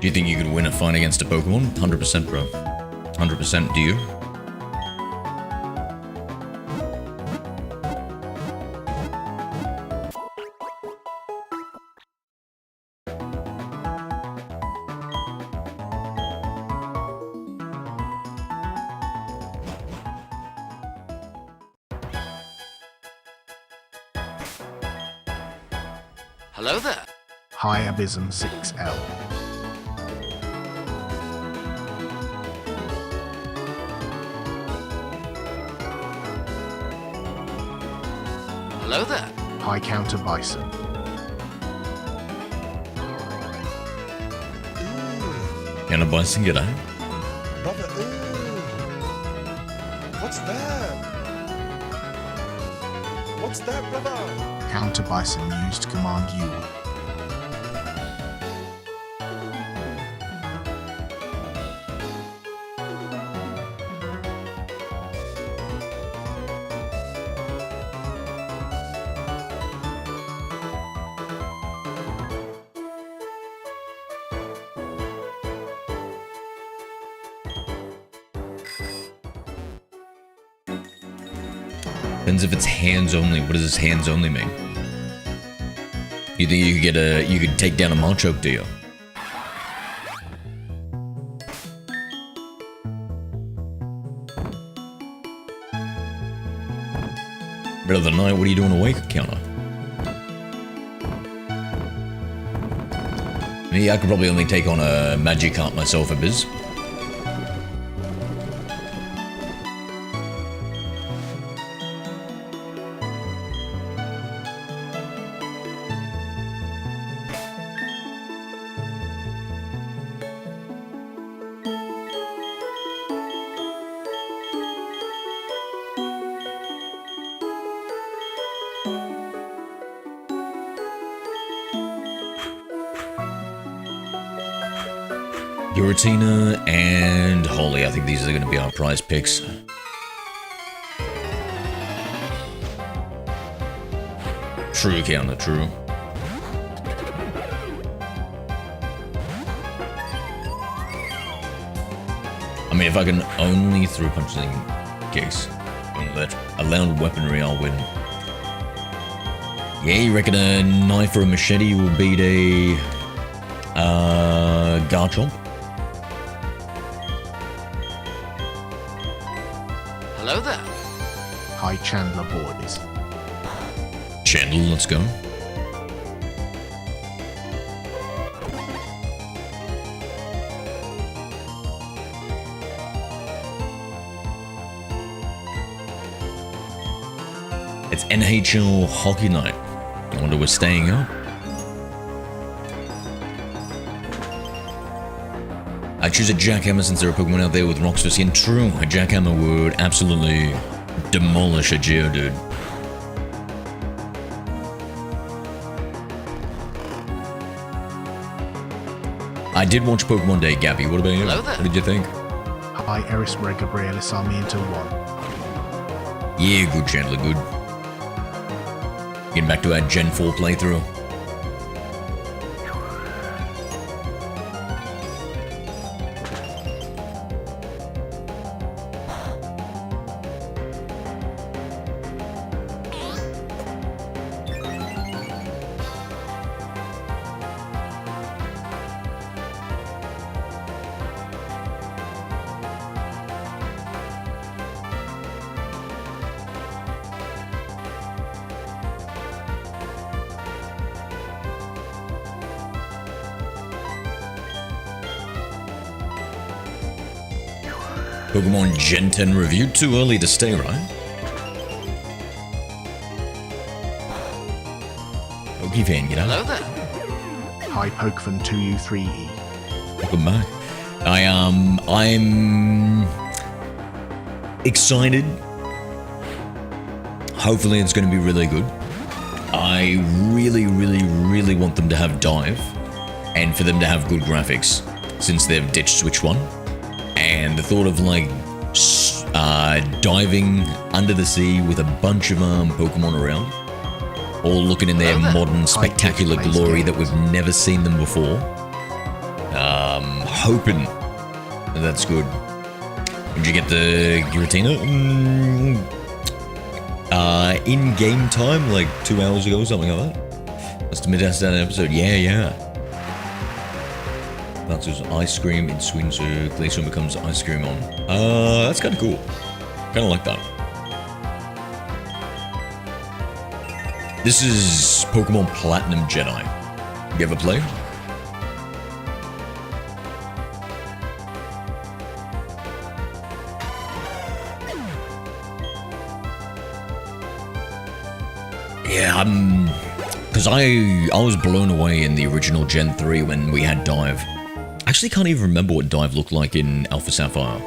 Do you think you could win a fight against a Pokemon? 100%, bro. 100%, do you? Hello there. Hi Abysm 6L. Hello there. Hi Counter Bison. Can a bison get out? Brother, what's that? What's that, brother? Counter Bison used to command you. Depends if it's hands only. What does this hands only mean? You think you could you could take down a Machamp, do you? Middle of the night, what are you doing awake, counter? Me, I could probably only take on a Magikarp myself, a biz. Giratina and Holly. I think these are going to be our prize picks. True, counter, true. I mean, if I can only throw punches in case, allowed weaponry, I'll win. Yeah, you reckon a knife or a machete will beat a Garchomp? Hello there. Hi Chandler boys. Chandler, let's go. It's NHL Hockey Night. I wonder we're staying up. I choose a Jackhammer since there are Pokemon out there with rocks for skin. True, a Jackhammer would absolutely demolish a Geodude. I did watch Pokemon Day, Gabby. What about you? Hello there. What did you think? Hi Eris Red Gabrielis Sarmiento 1. Yeah, good, Chandler, good. Getting back to our Gen 4 playthrough. Pokemon Gen 10 review, too early to stay, right? Pokefan, get Hello out. there. Hi Pokefan 2U3E. Welcome back. I'm excited. Hopefully it's going to be really good. I really want them to have dive and for them to have good graphics since they've ditched Switch 1. And the thought of like diving under the sea with a bunch of Pokemon around, all looking in their modern spectacular glory that we've never seen them before. Hoping that's good. Did you get the Giratina? In game time, like 2 hours ago, something like that. Must admit that's that episode. Yeah. That's just ice cream in Sweden, so Glacier becomes ice cream on. That's kind of cool. Kind of like that. This is Pokemon Platinum Jedi. You ever play? Yeah, because I was blown away in the original Gen 3 when we had Dive. I actually can't even remember what Dive looked like in Alpha Sapphire.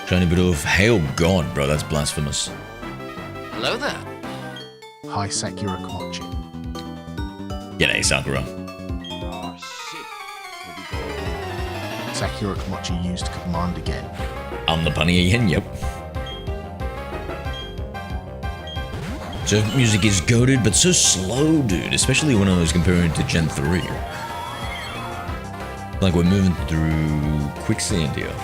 Shiny bit of hail god, bro, that's blasphemous. Hello there. Hi Sakura Komochi. G'day, Sakura. Oh shit. Sakura Komochi used command again. I'm the bunny again, yep. So music is goated, but so slow, dude, especially when I was comparing it to Gen 3. Like we're moving through quicksand here.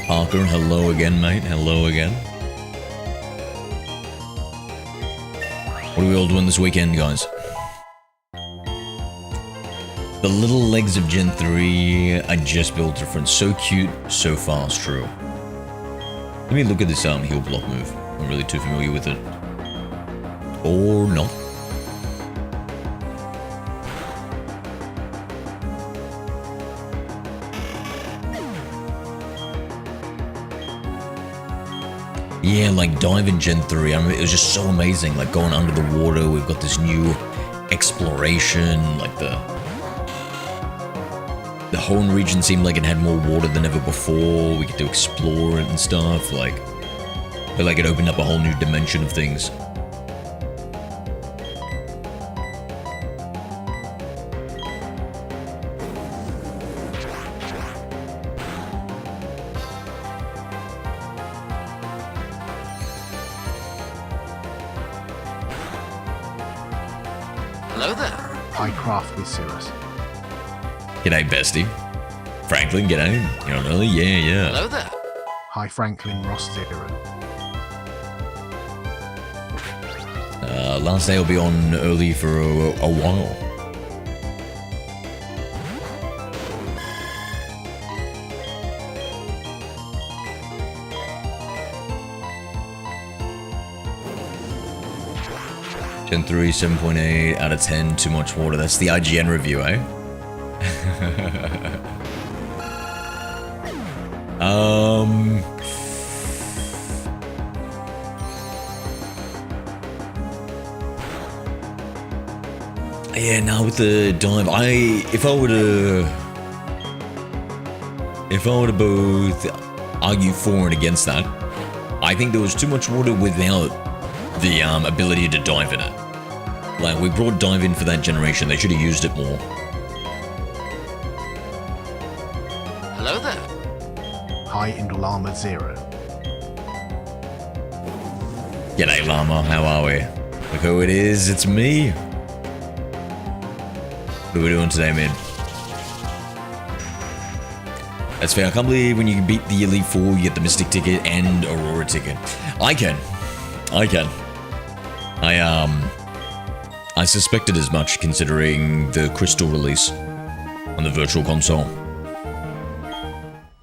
Parker, hello again, mate. Hello again. What are we all doing this weekend, guys? The little legs of Gen 3 I just built different. So cute, so fast, true. Let me look at this heal block move. I'm not really too familiar with it. Or not. Yeah, like Dive in Gen 3, I mean, it was just so amazing, like going under the water, we've got this new exploration, like the Hone region seemed like it had more water than ever before, we get to explore it and stuff, like it opened up a whole new dimension of things. Hello there. Hi Craft with Cirrus. G'day, bestie. Franklin, g'day. You know, really? Yeah. Hello there. Hi Franklin Ross Zero. Last day will be on early for a while. Gen 3, 7.8 out of 10, too much water. That's the IGN review, eh? Yeah, now with the dive, if I were to both argue for and against that, I think there was too much water without the ability to dive in it. Like, we brought dive in for that generation, they should have used it more. Hello there. Hi Indolama Zero. G'day, Llama, how are we? Look who it is, it's me. What are we doing today, man? That's fair. I can't believe when you beat the Elite Four, you get the Mystic ticket and Aurora ticket. I can. I suspected as much considering the Crystal release on the Virtual Console.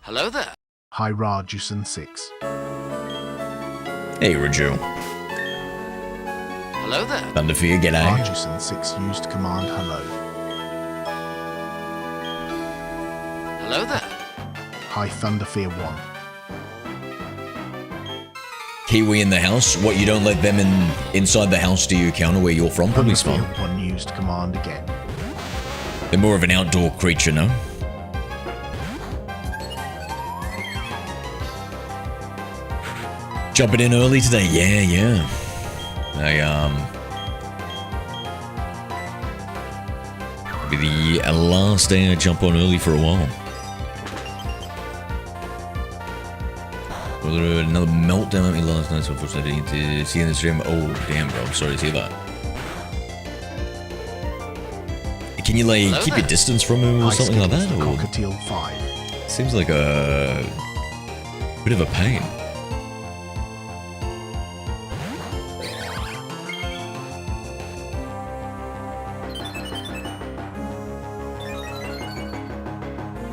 Hello there. Hi Rajusan 6. Hey, Raju. Hello there. Thunderfear, g'day. Rajusan 6 used command hello. Hello there. Hi Thunderfear 1. Kiwi in the house. What, you don't let them inside the house, do you counter where you're from? Probably smart. Thunderfear 1 used command again. They're more of an outdoor creature, no? Jumping in early today, yeah. It'll be the last day I jump on early for a while. Another meltdown at me last night, so unfortunately I didn't see in the stream. Oh, damn, bro, I'm sorry to hear that. Can you, like, keep your distance from him or something like that? Or? Cockatiel 5. Seems like a bit of a pain.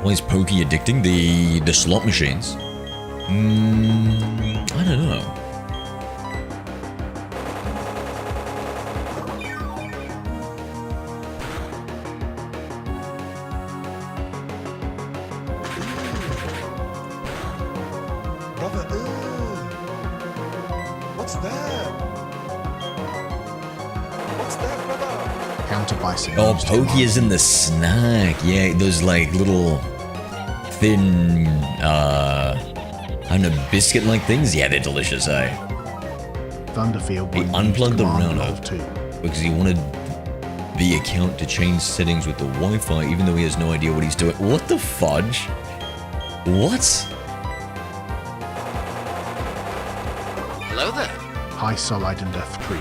Why is Pokey addicting? The slot machines? I don't know. Brother, what's that? What's that, brother? Counter Bison. Oh, Pokey is in the snack. Yeah, those like little thin, I don't know, biscuit-like things. Yeah, they're delicious, eh? Thunderfield He 1 unplugged the command router Alt 2. because he wanted the account to change settings with the Wi-Fi, even though he has no idea what he's doing. What the fudge? What? Hello there. High Solid and Death Tree.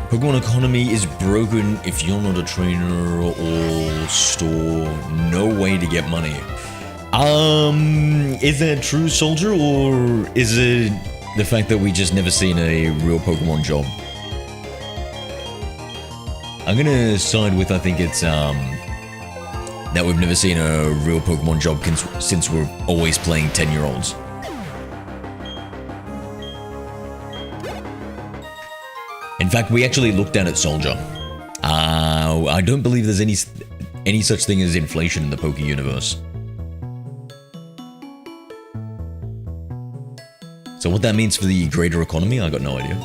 Pokemon economy is broken if you're not a trainer or store. No way to get money. Is that true, Soldier, or is it the fact that we just never seen a real Pokemon job? I'm gonna side with, I think it's that we've never seen a real Pokemon job since we're always playing 10-year-olds. In fact, we actually looked at it, Soldier. I don't believe there's any such thing as inflation in the Poke universe. So what that means for the greater economy, I got no idea.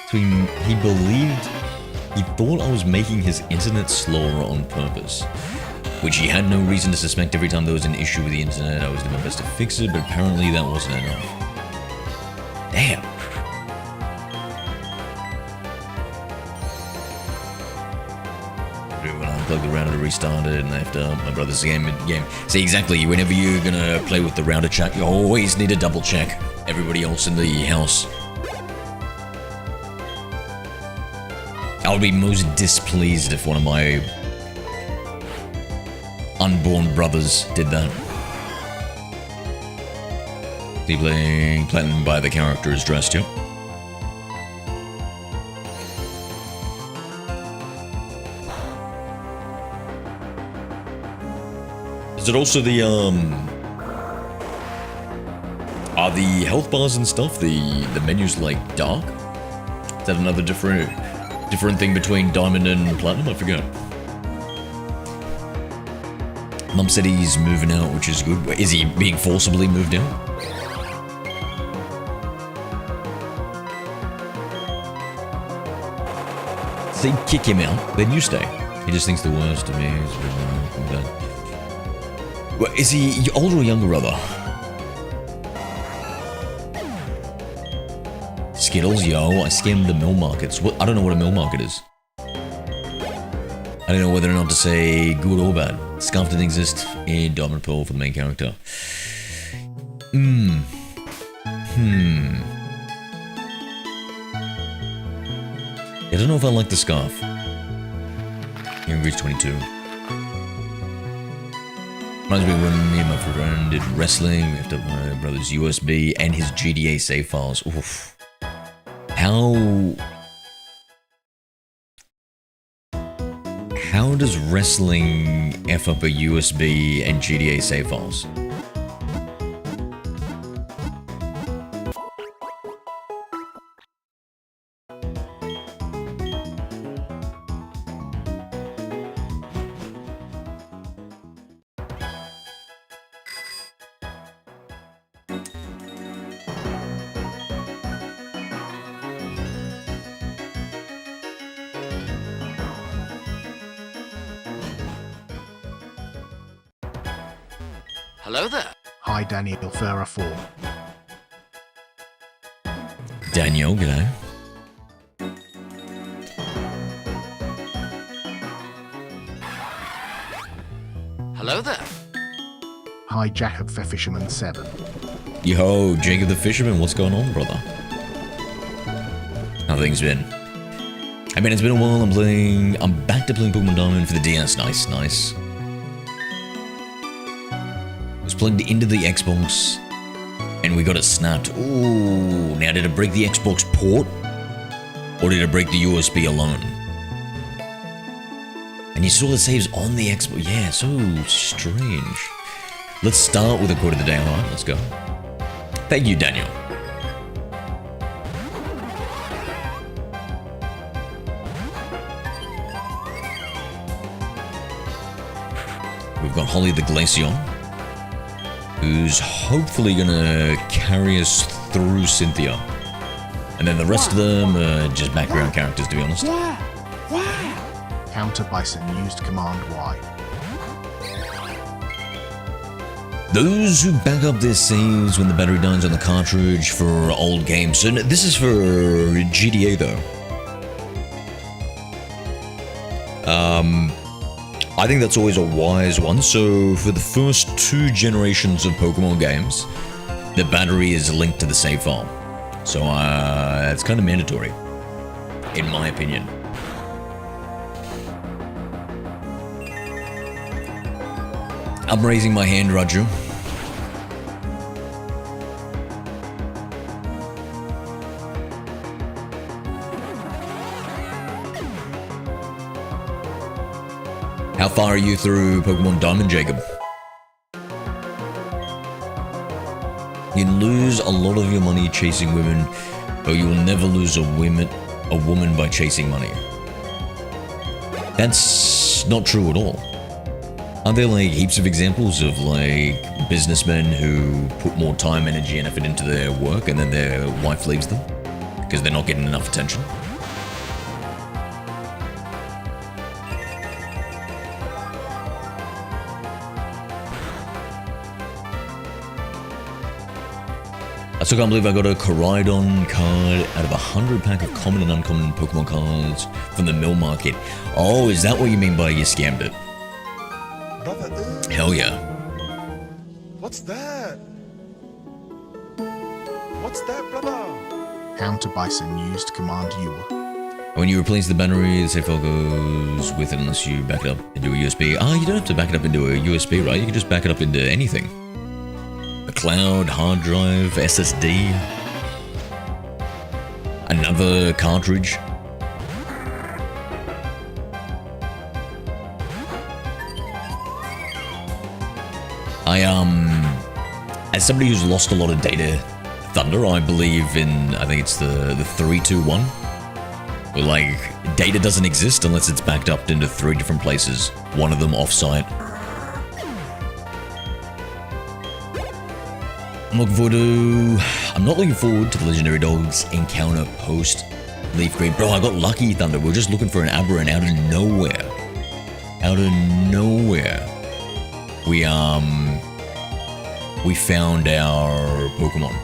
So he thought I was making his internet slower on purpose, which he had no reason to suspect. Every time there was an issue with the internet, I was doing my best to fix it, but apparently that wasn't enough. Damn. When I unplug the router to restart it, and after my brother's game. See, exactly, whenever you're gonna play with the router chat, you always need to double check everybody else in the house. I would be most displeased if one of my unborn brothers did that. He playing Platinum by the characters dressed, yep. Is it also the are the health bars and stuff, the menus like dark? Is that another different thing between Diamond and Platinum? I forget. Mum said he's moving out, which is good. Is he being forcibly moved out? Say kick him out, then you stay. He just thinks the worst of me. Well, is he older or younger, brother? Skittles, yo, I skimmed the mill markets. What? I don't know what a mill market is. I don't know whether or not to say good or bad. Scarf didn't exist in Diamond Pearl for the main character. I don't know if I like the scarf. Here in Greece 22. Reminds me when me and my friend did wrestling. We have to have my brother's USB and his GDA save files. Oof. How does wrestling F up a USB and GDA save files? Hello there. Hi Daniel Furra 4. Daniel, g'day. Hello there. Hi Jacob the Fisherman 7. Yo, Jacob the Fisherman, what's going on, brother? How things been? I mean, it's been a while. I'm back to playing Pokemon Diamond for the DS. Nice, nice. It was plugged into the Xbox, and we got it snapped. Ooh, now did it break the Xbox port, or did it break the USB alone? And you saw the saves on the Xbox. Yeah, so strange. Let's start with a quote of the day. All right, let's go. Thank you, Daniel. We've got Holly the Glaceon, who's hopefully gonna carry us through Cynthia. And then the rest of them are just background characters, to be honest. Counter Bison used Command Y. Those who back up their saves when the battery dies on the cartridge for old games. So this is for GTA though. I think that's always a wise one. So for the first 2 generations of Pokemon games, the battery is linked to the save file. So that's kind of mandatory, in my opinion. I'm raising my hand, Raju. How far are you through Pokemon Diamond, Jacob? You lose a lot of your money chasing women, but you will never lose a woman by chasing money. That's not true at all. Aren't there like heaps of examples of like businessmen who put more time, energy, and effort into their work and then their wife leaves them because they're not getting enough attention? I still can't believe I got a Koraidon card out of 100 pack of common and uncommon Pokemon cards from the mill market. Oh, is that what you mean by you scammed it? Brother, Hell yeah. what's that? What's that, brother? Counter Bison used Command U. When you replace the battery, the save file goes with it unless you back it up into a USB. Ah, you don't have to back it up into a USB, right? You can just back it up into anything. A cloud, hard drive, SSD. Another cartridge. As somebody who's lost a lot of data, Thunder, I believe in, I think it's the 3-2-1. Where like, data doesn't exist unless it's backed up into 3 different places. One of them off-site. I'm not looking forward to the Legendary Dogs encounter post Leaf Green. Bro, I got lucky, Thunder. We were just looking for an Aberrant out of nowhere. Out of nowhere. We found our Pokemon.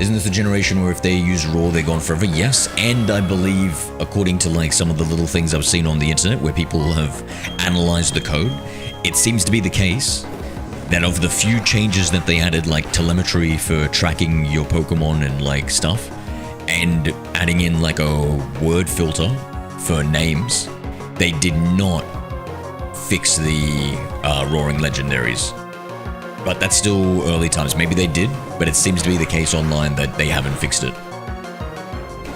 Isn't this the generation where if they use Raw, they're gone forever? Yes, and I believe, according to like some of the little things I've seen on the internet where people have analyzed the code, it seems to be the case that of the few changes that they added, like telemetry for tracking your Pokemon and like stuff, and adding in like a word filter for names, they did not fix the Roaring Legendaries. But that's still early times. Maybe they did, but it seems to be the case online that they haven't fixed it.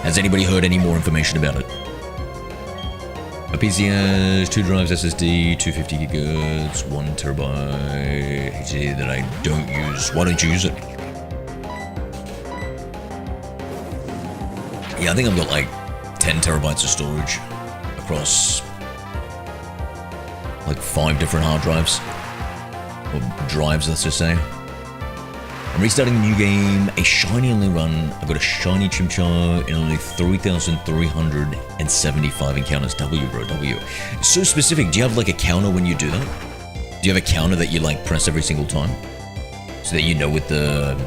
Has anybody heard any more information about it? A PC has 2 drives SSD, 250 gigahertz, 1 terabyte HDD that I don't use. Why don't you use it? Yeah, I think I've got like 10 terabytes of storage across like 5 different hard drives. Or drives, let's just say. I'm restarting a new game, a shiny only run. I've got a shiny Chimchar and only 3,375 encounters. W, bro, W. So specific. Do you have like a counter when you do that? Do you have a counter that you like press every single time? So that you know with it?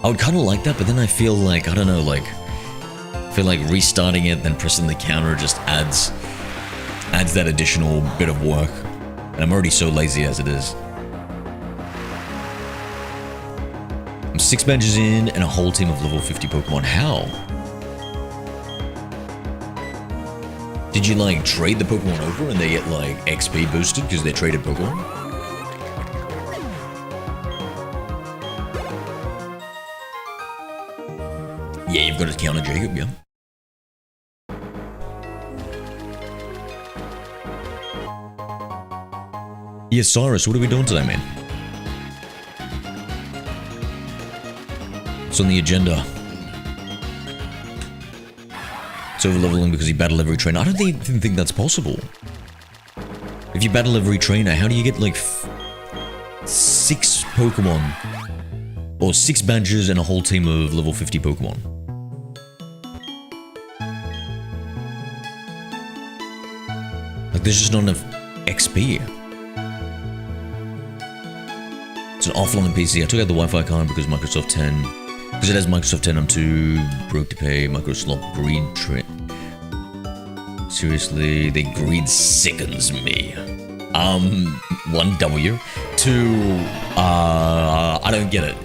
I would kind of like that, but then I feel like, I don't know, like, I feel like restarting it, then pressing the counter just adds that additional bit of work. And I'm already so lazy as it is. I'm 6 badges in and a whole team of level 50 Pokemon. How? Did you like trade the Pokemon over and they get like XP boosted because they traded Pokemon? Yeah, you've got a counter, Jacob, yeah. Yeah, Cyrus, what are we doing today, man? It's on the agenda. It's over leveling because you battle every trainer. I don't even think that's possible. If you battle every trainer, how do you get like 6 Pokemon? Or 6 badges and a whole team of level 50 Pokemon? Like, there's just not enough XP. It's an offline PC. I took out the Wi-Fi card because Microsoft 10. Because it has Microsoft 10, I'm too broke to pay. Microsoft greed trip. Seriously, the greed sickens me. 1W. 2, I don't get it.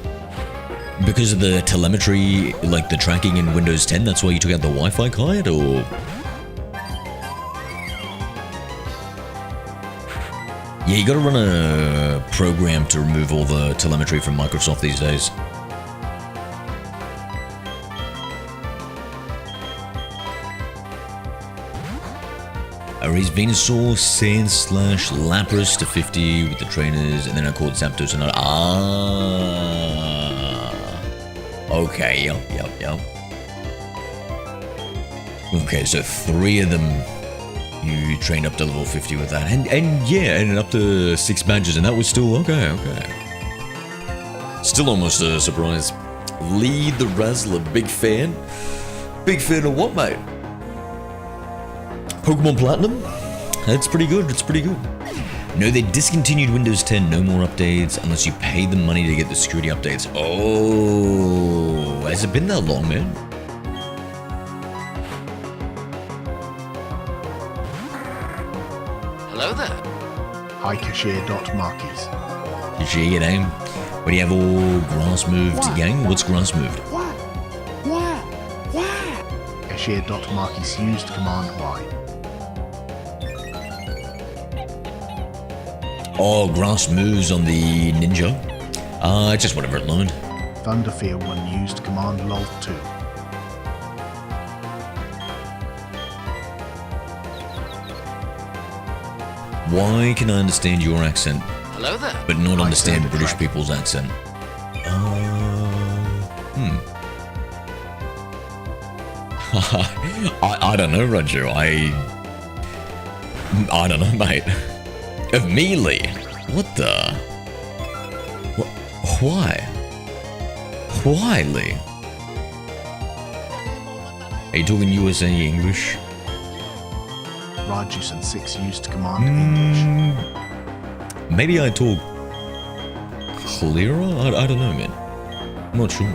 Because of the telemetry, like the tracking in Windows 10, that's why you took out the Wi-Fi card, or? Yeah, you gotta run a program to remove all the telemetry from Microsoft these days. I raised Venusaur, Sand Slash, Lapras to 50 with the trainers, and then I called Zapdos and okay, yep. Okay, so 3 of them you trained up to level 50 with that, and yeah, and up to 6 badges, and that was still okay. Still almost a surprise. Lead the Razzler, big fan. Big fan of what, mate? Pokemon Platinum? That's pretty good, No, they discontinued Windows 10, no more updates unless you pay them money to get the security updates. Oh, has it been that long, man? Hello there. Hi, Cashier.Markies. Cashier, your name? What do you have all grass moved, gang? What's grass moved? Cashier.Markies used Command Y. Oh, grass moves on the ninja. Just whatever it learned. Thunderfear 1 used Command LOL 2. Why can I understand your accent, Hello there. but not I understand said British right. people's accent? I don't know, Roger. I don't know, mate. Of me, Lee. What the? Why? Why, Lee? Are you talking USA English? Rajus and 6 used Command English. Maybe I talk clearer? I don't know, man. I'm not sure.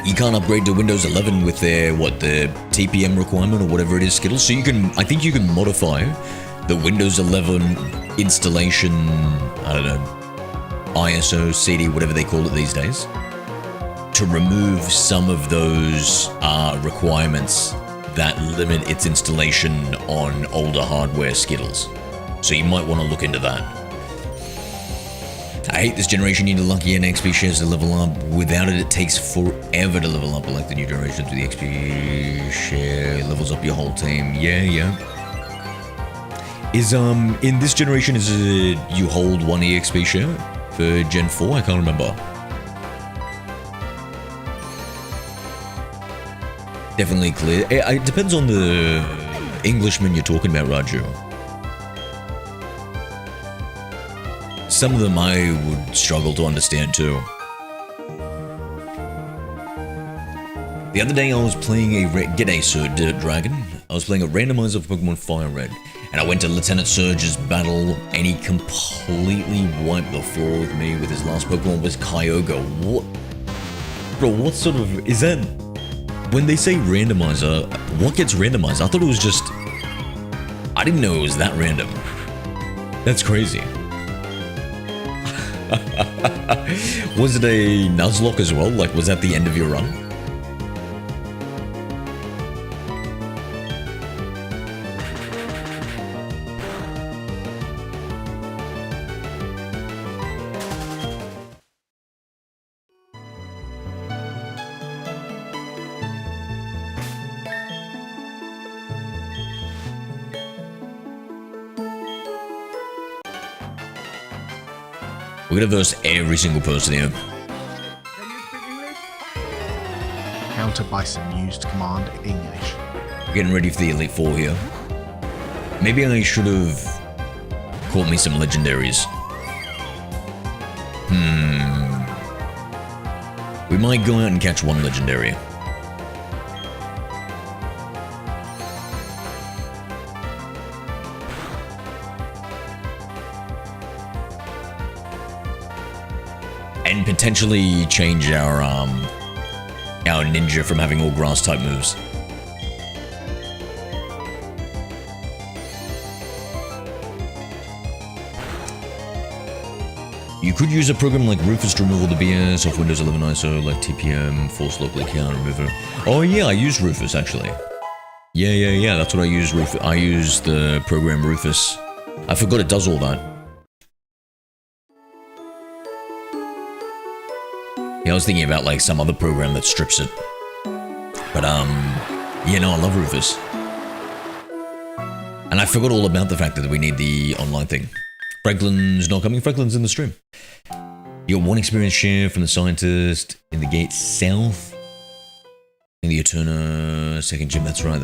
You can't upgrade to Windows 11 with their, the TPM requirement or whatever it is, Skittles. So you can, I think you can modify the Windows 11 installation, I don't know, ISO, CD, whatever they call it these days, to remove some of those requirements that limit its installation on older hardware, Skittles. So you might want to look into that. I hate this generation. You need a lucky and XP shares to level up. Without it, it takes forever to level up. Like the new generation, through the XP share levels up your whole team. Yeah. Is in this generation, is it you hold 1 EXP share for Gen 4? I can't remember. Definitely clear. It depends on the Englishman you're talking about, Raju. Some of them I would struggle to understand too. The other day I was playing G'day Sir Dirt Dragon. I was playing a randomizer for Pokemon Fire Red. And I went to Lieutenant Surge's battle and he completely wiped the floor with me with his last Pokemon was Kyogre. What? Bro, what sort of... Is that... When they say randomizer, what gets randomized? I thought it was just... I didn't know it was that random. That's crazy. Was it a Nuzlocke as well? Like, was that the end of your run? We're gonna verse every single person here. Counter by some used command English. Getting ready for the Elite Four here. Maybe I should have caught me some legendaries. We might go out and catch one legendary. And potentially change our ninja from having all grass type moves. You could use a program like Rufus to remove all the BS off Windows 11 ISO, like TPM, force local account remover. Oh yeah, I use Rufus actually. Yeah, that's what I use. I use the program Rufus. I forgot it does all that. Yeah, I was thinking about like some other program that strips it. But yeah, no, I love Rufus. And I forgot all about the fact that we need the online thing. Franklin's not coming, Franklin's in the stream. You got one experience share from the scientist in the gate south. In the Eterna second gym, that's right.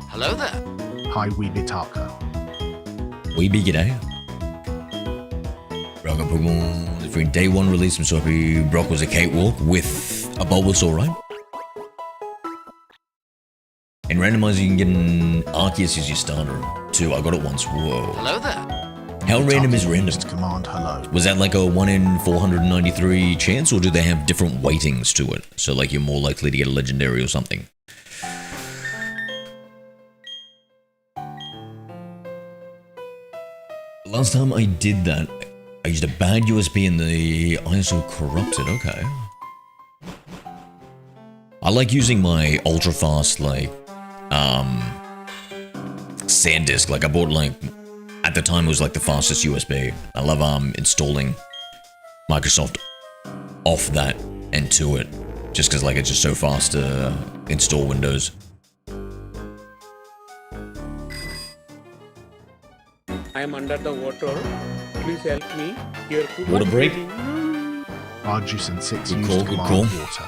Hello there. Hi Weebie Taka. Weebie, g'day. Brock got Pokemon for day one release. I'm so happy Brock was a cakewalk with a Bulbasaur, right? In Randomizer, you can get an Arceus as your starter, too. I got it once. Whoa. Hello there. How random is random? Used command hello. Was that like a 1 in 493 chance, or do they have different weightings to it? So, like, you're more likely to get a legendary or something. Last time I did that, I used a bad USB and the ISO corrupted. Okay. I like using my ultra fast, like, SanDisk. Like, I bought, like, at the time it was like the fastest USB. I love installing Microsoft off that and to it, just because, like, it's just so fast to install Windows. I am under the water. Please help me. Here, Water break. Arceus and 6 Good used call, good command call. water.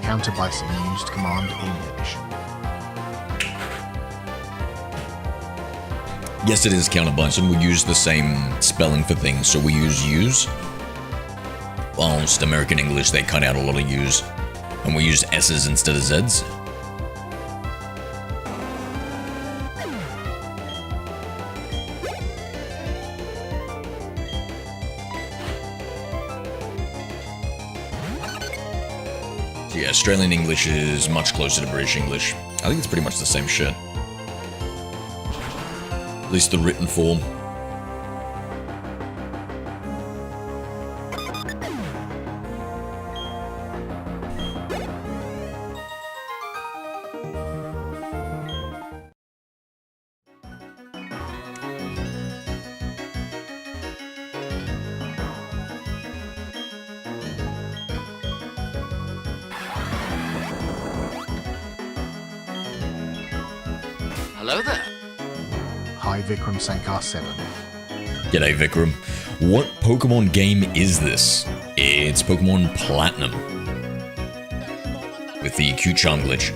Counter by some used command English. Yes, it is counter bison. We use the same spelling for things, so we use. Well, just American English, they cut out a lot of U's. And we use S's instead of Z's. So yeah, Australian English is much closer to British English. I think it's pretty much the same shit. At least the written form. Hello there. Hi Vikram Sankar 7. G'day Vikram. What Pokemon game is this? It's Pokemon Platinum. With the Q-Charm glitch.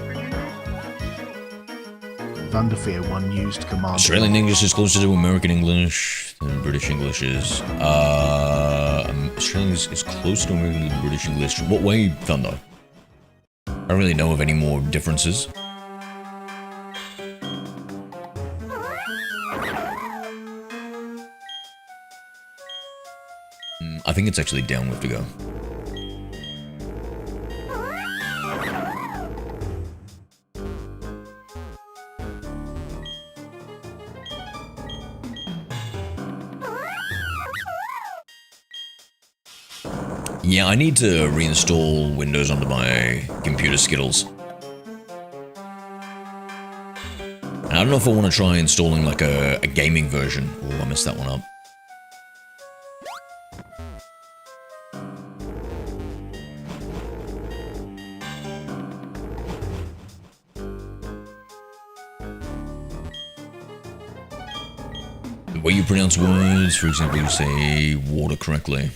Thunderfear 1 used command. Australian English is closer to American English than British English is. Australian is closer to American than British English. What way, Thunder? I don't really know of any more differences. I think it's actually down we have to go. Yeah, I need to reinstall Windows onto my computer Skittles. And I don't know if I want to try installing like a gaming version. Oh, I messed that one up. The way you pronounce words, for example, you say water correctly.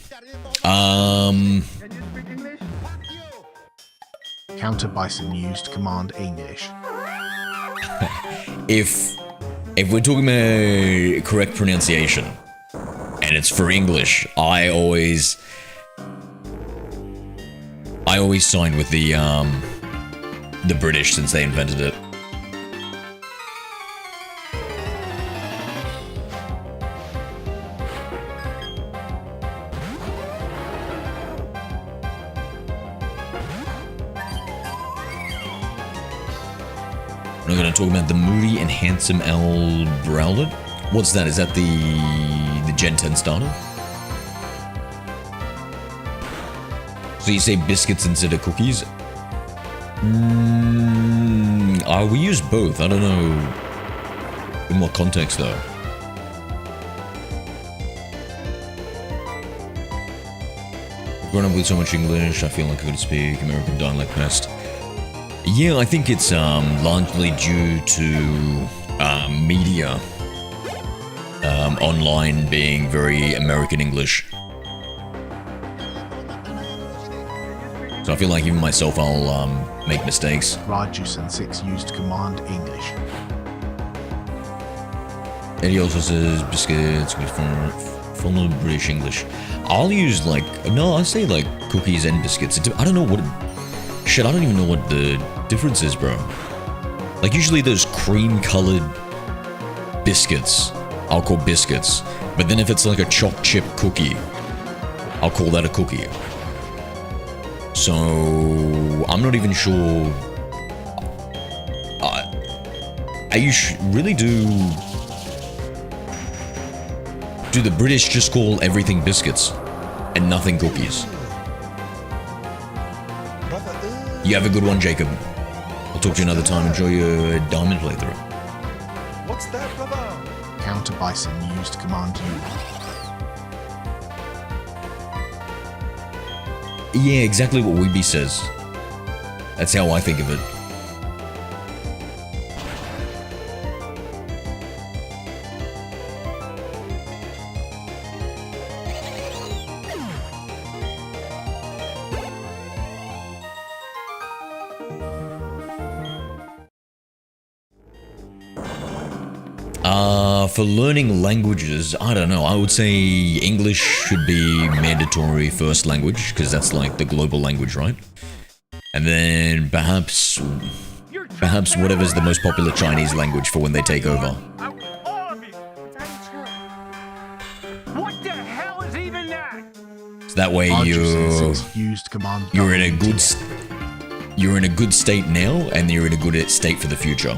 Counter by some used command English. If we're talking about correct pronunciation, and it's for English, I always side with the British since they invented it. We're going to talk about the moody and handsome L. Browlet. What's that? Is that the Gen 10 starter? So you say biscuits instead of cookies? We use both. I don't know in what context though. Growing up with so much English, I feel like I could speak American dialect best. Yeah, I think it's largely due to media online being very American English. So I feel like even myself, I'll make mistakes. Rajus and 6 used command English. Eddie also says biscuits from the British English. I'll use like, no, I say like cookies and biscuits. I don't know what... Shit, I don't even know what the difference is, bro. Like, usually those cream-colored biscuits, I'll call biscuits. But then if it's like a choc chip cookie, I'll call that a cookie. So, I'm not even sure... really do the British just call everything biscuits and nothing cookies? You have a good one, Jacob. I'll talk to you another time. Enjoy your Diamond playthrough. What's that, brother? Counter by some used command U. Yeah, exactly what Weeby says. That's how I think of it. For learning languages, I don't know, I would say English should be mandatory first language, because that's like the global language, right? And then perhaps whatever's the most popular Chinese language for when they take over. What the hell is even that? So that way you're in a good state now, and you're in a good state for the future.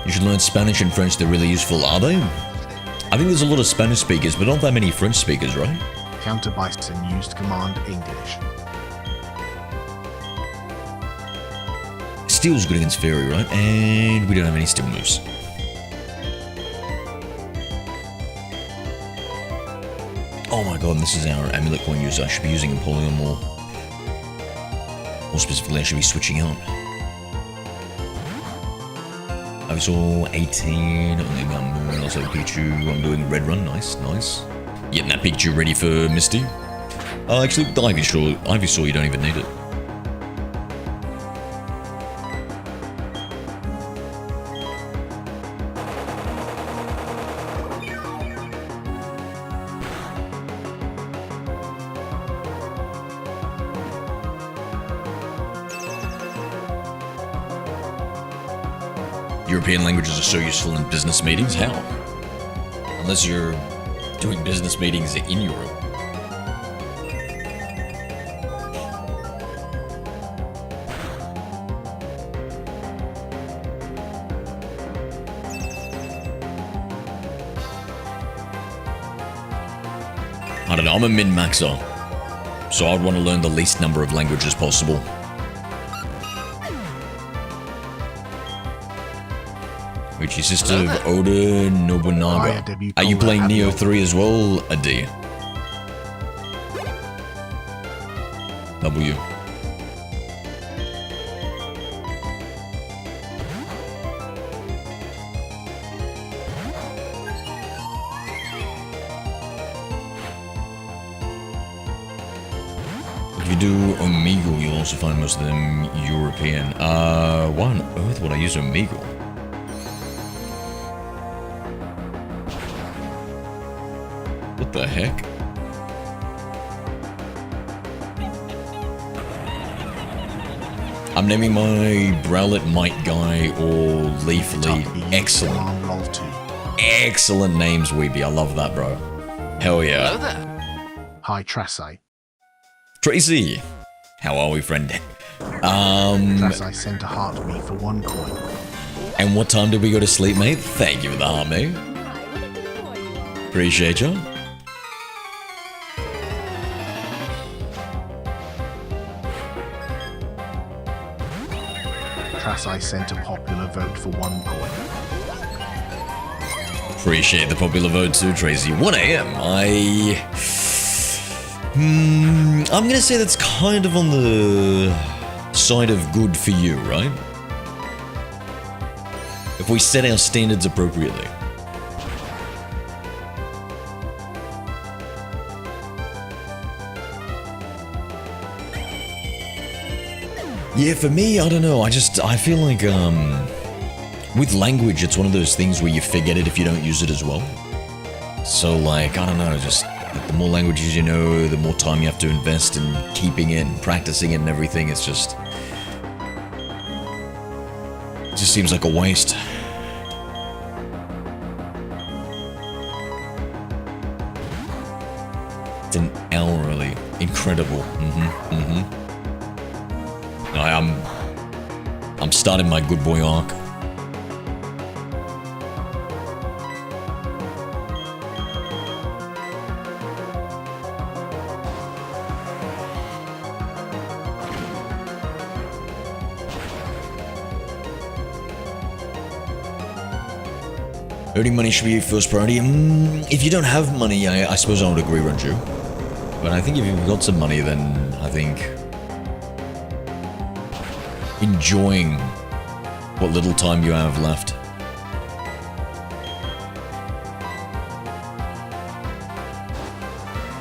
You should learn Spanish and French, they're really useful, are they? I think there's a lot of Spanish speakers, but not that many French speakers, right? Counter by some used command English. Steel's good against Fairy, right? And we don't have any Steel moves. Oh my god, this is our amulet coin user. I should be using Empoleon more. More specifically, I should be switching out. Ivysaur, 18. I'm also Pikachu. I'm doing Red Run. Nice, nice. Getting that Pikachu ready for Misty. Actually, the Ivysaur, you don't even need it. European languages are so useful in business meetings? How? Unless you're doing business meetings in Europe. I don't know, I'm a min-maxer, so I'd want to learn the least number of languages possible. Which is sister of Oda Nobunaga. Are you playing Neo 3 as well, Adi? W. If you do Omegle, you'll also find most of them European. Why on earth would I use Omegle? What the heck? I'm naming my Browlet Might Guy or Leafly. Excellent. Excellent names, Weeby. I love that, bro. Hell yeah. Hello there. Hi, Tracy. Tracy, how are we, friend? Tracy sent a heart to me for 1 coin. And what time did we go to sleep, mate? Thank you for the heart, mate. Appreciate you. Tracy sent a popular vote for 1 coin. Appreciate the popular vote too, Tracy. 1 a.m. I'm gonna say that's kind of on the side of good for you, right? If we set our standards appropriately. Yeah, for me, I don't know. I feel like, with language, it's one of those things where you forget it if you don't use it as well. So, like, I don't know, just like, the more languages you know, the more time you have to invest in keeping it and practicing it and everything. It just seems like a waste. It's an hour early. Incredible. I'm starting my good boy arc. Earning money should be your first priority. If you don't have money, I suppose I would agree with you. But I think if you've got some money, then I think enjoying what little time you have left.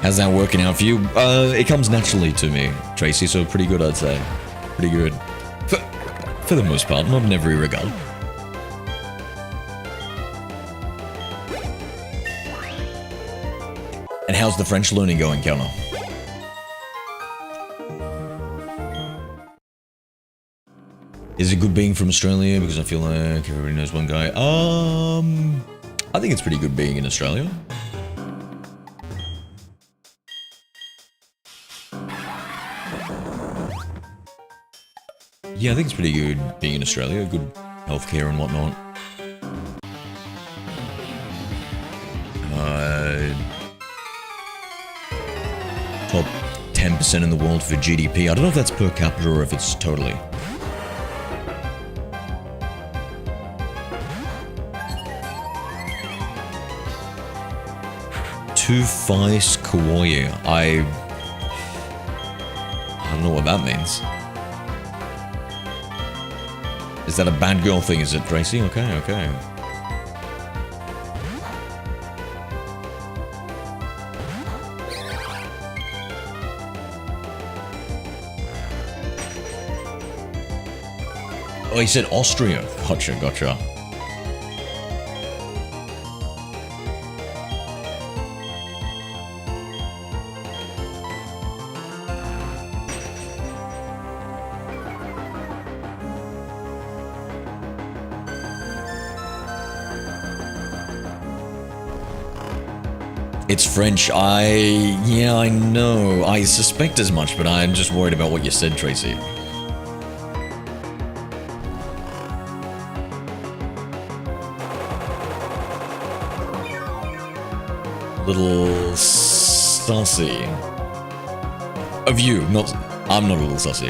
How's that working out for you? It comes naturally to me, Tracy, so pretty good, I'd say. Pretty good. For the most part, not in every regard. And how's the French learning going, Counter? Is it good being from Australia? Because I feel like everybody knows one guy. I think it's pretty good being in Australia. Yeah, I think it's pretty good being in Australia. Good healthcare and whatnot. Top 10% in the world for GDP. I don't know if that's per capita or if it's totally. Two-Face Kawaii. I don't know what that means. Is that a bad girl thing, is it, Tracy? Okay, okay. Oh, he said Austria. Gotcha, gotcha. It's French. Yeah, I know. I suspect as much, but I'm just worried about what you said, Tracy. Little saucy. Of you, not... I'm not a little saucy.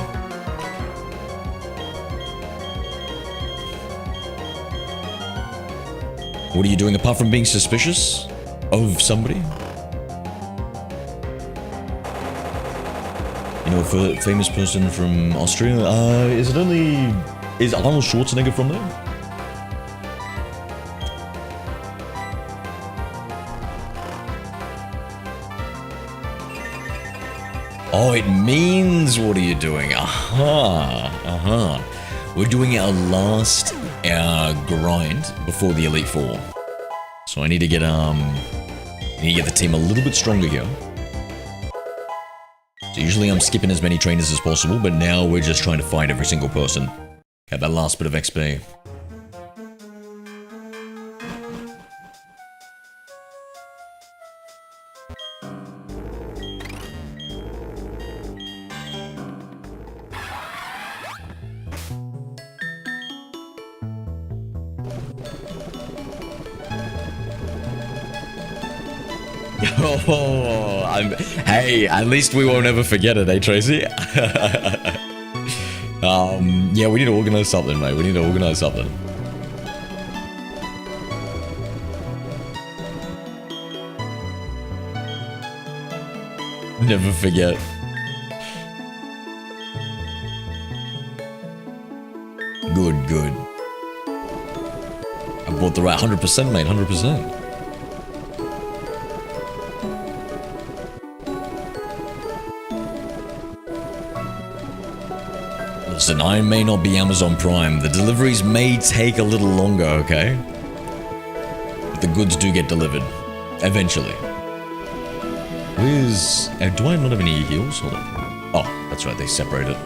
What are you doing apart from being suspicious of somebody? You know, a famous person from Austria? Is Arnold Schwarzenegger from there? Oh, it means what are you doing? Aha, We're doing our last grind before the Elite Four. So I need to get the team a little bit stronger here. So usually I'm skipping as many trainers as possible, but now we're just trying to find every single person. Get that last bit of XP. Oh, hey, at least we won't ever forget it, eh, Tracy? Yeah, we need to organize something, mate. We need to organize something. Never forget. Good, good. I bought the right 100%, mate, 100%. Listen, I may not be Amazon Prime. The deliveries may take a little longer, okay? But the goods do get delivered. Eventually. Where's... do I not have any heals? Hold on. Oh, that's right, they separated.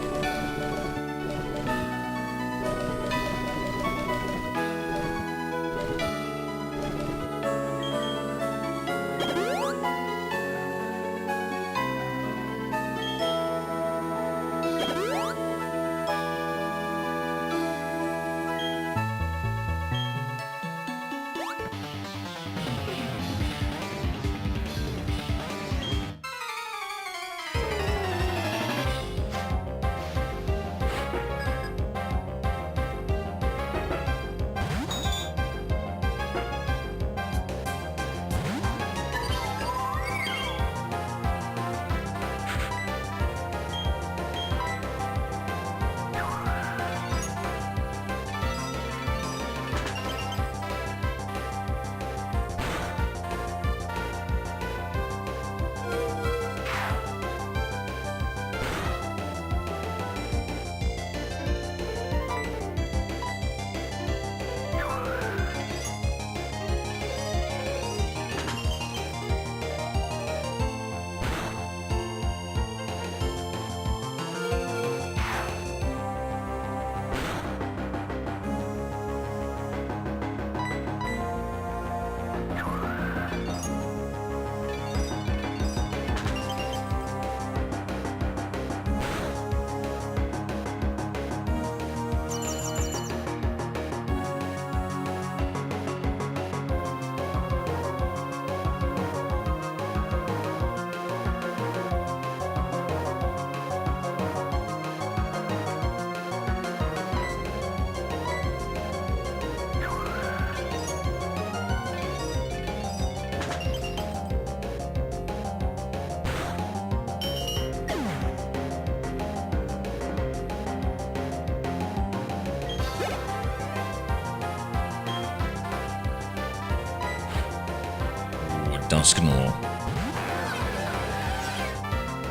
Dusknoir.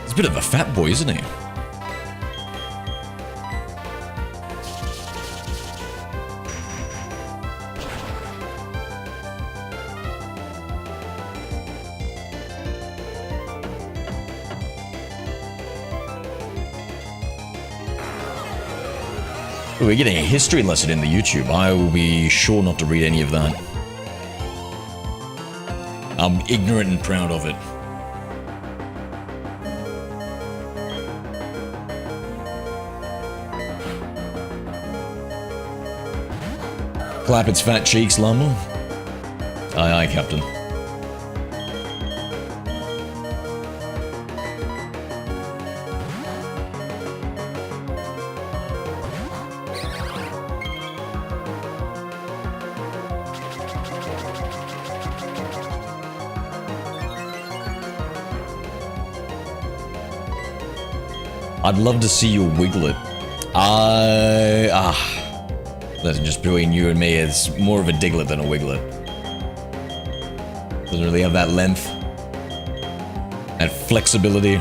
He's a bit of a fat boy, isn't he? We're getting a history lesson in the YouTube. I will be sure not to read any of that. I'm ignorant and proud of it. Clap its fat cheeks, llama. Aye, aye, Captain. I'd love to see you wiggle it. That's just between you and me. It's more of a Diglett than a Wiglet. Doesn't really have that length, that flexibility.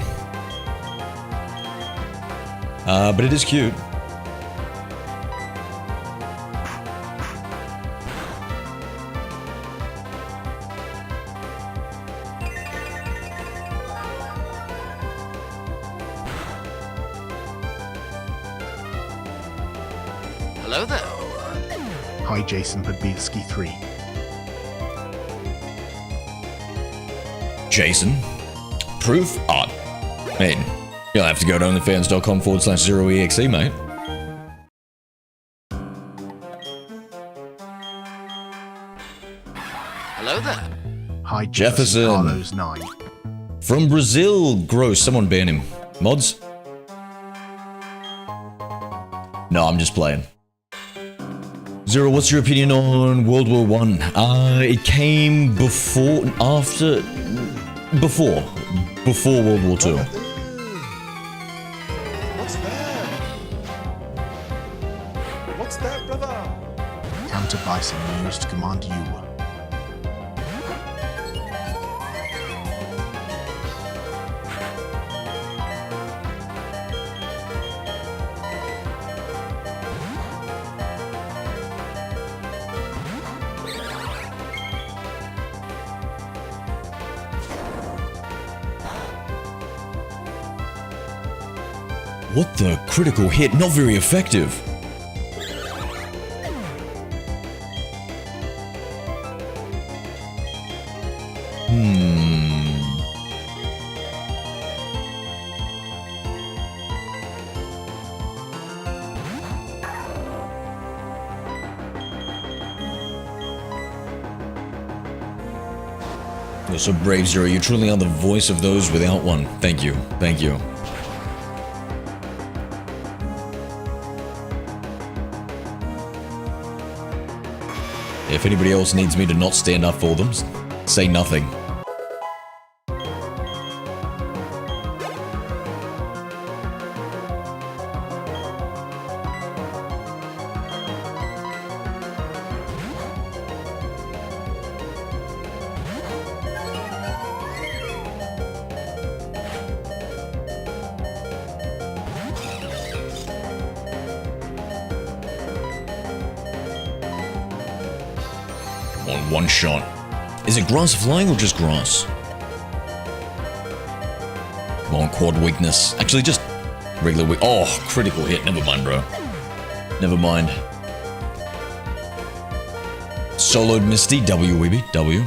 But it is cute. Hello there. Hi, Jason Podbielski 3. Jason? Proof? Art. Man, you'll have to go to onlyfans.com/0exe, mate. Hello there. Hi, Jefferson. Carlos 9. From Brazil. Gross. Someone ban him. Mods? No, I'm just playing. Zero, what's your opinion on World War One? It came before World War Two. What's that? What's that, brother? Counter by some news to command you. What the critical hit? Not very effective. You're so brave, Zero. You truly are the voice of those without one. Thank you. Thank you. If anybody else needs me to not stand up for them, say nothing. One shot. Is it grass flying or just grass? Come on, quad weakness. Actually, just regular weak. Oh, critical hit. Never mind, bro. Never mind. Soloed Misty. W, Weeby. W.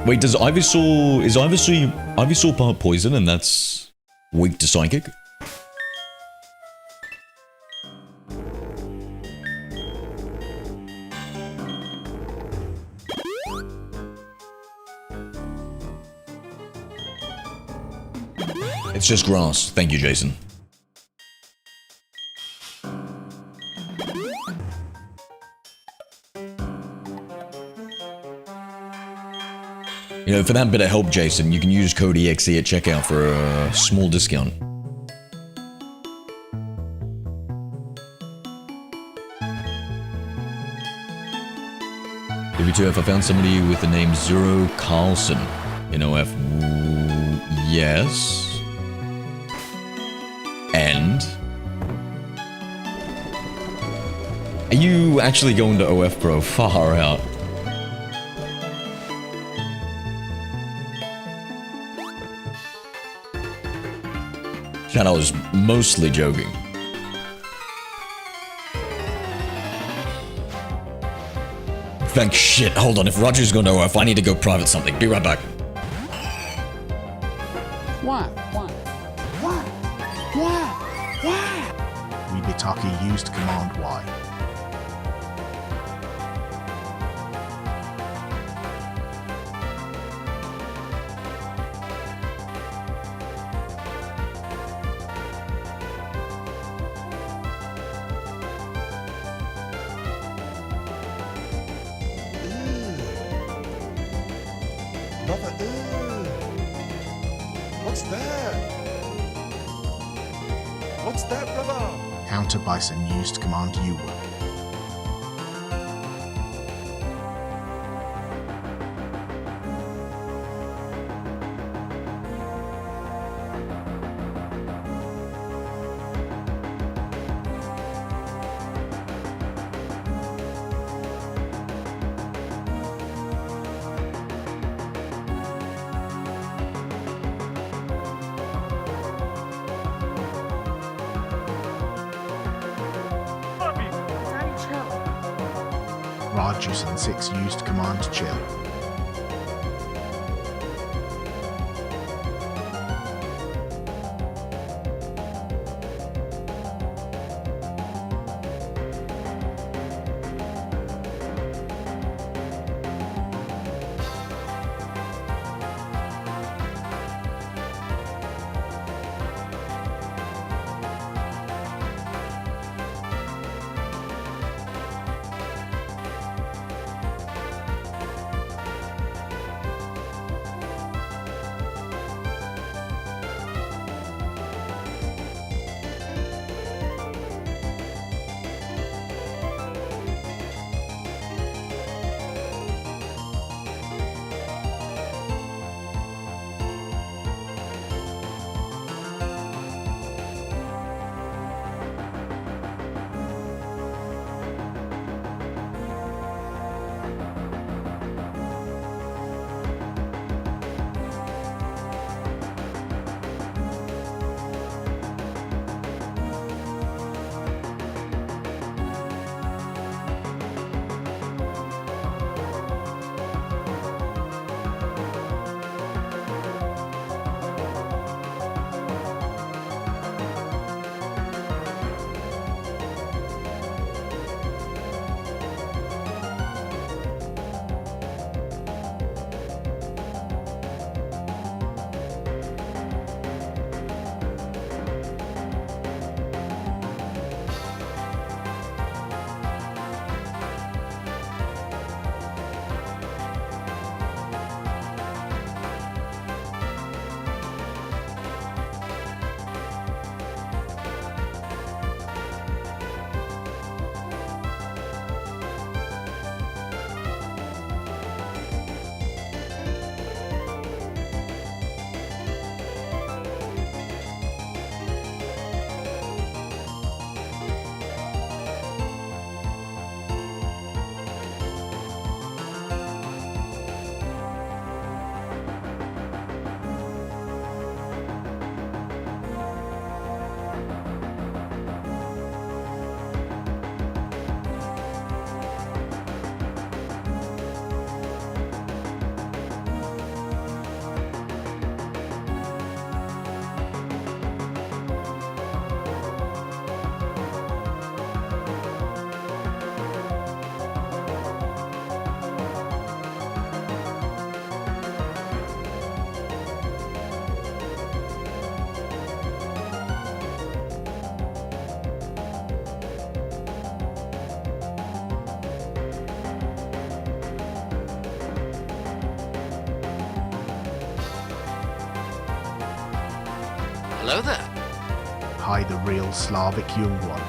Wait, does Ivysaur... Is Ivysaur part poison and that's weak to psychic? It's just grass. Thank you, Jason. You know, for that bit of help, Jason, you can use code EXE at checkout for a small discount. If WTF, I found somebody with the name Zero Carlson in OF. Yes. And? Are you actually going to OF, bro? Far out. Chat, I was mostly joking. Thank shit. Hold on, if Roger's going to OF, I need to go private something. Be right back. Why? Wibitaki used Command Y. Brother, what's that? What's that, brother? Counter by some used Command U. Rajus and 6 used Command Chill. Hello there. Hi, the real Slavic young one.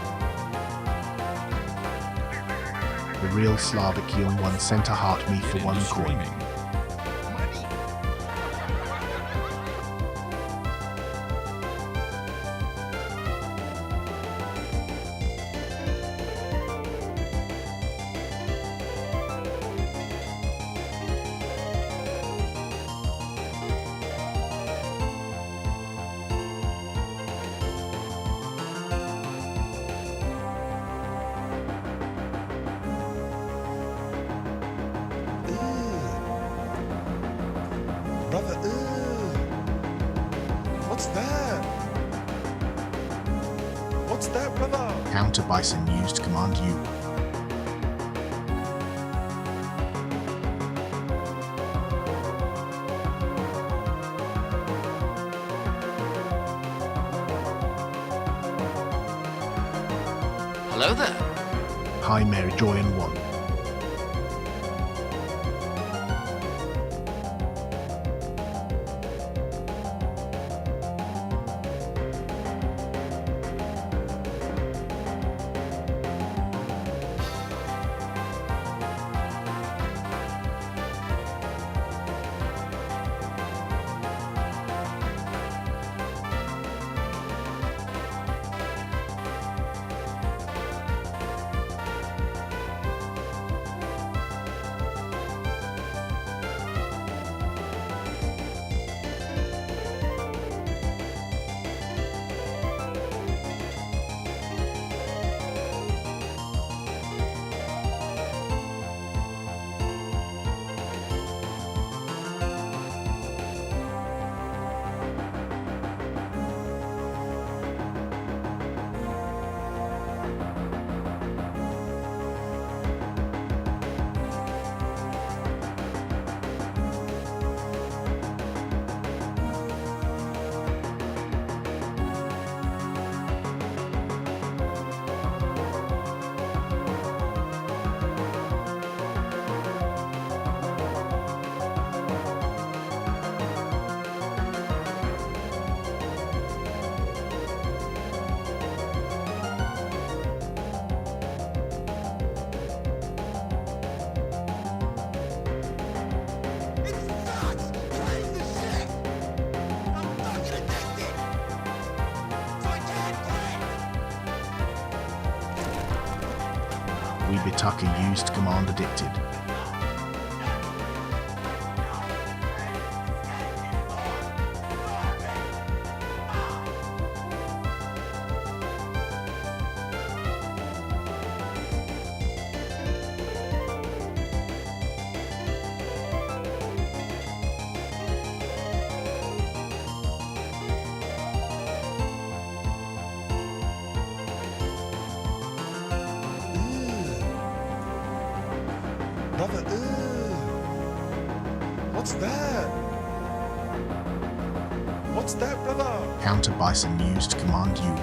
The real Slavic young one sent a heart me for one coin. Brother, what's that? What's that, brother? Counter Bison used command you. Hello there. Hi Mary Joy and one. We Bitaka used command addicted. Brother, what's that? What's that, brother? Counter Bison used command you.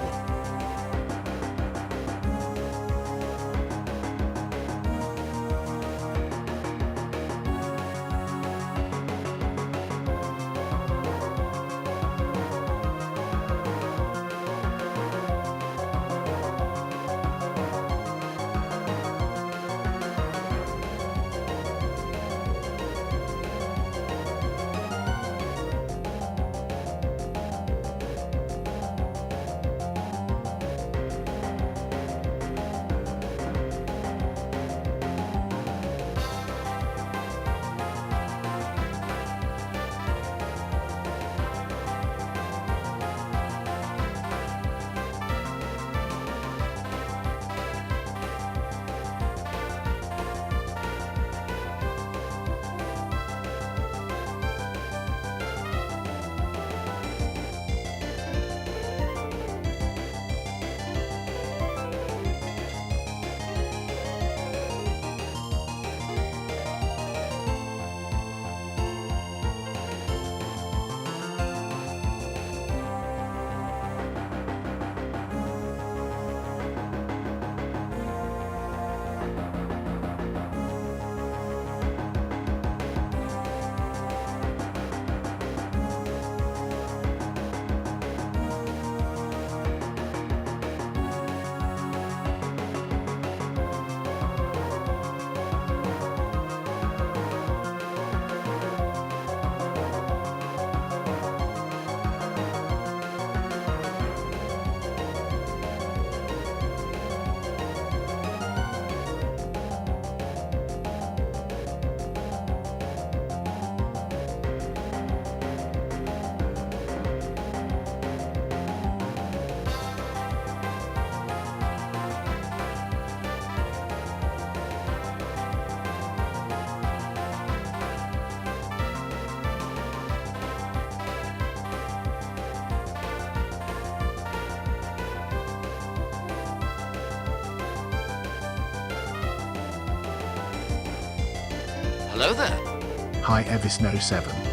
Hello there. Hi, Evisno7.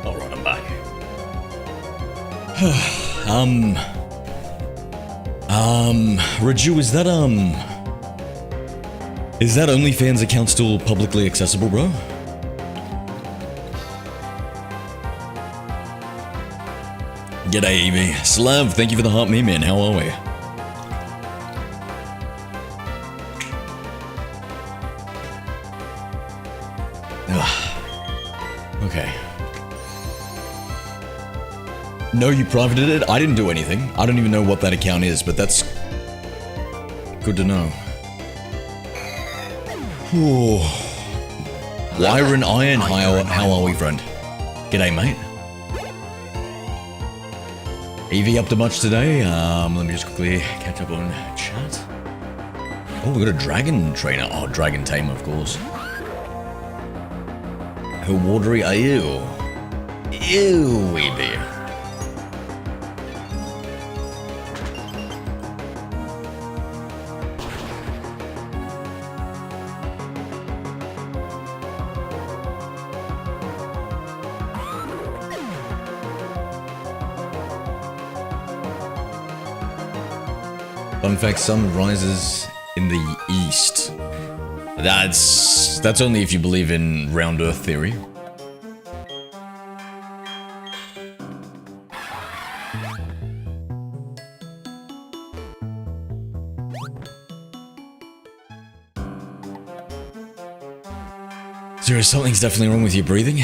Alright, I'm back. Raju, is that OnlyFans account still publicly accessible, bro? G'day, Eevee. Slav, thank you for the heart meme, man. How are we? Okay. No, you privated it? I didn't do anything. I don't even know what that account is, but that's good to know. Whew. Lyran Iron, how are we, friend? G'day, mate. Eevee up to much today? Let me just quickly catch up on chat. Oh, we got a dragon trainer. Oh, dragon tamer, of course. How watery are you? Ew, Eevee. Fun fact, sun rises in the east. That's only if you believe in round earth theory. Zero, something's definitely wrong with your breathing.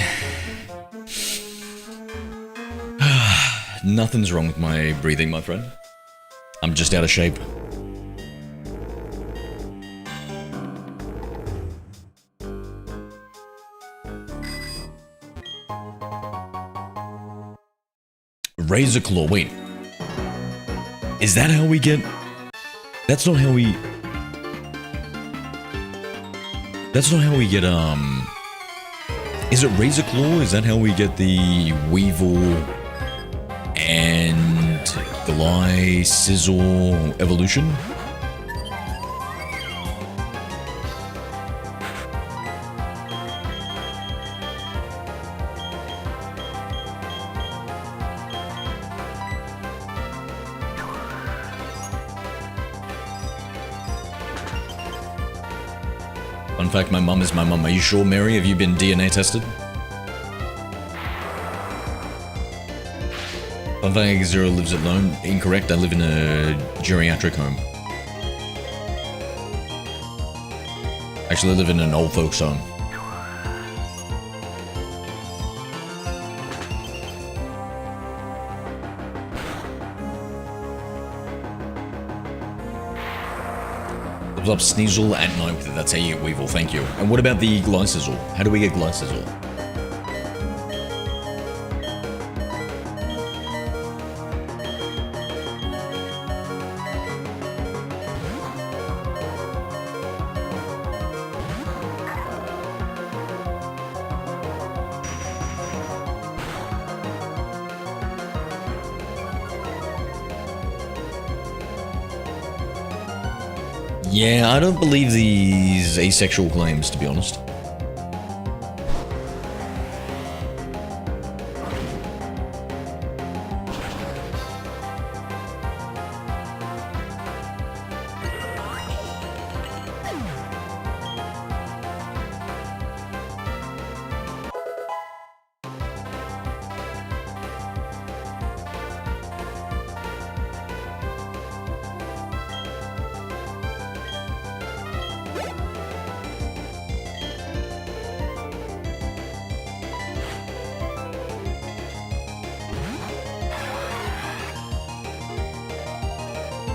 Nothing's wrong with my breathing, my friend. I'm just out of shape. Razor Claw, wait. Is that how we get... That's not how we... That's not how we get, Is it Razor Claw? Is that how we get the Weevil and Gly Sizzle evolution? Fun fact, my mum is my mum. Are you sure, Mary? Have you been DNA tested? Fun fact, Zero lives alone. Incorrect, I live in a geriatric home. Actually, I live in an old folks home. Up Sneasel at night with it. That's how you get Weevil, thank you. And what about the Glysizzle? How do we get Glysizzle? Yeah, I don't believe these asexual claims, to be honest.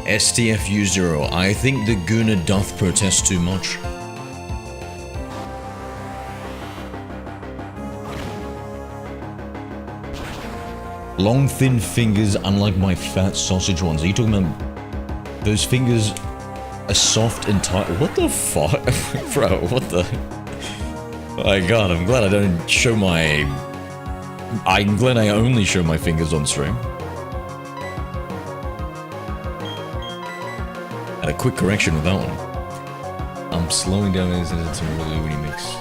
STFU0. I think the Guna doth protest too much. Long, thin fingers, unlike my fat sausage ones. Are you talking about those fingers are soft and tight? What the fuck? Bro, what the? Oh my god, I'm glad I don't show my... I'm glad I only show my fingers on stream. And a quick correction with that one. I'm slowing down as it's really when he makes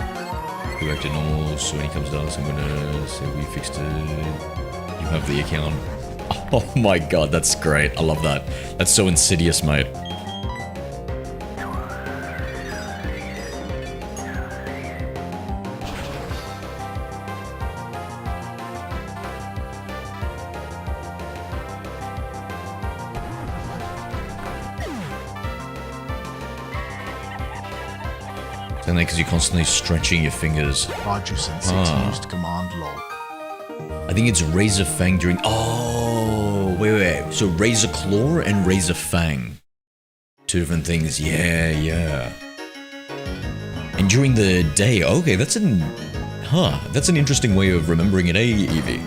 correct to normal, so when he comes down, so I'm gonna say we fixed it. You have the account. Oh my god, that's great. I love that. That's so insidious, mate. And then because you're constantly stretching your fingers. Raju sent 6 used command lol. I think it's Razor Fang during... Oh, wait. So Razor Claw and Razor Fang. Two different things. Yeah. And during the day. Okay, that's an... That's an interesting way of remembering it, eh, Eevee?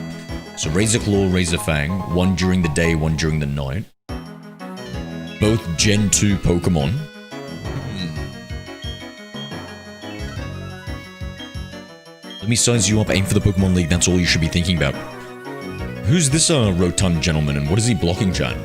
So Razor Claw, Razor Fang. One during the day, one during the night. Both Gen 2 Pokemon. Let me size you up, aim for the Pokemon League, that's all you should be thinking about. Who's this rotund gentleman and what is he blocking, chat?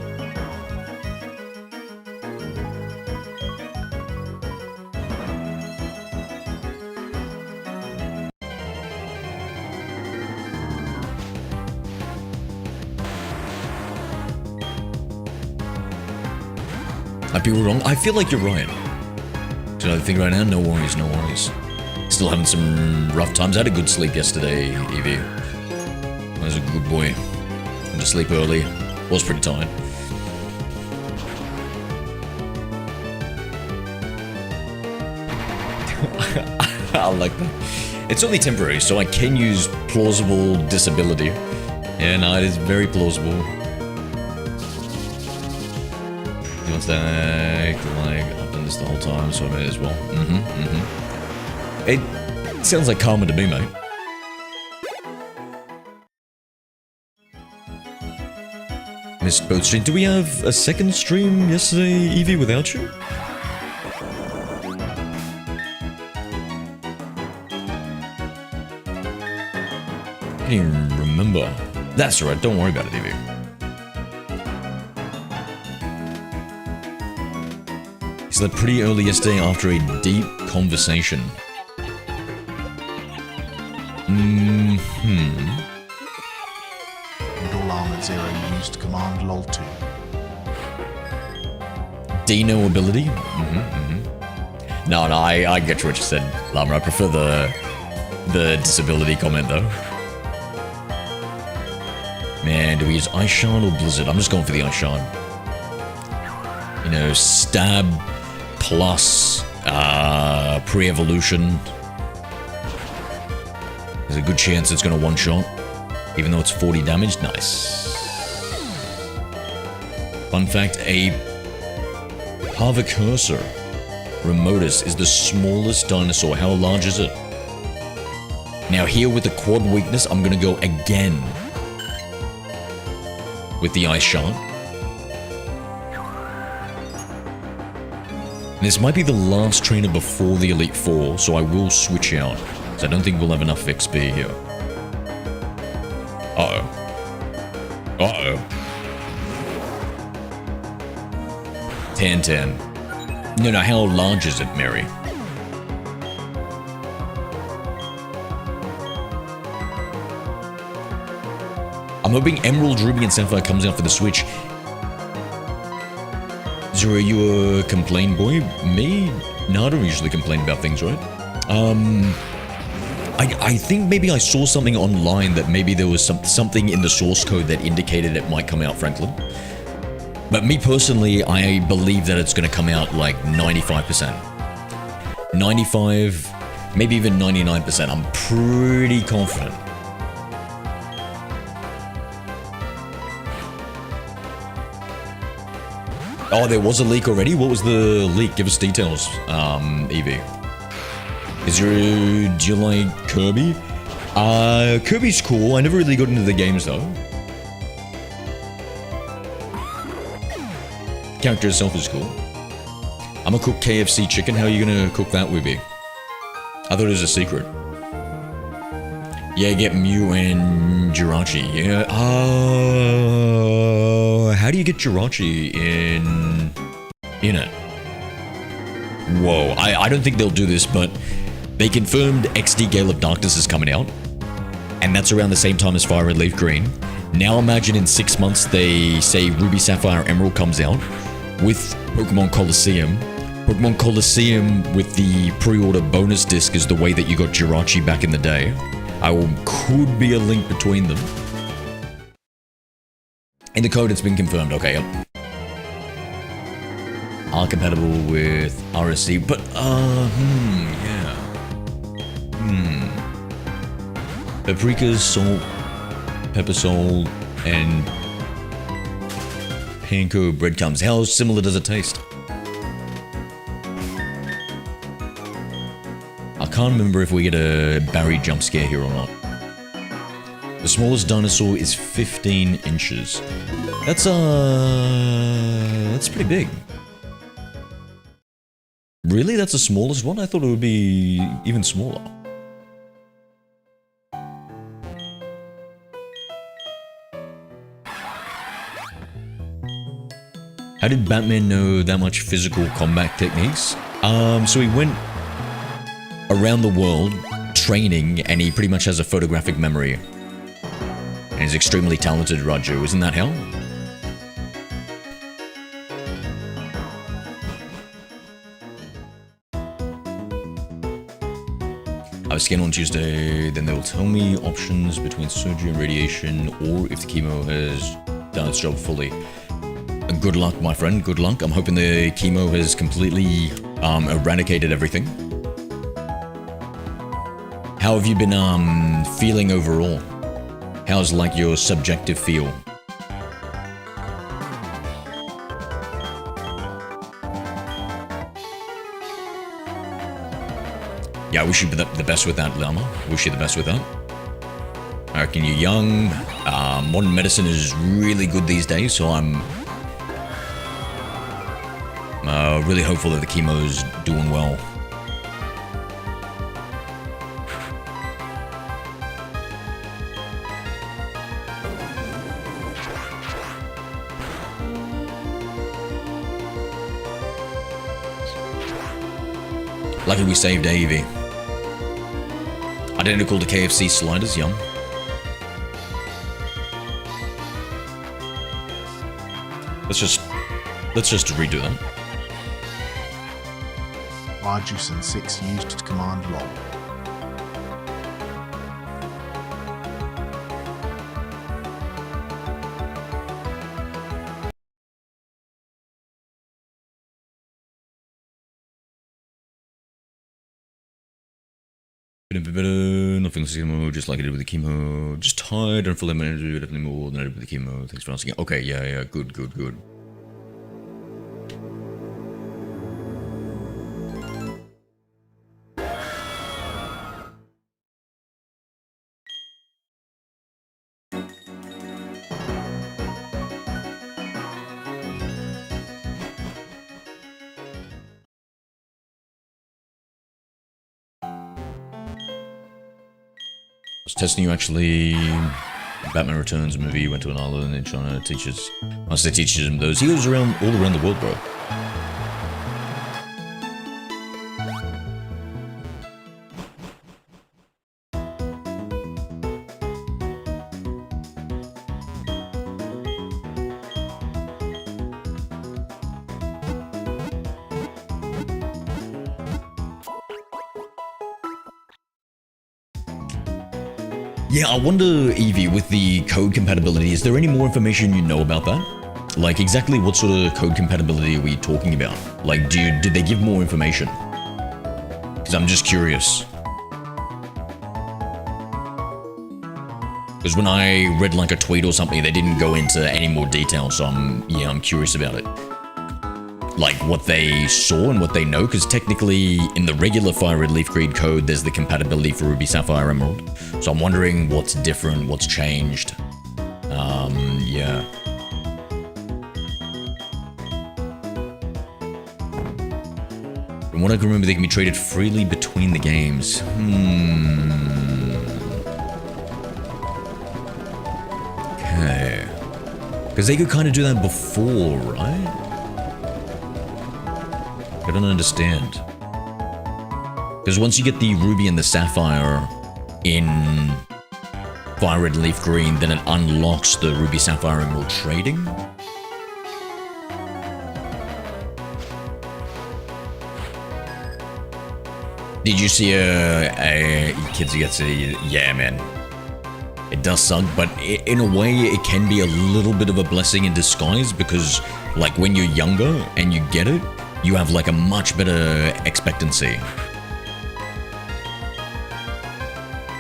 I'd be wrong. I feel like you're right. Should I think right now? No worries, no worries. Still having some rough times. I had a good sleep yesterday, Eevee. I was a good boy. Went to sleep early. Was pretty tired. I like that. It's only temporary, so I can use plausible disability. Yeah, no, it is very plausible. He wants to act like I've done this the whole time, so I may as well. It sounds like karma to me, mate. Missed both streams. Do we have a second stream yesterday, Eevee, without you? I can't even remember. That's alright, don't worry about it, Eevee. He slept pretty early yesterday after a deep conversation. All Armored Zero used command lol 2. Dino ability? No, I get what you said, Llama. I prefer the disability comment, though. Man, do we use Ice Shard or Blizzard? I'm just going for the Ice Shard. You know, stab plus pre-evolution. There's a good chance it's going to one-shot, even though it's 40 damage. Nice. Fun fact, a Parvacursor Remotus is the smallest dinosaur. How large is it? Now here with the quad weakness, I'm going to go again with the Ice Shard. This might be the last trainer before the Elite Four, so I will switch out. So I don't think we'll have enough XP here. Uh-oh. Uh-oh. 10-10. No, how large is it, Mary? I'm hoping Emerald, Ruby, and Sapphire comes out for the Switch. Zero, you a complain boy? Me? No, I don't usually complain about things, right? I think maybe I saw something online that maybe there was something in the source code that indicated it might come out, Franklin. But me personally, I believe that it's going to come out like 95%. 95, maybe even 99%. I'm pretty confident. Oh, there was a leak already? What was the leak? Give us details, Eevee. Do you like Kirby? Kirby's cool. I never really got into the games though. Character itself is cool. I'm gonna cook KFC chicken. How are you gonna cook that, Weeby? I thought it was a secret. Yeah, get Mew and Jirachi. Yeah. How do you get Jirachi in it? Whoa. I don't think they'll do this, but they confirmed XD Gale of Darkness is coming out, and that's around the same time as Fire Red Leaf Green. Now imagine in 6 months they say Ruby Sapphire Emerald comes out with Pokemon Colosseum. Pokemon Colosseum with the pre-order bonus disc is the way that you got Jirachi back in the day. Could be a link between them. In the code, it's been confirmed. Okay, yep. Are compatible with RSC, but, yeah. Paprika, salt, pepper salt, and panko breadcrumbs. How similar does it taste? I can't remember if we get a Barry jump scare here or not. The smallest dinosaur is 15 inches. That's pretty big. Really? That's the smallest one? I thought it would be even smaller. How did Batman know that much physical combat techniques? So he went around the world training, and he pretty much has a photographic memory. And he's extremely talented, Raju. Isn't that how? I was scanned on Tuesday, then they will tell me options between surgery and radiation, or if the chemo has done its job fully. Good luck, my friend, good luck. I'm hoping the chemo has completely eradicated everything. How have you been feeling overall? How's like your subjective feel? Yeah, I wish you the best with that, Llama. Wish you the best with that. I reckon you're young. Modern medicine is really good these days, so I'm really hopeful that the chemo's doing well. Lucky we saved Eevee. Identical to KFC sliders, yum. Let's just redo that. Arceus and 6 used to command LOL. Nothing less chemo, just like I did with the chemo. Just tired, don't feel like my energy, definitely more than I did with the chemo. Thanks for asking. Okay, yeah, good. Was testing you actually. Batman Returns movie, you went to an island and China teaches. Once they teaches him those, he goes around all around the world, bro. Yeah, I wonder, Eevee, with the code compatibility, is there any more information you know about that? Like, exactly what sort of code compatibility are we talking about? Like, did they give more information? Because I'm just curious. Because when I read like a tweet or something, they didn't go into any more detail, so I'm curious about it. like what they saw and what they know, because technically in the regular Fire Red Leaf Green code, there's the compatibility for Ruby, Sapphire, Emerald. So I'm wondering what's different, what's changed. Yeah. From what I can remember, they can be traded freely between the games. Okay. Because they could kind of do that before, right? I don't understand. Because once you get the Ruby and the Sapphire in Fire Red Leaf Green, then it unlocks the Ruby Sapphire Emerald trading. Did you see kids get to, yeah man. It does suck, but in a way it can be a little bit of a blessing in disguise, because like when you're younger and you get it, you have like a much better expectancy.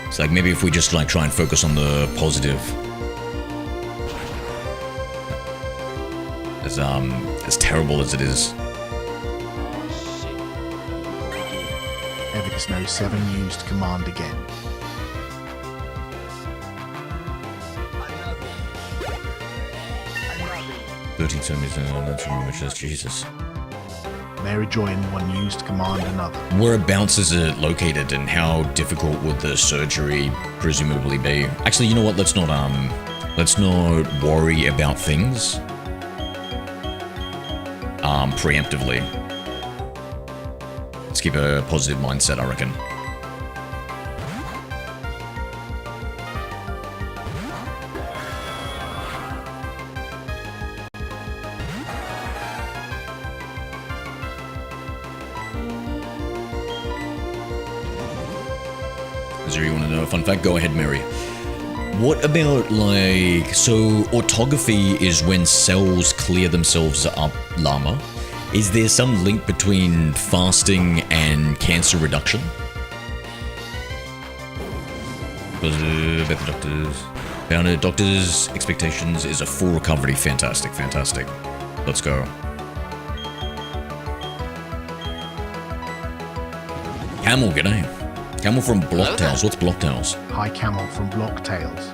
It's like maybe if we just like try and focus on the positive. As terrible as it is. Evidence No 7 used command again. That's much. Jesus. Mary Join one used command another. Whereabouts is it located, and how difficult would the surgery presumably be? Actually, you know what? Let's not worry about things preemptively. Let's keep a positive mindset, I reckon. Is there you want to know a fun fact? Go ahead, Mary. What about, like, so autophagy is when cells clear themselves up, llama. Is there some link between fasting and cancer reduction? Better doctors. Found it. Doctors' expectations is a full recovery. Fantastic, fantastic. Let's go. Camel, g'day. Camel from Blocktails. What's Blocktails? Hi Camel from Blocktails.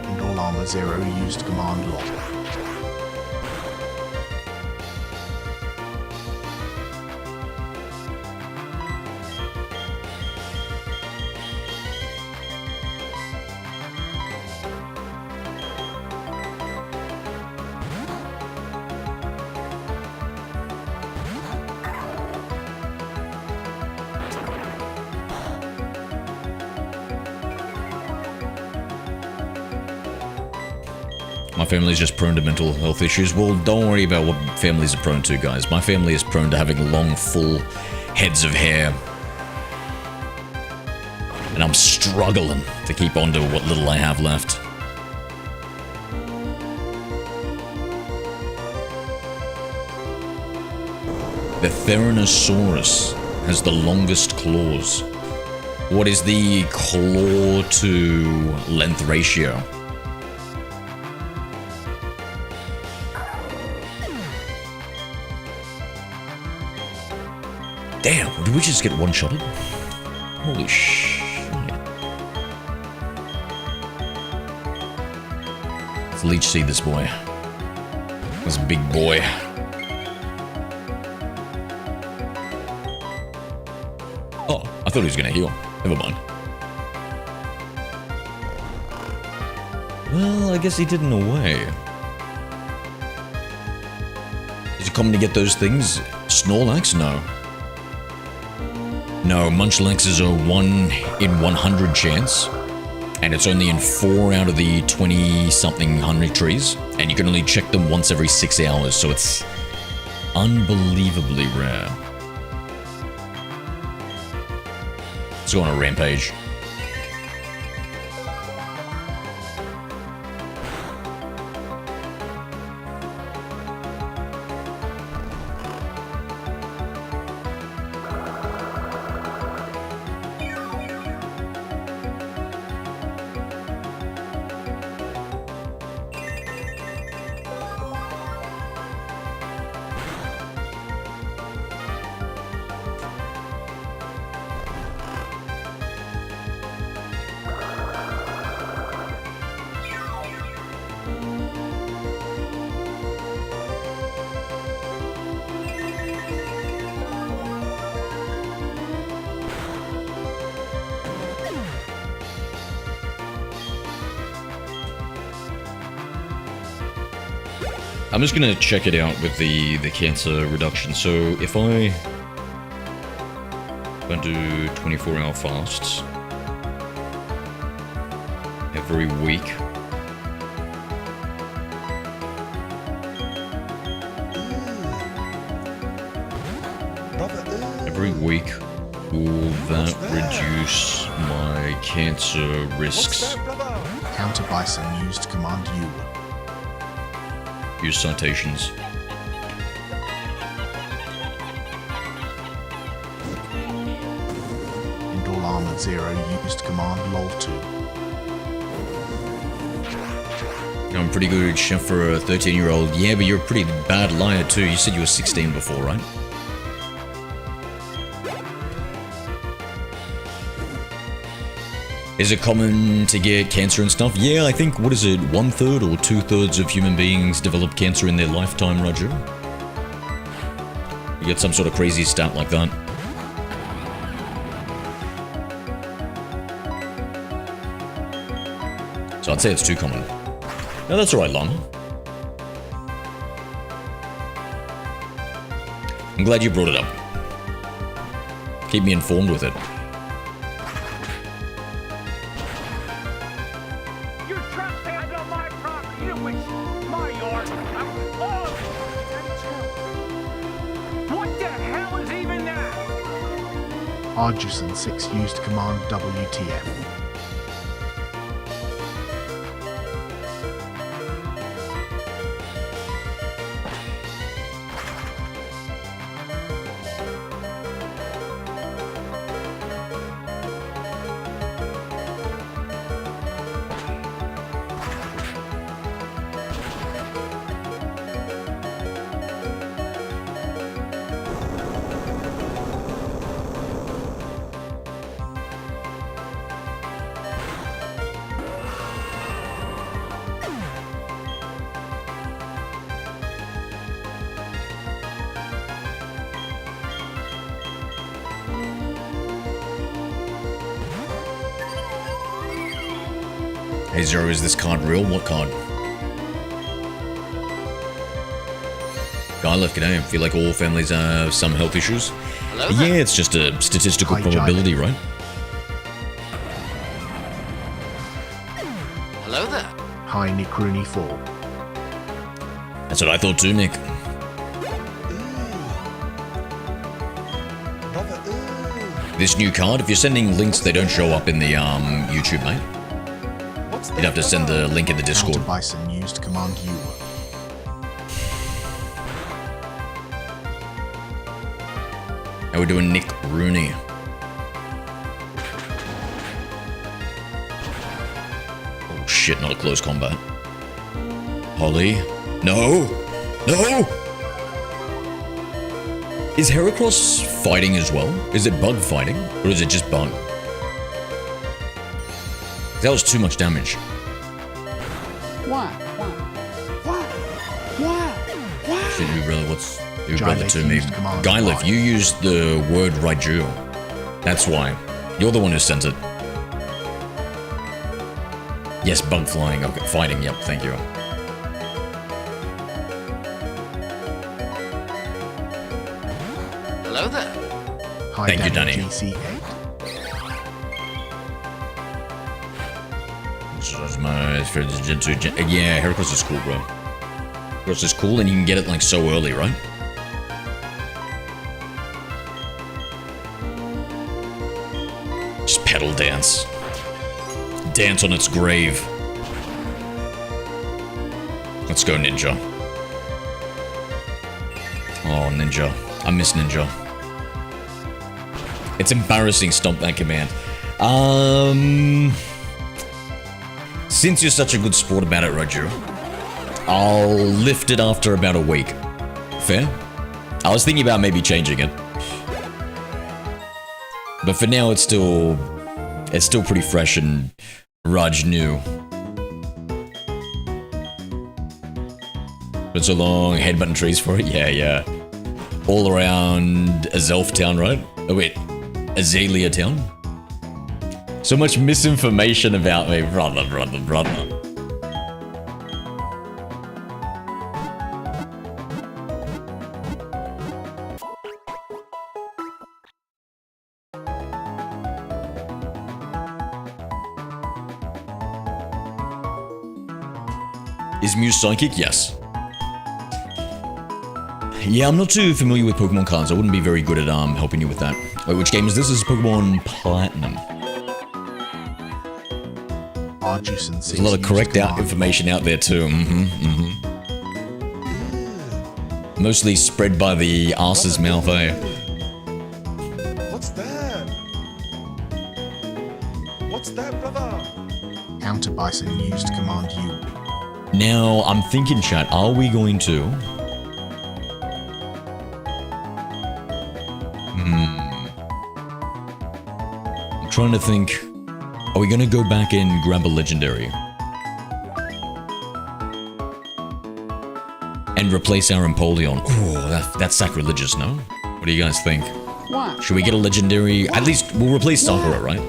And all armor 0 used command log. My family's just prone to mental health issues. Well, don't worry about what families are prone to, guys. My family is prone to having long, full heads of hair. And I'm struggling to keep on to what little I have left. The Theranosaurus has the longest claws. What is the claw to length ratio? Damn, did we just get one-shotted? Holy shit. Let's leech seed this boy. This big boy. Oh, I thought he was gonna heal. Never mind. Well, I guess he did in a way. Is it common to get those things? Snorlax? No. No, Munchlax is a 1 in 100 chance, and it's only in 4 out of the 20-something hundred trees, and you can only check them once every 6 hours, so it's unbelievably rare. Let's go on a rampage. I'm just gonna check it out with the cancer reduction. So if I do 24-hour fasts every week, will that reduce my cancer risks? Counter by some used command U. Use citations. Indoor Armored 0 used command LOL2. I'm pretty good, chef, for a 13-year-old. Yeah, but you're a pretty bad liar too. You said you were 16 before, right? Is it common to get cancer and stuff? Yeah, I think, what is it, 1/3 or 2/3 of human beings develop cancer in their lifetime, Roger? You get some sort of crazy stat like that. So I'd say it's too common. No, that's alright, Lon. I'm glad you brought it up. Keep me informed with it. Arjusan 6 used command WTF. Hey Zero, is this card real? What card? Guy left, g'day. I feel like all families have some health issues. Hello Yeah, there. it's just a statistical Hi, probability, Jai. right? Hello there. Hi Nick Rooney 4. That's what I thought too, Nick. This new card, if you're sending links, they don't show up in the YouTube, mate. You'd have to send the link in the Discord. Counter by some used command U. How we doing, Nick Rooney? Oh shit, not a close combat. Holly? No! No! Is Heracross fighting as well? Is it bug fighting? Or is it just bug? That was too much damage. Shit, new brother, what's new brother to me? used command Gylif, Y. you used the word Raiju. That's why. You're the one who sent it. Yes, bug flying. Okay, fighting. Yep, thank you. Hello there. Hi Thank you, Danny Danny. GC8. Yeah, Heracross is cool, bro. Heracross is cool, and you can get it like so early, right? Just pedal dance. Dance on its grave. Let's go, Ninja. Oh, Ninja. I miss Ninja. It's embarrassing, stomp that command. Since you're such a good sport about it, Roger, I'll lift it after about a week. Fair? I was thinking about maybe changing it. But for now, it's still pretty fresh and Raj new. Been so long, headbutton trees for it? Yeah. All around Azelf Town, right? Oh wait, Azalea Town? So much misinformation about me, brother. Is Mew psychic? Yes. Yeah, I'm not too familiar with Pokemon cards. I wouldn't be very good at helping you with that. Wait, which game is this? This is Pokemon Platinum. There's a lot of correct information out there too. Mostly spread by the arse's mouth, eh? What's that? What's that, brother? Counter Bison used command U. Now, I'm thinking, chat, are we going to... I'm trying to think... Are we gonna go back and grab a legendary? And replace our Empoleon? Ooh, that's sacrilegious, no? What do you guys think? What? Should we get a legendary? At least we'll replace Sakura, right?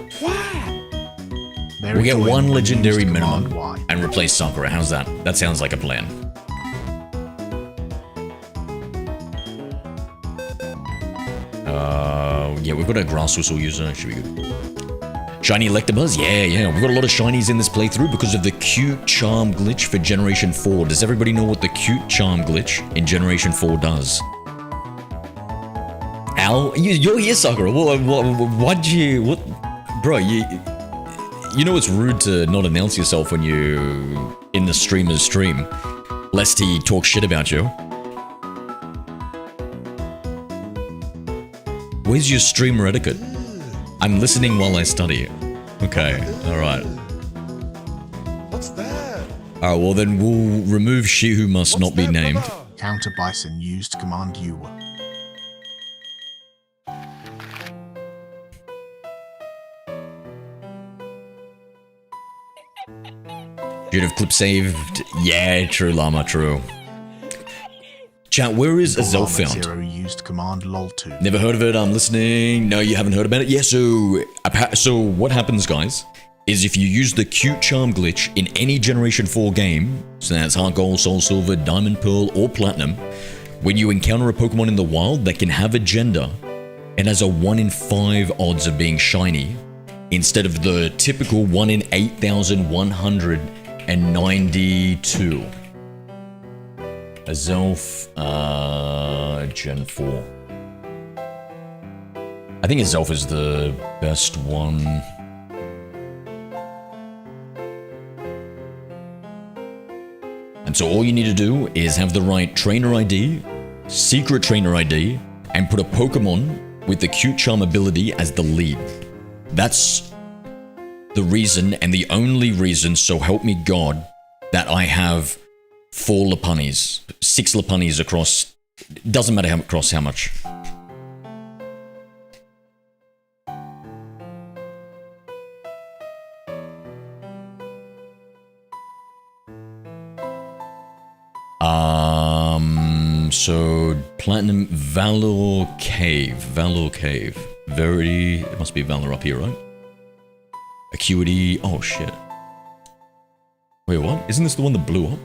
Very We'll get good one when legendary used command minimum Y. and replace Sakura. How's that? That sounds like a plan. Yeah, we've got a Grass Whistle user. Should be good. Shiny Electabuzz? Yeah. We've got a lot of shinies in this playthrough because of the cute charm glitch for Generation 4. Does everybody know what the cute charm glitch in Generation 4 does? Al? You're here, Sakura. Why'd you... What? Bro, you know it's rude to not announce yourself when you in the streamer's stream, lest he talk shit about you. Where's your streamer etiquette? I'm listening while I study. Okay, alright. What's that? Alright, well then we'll remove she who must not be named. Counter Bison used command U. Should have clip saved. Yeah, true, Llama, true. Chat, where is Azel found? Zero used command LOL2. Never heard of it, I'm listening. No, you haven't heard about it? Yeah, so what happens, guys, is if you use the cute charm glitch in any Generation 4 game, so that's Heart Gold, Soul Silver, Diamond Pearl, or Platinum, when you encounter a Pokemon in the wild that can have a gender and has a 1 in 5 odds of being shiny, instead of the typical 1 in 8,192. Azelf, Gen 4. I think Azelf is the best one. And so all you need to do is have the right trainer ID, secret trainer ID, and put a Pokemon with the cute charm ability as the lead. That's the reason, and the only reason, so help me God, that I have 4 Lopunnies, 6 Lopunnies across, doesn't matter across how much. So Platinum Valor Cave, Verity, it must be Valor up here, right? Acuity, oh shit. Wait, what? Isn't this the one that blew up?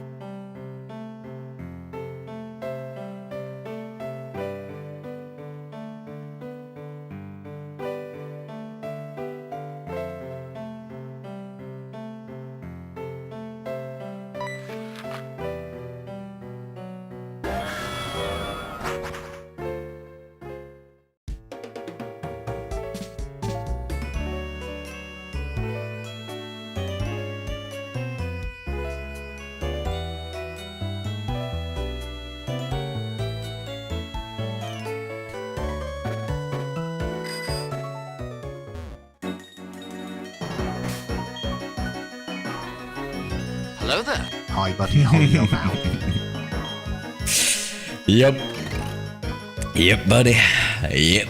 Hello there. Hi, buddy. Hold your mouth. Yep. Yep, buddy. Yep.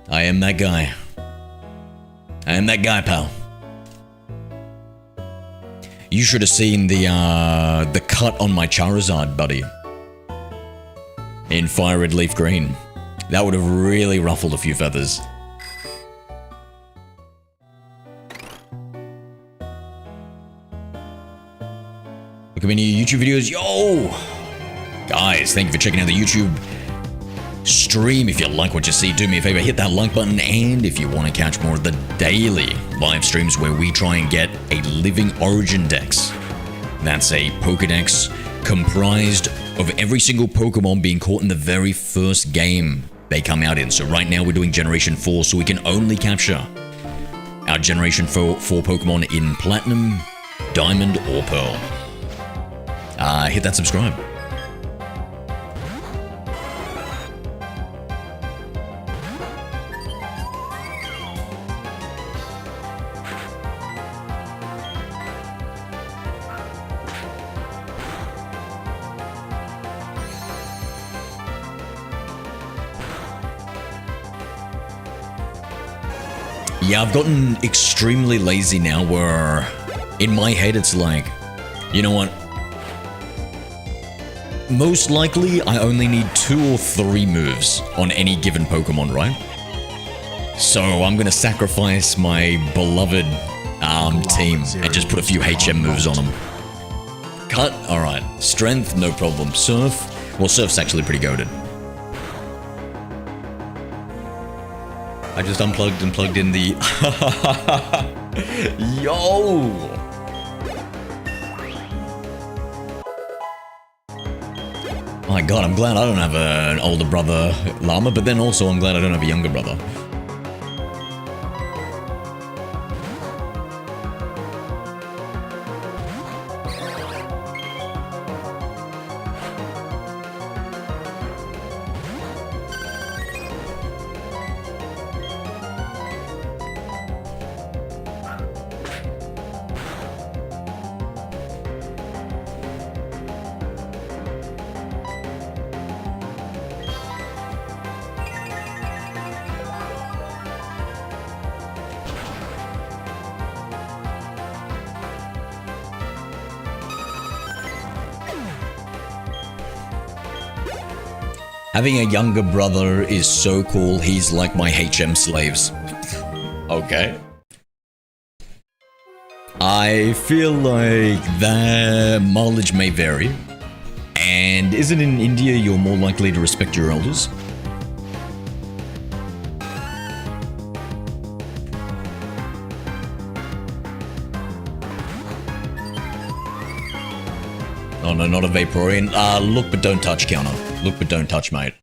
I am that guy. I am that guy, pal. You should have seen the cut on my Charizard, buddy. In Fire Red Leaf Green. That would have really ruffled a few feathers. Look at my new YouTube videos. Yo! Guys, thank you for checking out the YouTube. stream. If you like what you see, do me a favor, hit that like button. And if you want to catch more of the daily live streams where we try and get a living origin dex, that's a Pokedex comprised of every single Pokemon being caught in the very first game they come out in. So right now we're doing Generation 4, so we can only capture our Generation 4 Pokemon in Platinum, Diamond, or Pearl. Hit that subscribe. Yeah, I've gotten extremely lazy now where in my head it's like, you know what? Most likely I only need 2 or 3 moves on any given Pokemon, right? So I'm gonna sacrifice my beloved team and just put a few HM moves on them. Cut? Alright. Strength? No problem. Surf? Well, Surf's actually pretty goated. I just unplugged and plugged in the... Yo! My god, I'm glad I don't have an older brother llama, but then also I'm glad I don't have a younger brother. Having a younger brother is so cool, he's like my HM slaves. Okay. I feel like the mileage may vary. And isn't in India you're more likely to respect your elders? Oh no, not a Vaporeon. Look but don't touch counter. Look but don't touch, mate.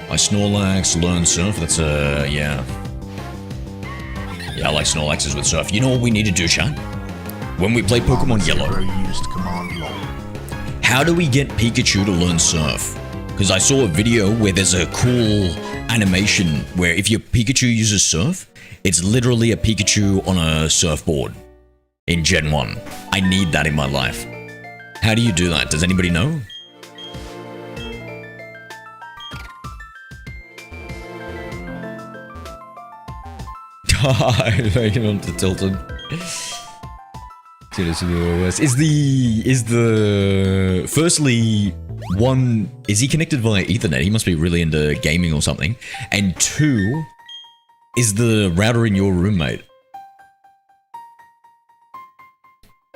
My Snorlax learn Surf, that's yeah. Yeah, I like Snorlaxes with Surf. You know what we need to do, chat? When we play Pokemon Yellow. Used command lol. How do we get Pikachu to learn Surf? Because I saw a video where there's a cool animation where if your Pikachu uses Surf, it's literally a Pikachu on a surfboard in Gen 1. I need that in my life. How do you do that? Does anybody know? On to Tilted. Is the firstly one, is he connected via Ethernet? He must be really into gaming or something. And 2, is the router in your room, mate?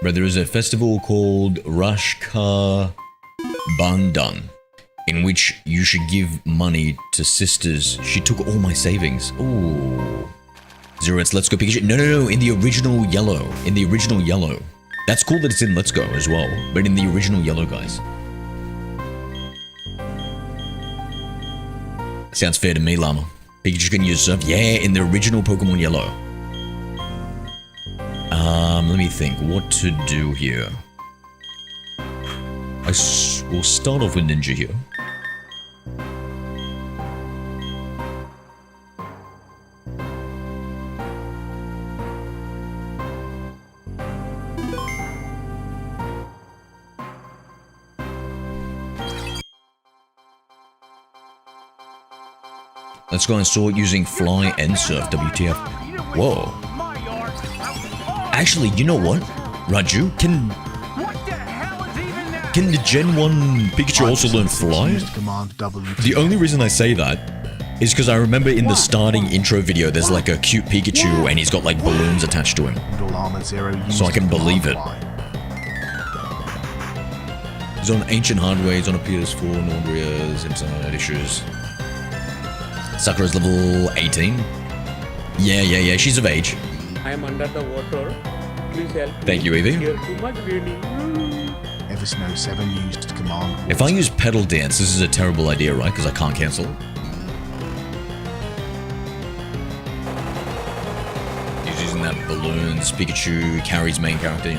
Bro, there is a festival called Rashka Bandhan, in which you should give money to sisters. She took all my savings. Ooh. Zeroets, Let's Go Pikachu. No, in the original Yellow. In the original Yellow. That's cool that it's in Let's Go as well, but in the original Yellow, guys. Sounds fair to me, Llama. Pikachu can use Surf. Yeah, in the original Pokemon Yellow. Let me think what to do here. We'll start off with Ninja here. Let's go and sort using fly and surf. WTF. Whoa. Actually, you know what? Raju, can the Gen 1 Pikachu also learn fly? Used command WTF. The only reason I say that is because I remember in the starting intro video, there's like a cute Pikachu and he's got like balloons attached to him. All Armor 0 used So I can command believe it. fly. He's on ancient hardware, he's on a PS4, no Andreas, inside issues. Sakura's level 18. Yeah, she's of age. I am under the water. Please help me. Thank you, Eevee. Here too much raining. Eversnow 7 used command If I use pedal dance, this is a terrible idea, right? Because I can't cancel. He's using that balloons. Pikachu carries main character.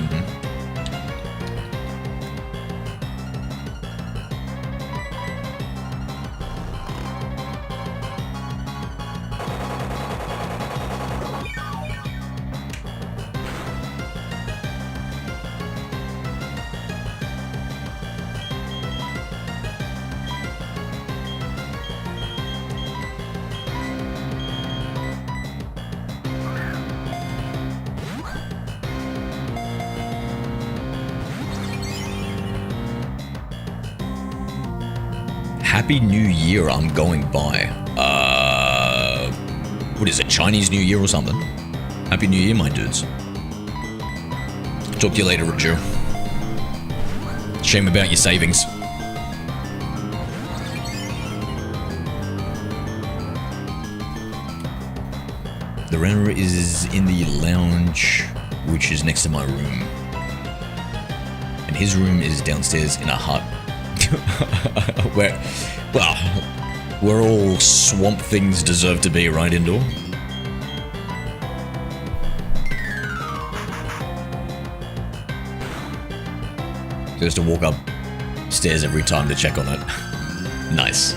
Happy New Year, I'm going by. What is it, Chinese New Year or something? Happy New Year, my dudes. Talk to you later, Raju. Shame about your savings. The router is in the lounge, which is next to my room. And his room is downstairs in a hut. Where all swamp things deserve to be, right, Indoor? Just to walk upstairs every time to check on it. Nice.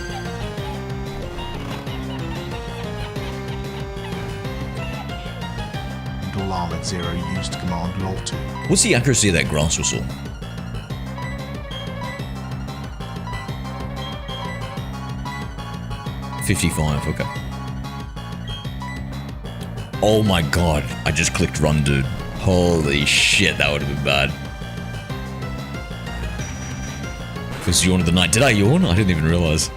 All Armor 0 used command law 2. What's the accuracy of that grass whistle? 55, okay. Oh my god, I just clicked run, dude. Holy shit, that would have been bad. First yawn of the night. Did I yawn? I didn't even realize.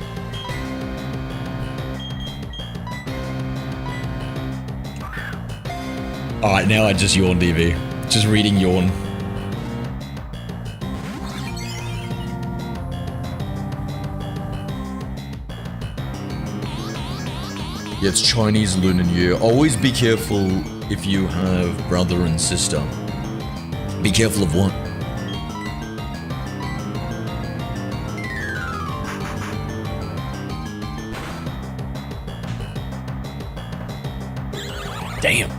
Alright, now I just yawned, Eevee. Just reading yawn. Yeah, it's Chinese Lunar New Year. Always be careful if you have brother and sister. Be careful of what? Damn.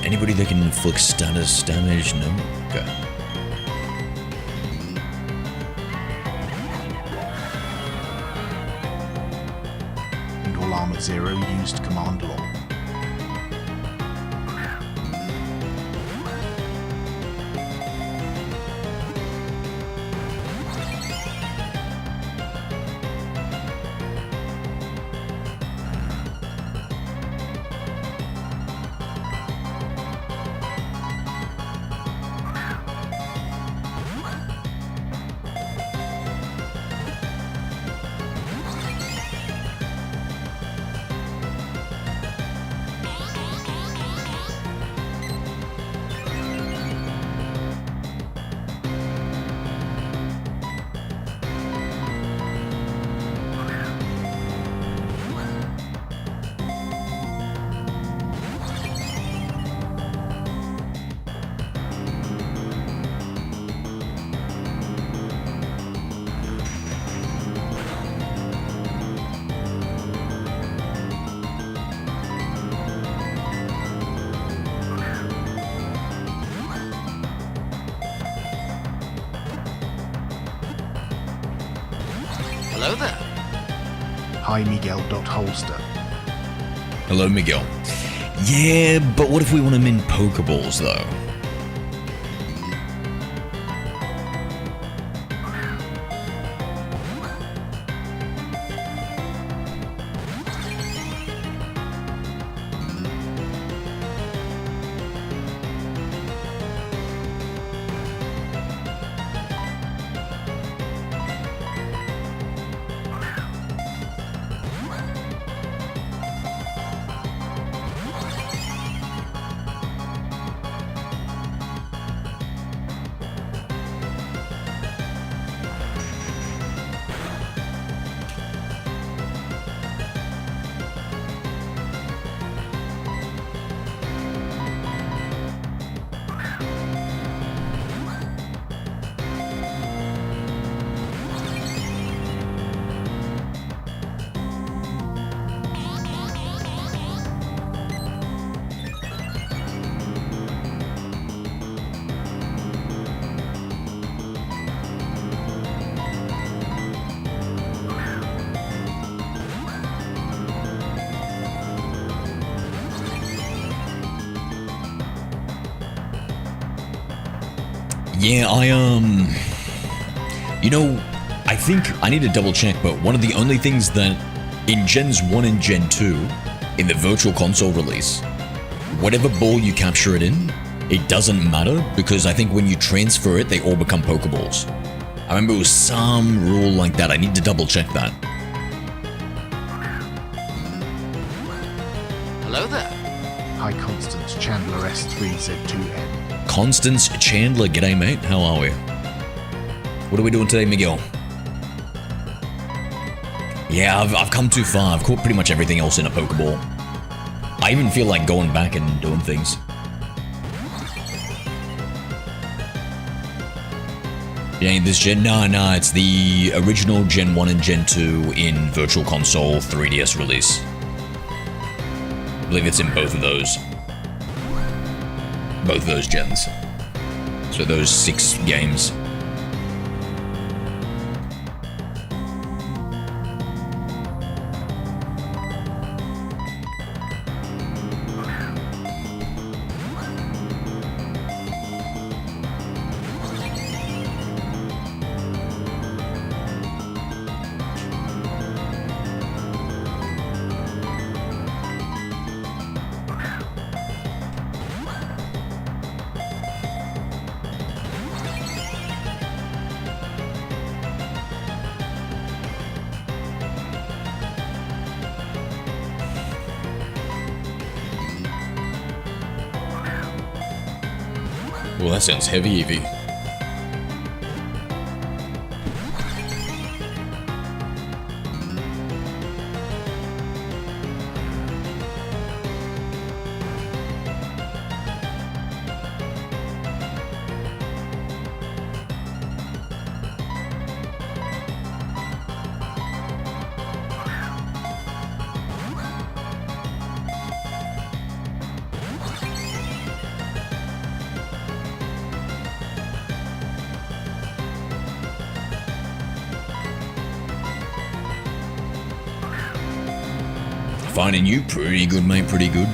Anybody that can inflict status damage? No? Okay. All Armor 0 used command law. Hello there. Hi Miguel.holster. Hello, Miguel. Yeah, but what if we want him in Pokeballs, though? Yeah, you know, I think I need to double check, but one of the only things that in Gens 1 and Gen 2, in the Virtual Console release, whatever ball you capture it in, it doesn't matter, because I think when you transfer it, they all become Pokeballs. I remember it was some rule like that. I need to double check that. Hello there. Hi Constance Chandler S3Z2N. Constance Chandler, g'day mate, how are we? What are we doing today, Miguel? Yeah, I've come too far. I've caught pretty much everything else in a Pokeball. I even feel like going back and doing things. Yeah, this gen? No, it's the original Gen 1 and Gen 2 in Virtual Console 3DS release. I believe it's in both of those. Both of those gens. So those 6 games. Well, that sounds heavy, Eevee. Finding you pretty good, mate, pretty good.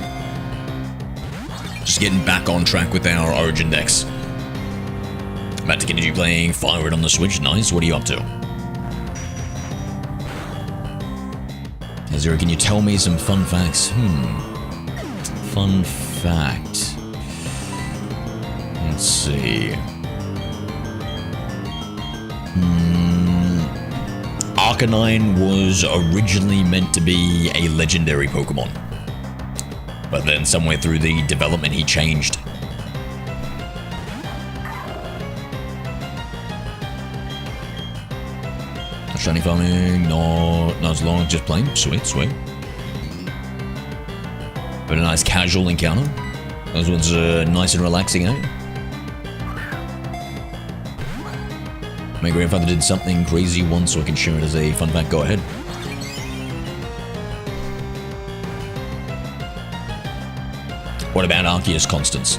Just getting back on track with our Origin decks. About to continue playing Fire Red on the Switch. Nice. What are you up to? Azura, can you tell me some fun facts? Fun fact. Let's see. Arcanine was originally meant to be a legendary Pokemon, but then somewhere through the development he changed. Shiny farming, not as long, just plain. Sweet. But a nice casual encounter. Those ones are nice and relaxing, eh? My grandfather did something crazy once, so I can share it as a fun fact. Go ahead. What about Arceus, Constance?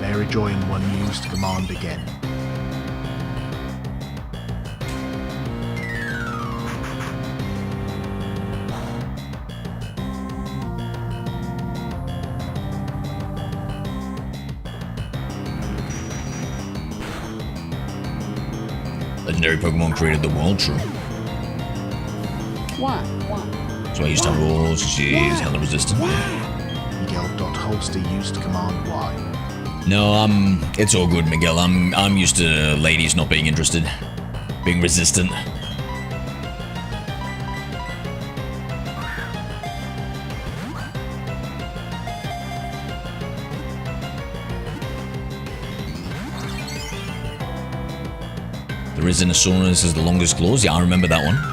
Mary Joy in one used command again. Legendary Pokemon created the world, true. Why? So I used to have rules, she's hella resistant. Miguel.holster used command Y. No, it's all good, Miguel. I'm used to ladies not being interested, being resistant. The Resinosaurus has the longest claws. Yeah, I remember that one.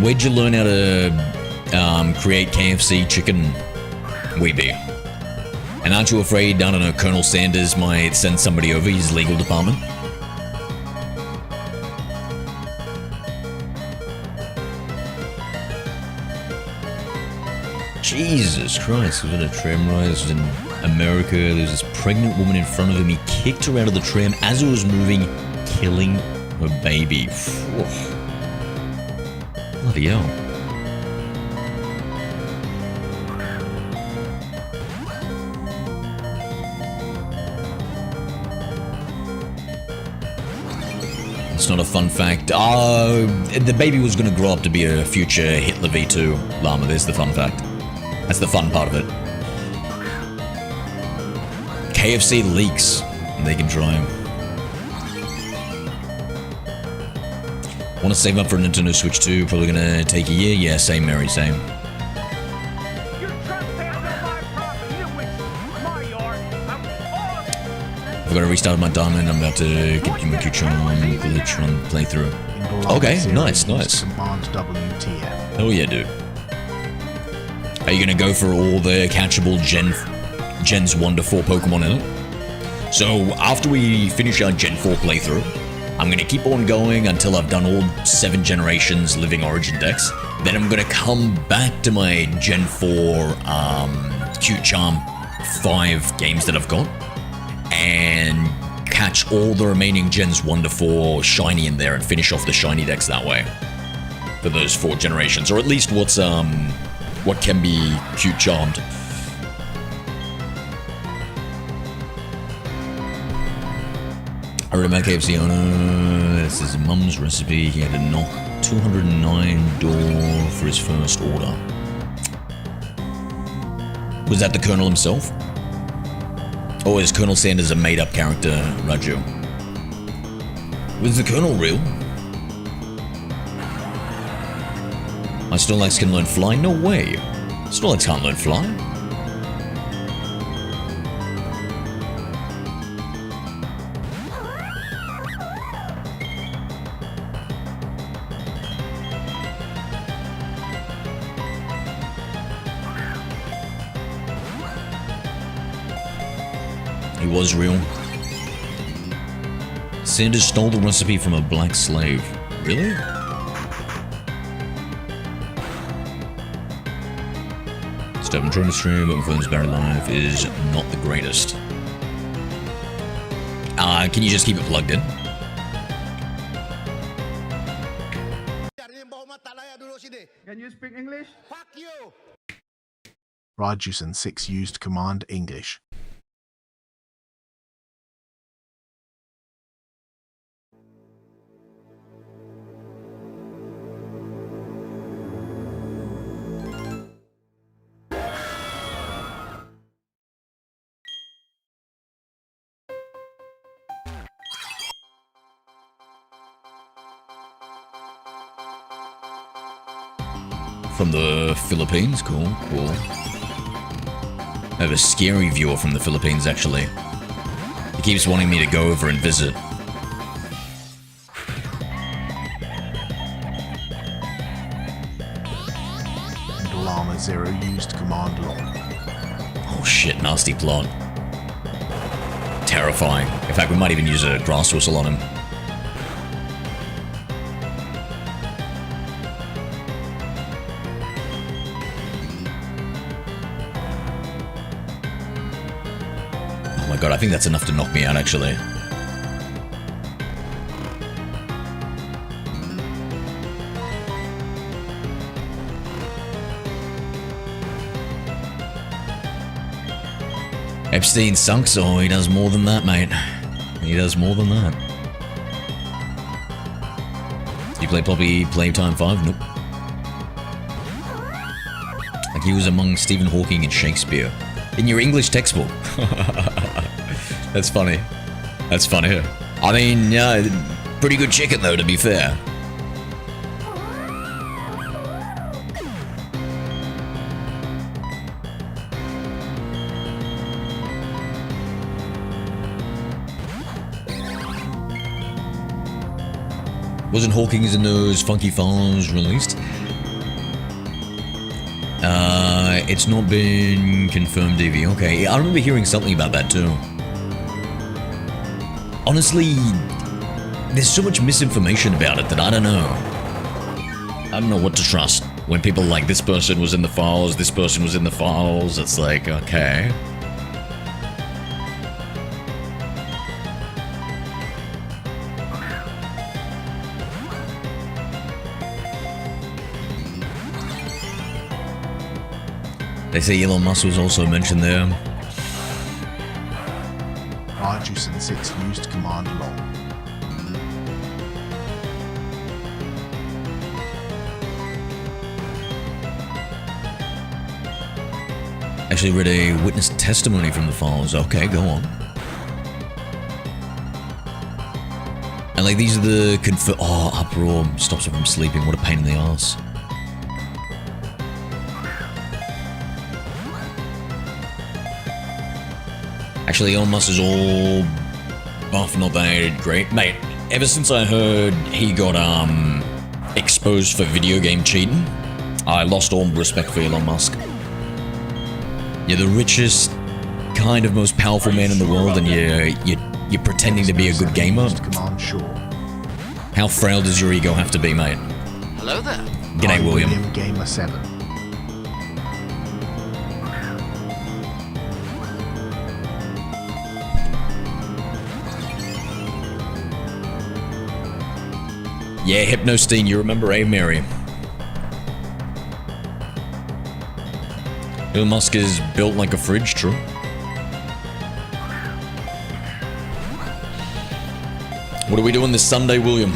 Where'd you learn how to create KFC chicken, Weeby? And aren't you afraid, I don't know, Colonel Sanders might send somebody over his legal department? Jesus Christ, was it a tram ride? This was in America. There was this pregnant woman in front of him. He kicked her out of the tram as it was moving, killing her baby. Whew. Bloody hell. It's not a fun fact. The baby was going to grow up to be a future Hitler V2 llama. There's the fun fact. That's the fun part of it. KFC leaks. And they can try them. Want to save up for a Nintendo Switch 2? Probably going to take a year? Yeah, same, Mary, same. You're trespassing on my property. You went my yard. I'm all I've got to restart my diamond. I'm about to continue my Q-Tron glitch run playthrough. Okay, nice, nice. Command WTF. Oh yeah, dude. Are you gonna go for all the catchable Gens 1 to 4 Pokemon in it? So after we finish our Gen 4 playthrough, I'm gonna keep on going until I've done all 7 generations living Origin decks. Then I'm gonna come back to my Gen 4 Cute Charm 5 games that I've got and catch all the remaining Gens 1 to 4 Shiny in there and finish off the Shiny decks that way for those 4 generations, or at least what can be Cute Charmed. I remember KFC owner. This is Mum's recipe. He had to knock 209 door for his first order. Was that the Colonel himself? Or is Colonel Sanders a made-up character, Raju? Was the Colonel real? My Snorlax can learn fly? No way. Snorlax can't learn fly. He was real. Sanders stole the recipe from a black slave. Really? Step and trying to stream, but my phone's battery life is not the greatest. Can you just keep it plugged in? Can you speak English? Fuck you! Rajusen 6 used command English. From the Philippines? Cool, cool. I have a scary viewer from the Philippines, actually. He keeps wanting me to go over and visit. And Llama 0 used command lock. Oh shit, nasty plot. Terrifying. In fact, we might even use a grass whistle on him. Oh my god, I think that's enough to knock me out, actually. Epstein sunks, oh, he does more than that, mate. He does more than that. You play Poppy Playtime 5? Nope. Like he was among Stephen Hawking and Shakespeare. In your English textbook. That's funny. That's funny. I mean, pretty good chicken though, to be fair. Wasn't Hawkins in those Funky Files released? It's not been confirmed, Eevee. Okay, I remember hearing something about that too. Honestly, there's so much misinformation about it that I don't know. I don't know what to trust. When people like, this person was in the files, this person was in the files, it's like, okay. They say Elon Musk was also mentioned there. Arceus and 6 used command long. Actually read a witness testimony from the files. Okay, go on. And like these are the oh, uproar stops her from sleeping. What a pain in the ass. Actually, Elon Musk is all buff, not that great. Mate, ever since I heard he got exposed for video game cheating, I lost all respect for Elon Musk. You're the richest, kind of most powerful man in the world, and you're pretending to be a good gamer? How frail does your ego have to be, mate? Hello there. G'day, William. Gamer 7. Yeah, Hypnosteen, you remember, eh, Mary? Elon Musk is built like a fridge, true. What are we doing this Sunday, William?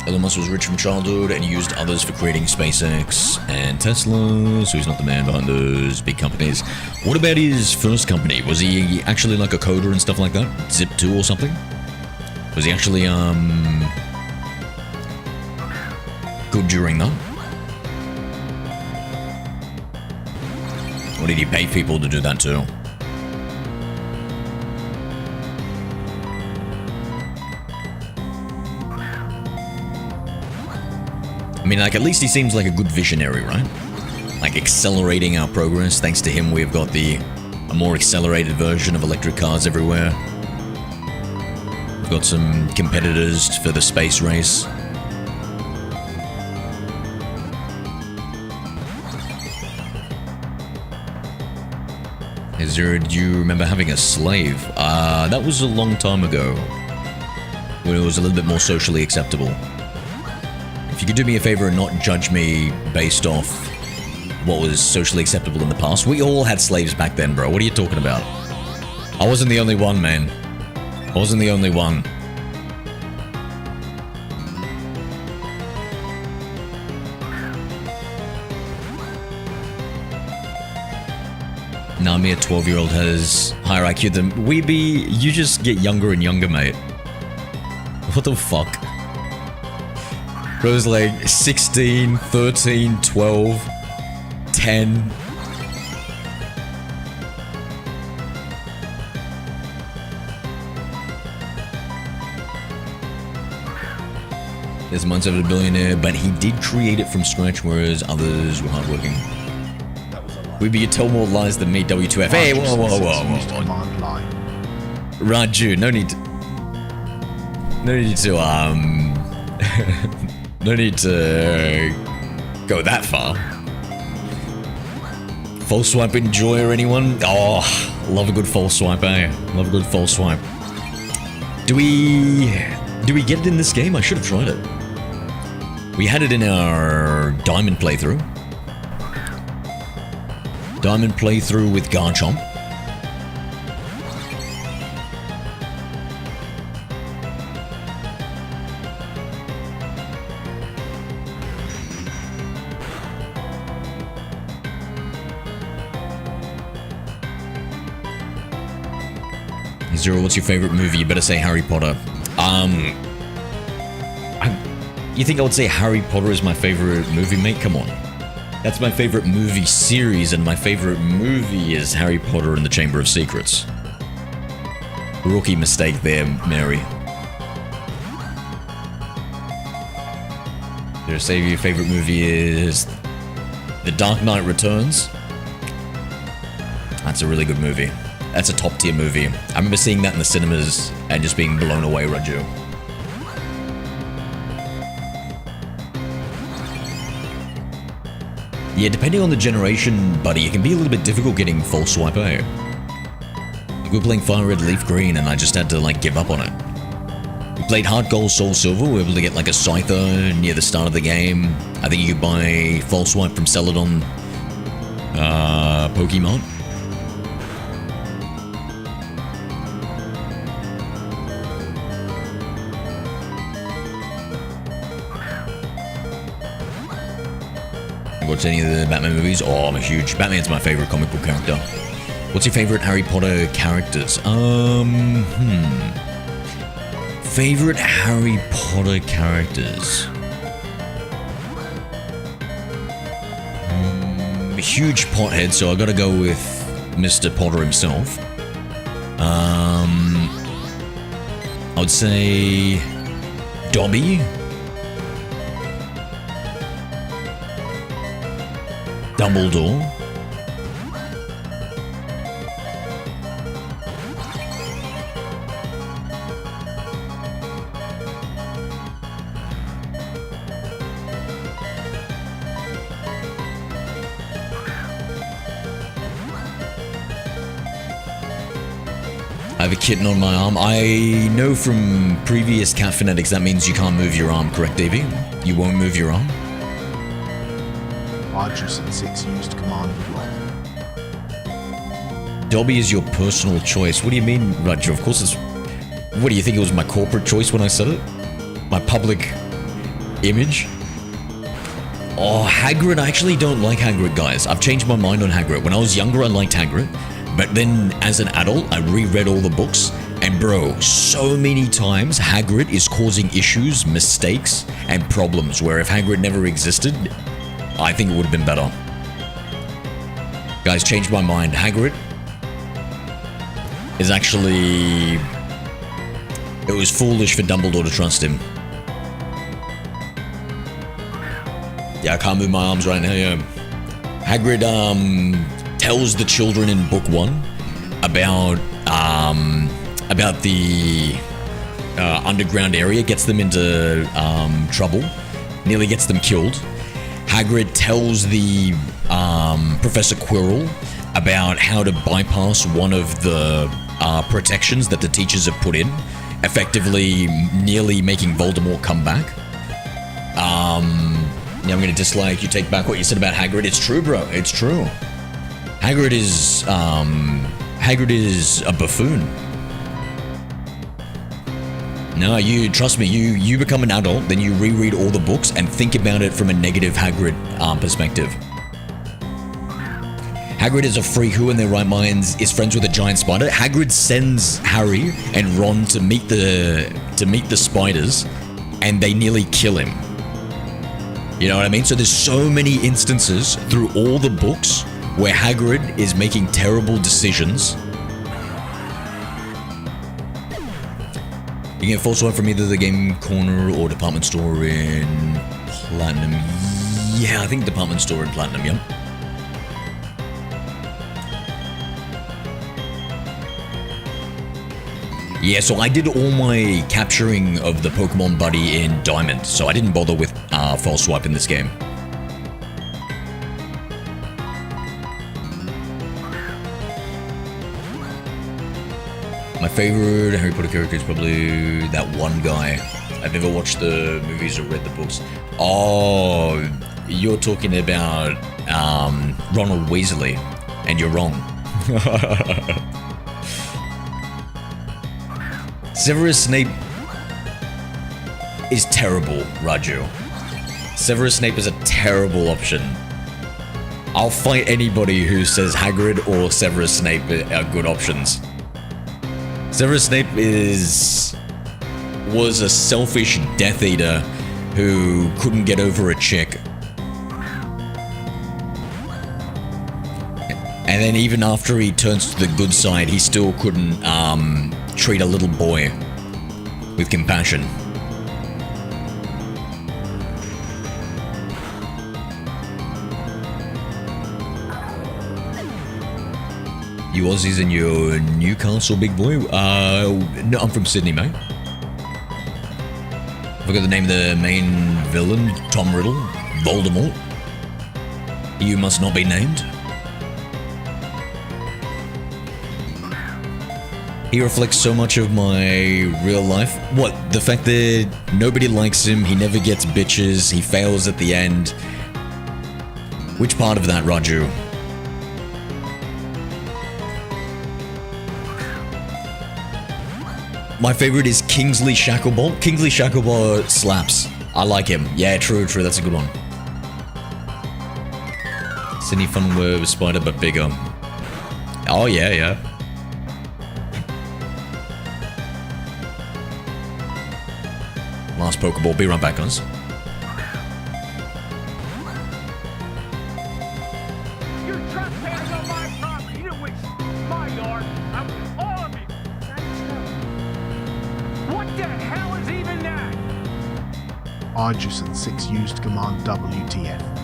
Elon Musk was rich from childhood and used others for creating SpaceX and Tesla, so he's not the man behind those big companies. What about his first company? Was he actually like a coder and stuff like that? Zip2 or something? Was he actually, good during that? Or did he pay people to do that too? I mean, like, at least he seems like a good visionary, right? Like, accelerating our progress. Thanks to him, we've got a more accelerated version of electric cars everywhere. We've got some competitors for the space race. Do you remember having a slave? That was a long time ago, when it was a little bit more socially acceptable. If you could do me a favor and not judge me based off what was socially acceptable in the past. We all had slaves back then, bro. What are you talking about? I wasn't the only one, man. I wasn't the only one. Nah, me, a 12-year-old has higher IQ than Weeby. You just get younger and younger, mate. What the fuck? Bro's like 16, 13, 12, 10. This month's over a billionaire, but he did create it from scratch, whereas others were hardworking. Weeby, you tell more lies than me, W2F. Hey, whoa, whoa, whoa, whoa, whoa. Raju, no need to, no need to go that far. False swipe enjoyer, anyone? Oh, love a good false swipe, eh? Love a good false swipe. Do we get it in this game? I should have tried it. We had it in our Diamond playthrough. Diamond playthrough with Garchomp. Zero, what's your favorite movie? You better say Harry Potter. You think I would say Harry Potter is my favorite movie, mate? Come on. That's my favorite movie series, and my favorite movie is Harry Potter and the Chamber of Secrets. Rookie mistake there, Mary. Did I say your favorite movie is The Dark Knight Returns? That's a really good movie. That's a top tier movie. I remember seeing that in the cinemas and just being blown away, Raju. Yeah, depending on the generation, buddy, it can be a little bit difficult getting False Swipe, eh? Like, we were playing Fire Red, Leaf Green, and I just had to, like, give up on it. We played Heart Gold, Soul Silver. We were able to get, like, a Scyther near the start of the game. I think you could buy False Swipe from Celadon Pokemon. Watch any of the Batman movies? Oh, I'm a huge... Batman's my favorite comic book character. What's your favorite Harry Potter characters? Favorite Harry Potter characters? A huge pothead, so I gotta go with Mr. Potter himself. I would say... Dobby? Dumbledore. I have a kitten on my arm. I know from previous cat phonetics that means you can't move your arm, correct, Eevee? You won't move your arm? Largest and 6 used command block. Dobby is your personal choice. What do you mean, Roger? Of course it's... What do you think it was my corporate choice when I said it? My public image? Oh, Hagrid. I actually don't like Hagrid, guys. I've changed my mind on Hagrid. When I was younger, I liked Hagrid. But then, as an adult, I reread all the books. And bro, so many times, Hagrid is causing issues, mistakes, and problems. Where if Hagrid never existed... I think it would have been better. Guys, changed my mind. Hagrid is actually... It was foolish for Dumbledore to trust him. Yeah, I can't move my arms right now, yeah. Hagrid, tells the children in book 1 about the underground area, gets them into trouble, nearly gets them killed. Hagrid tells the Professor Quirrell about how to bypass one of the protections that the teachers have put in, effectively nearly making Voldemort come back. Yeah, I'm gonna dislike you. Take back what you said about Hagrid. It's true, bro. It's true. Hagrid is a buffoon. No, you trust me. You become an adult, then you reread all the books and think about it from a negative Hagrid perspective. Hagrid is a freak who, in their right minds, is friends with a giant spider. Hagrid sends Harry and Ron to meet the spiders, and they nearly kill him. You know what I mean? So there's so many instances through all the books where Hagrid is making terrible decisions. You can get False Swipe from either the Game Corner or Department Store in Platinum. Yeah, I think Department Store in Platinum, yep. Yeah, so I did all my capturing of the Pokemon buddy in Diamond, so I didn't bother with False Swipe in this game. My favorite Harry Potter character is probably that one guy. I've never watched the movies or read the books. Oh, you're talking about Ronald Weasley, and you're wrong. Severus Snape is terrible, Raju. Severus Snape is a terrible option. I'll fight anybody who says Hagrid or Severus Snape are good options. Severus Snape was a selfish Death Eater who couldn't get over a chick. And then even after he turns to the good side, he still couldn't treat a little boy with compassion. You Aussies in your Newcastle, big boy? No, I'm from Sydney, mate. Forgot the name of the main villain, Tom Riddle, Voldemort. You must not be named. He reflects so much of my real life. What? The fact that nobody likes him, he never gets bitches, he fails at the end. Which part of that, Raju? My favorite is Kingsley Shacklebolt. Kingsley Shacklebolt slaps. I like him. Yeah, true, that's a good one. Sydney Funweb Spider, but bigger. Oh, yeah. Last Pokeball. Be right back, guys. You're trespassing on my property. You which my yard. I'm all of it. What the hell is even that? Argus and 6 used command WTF.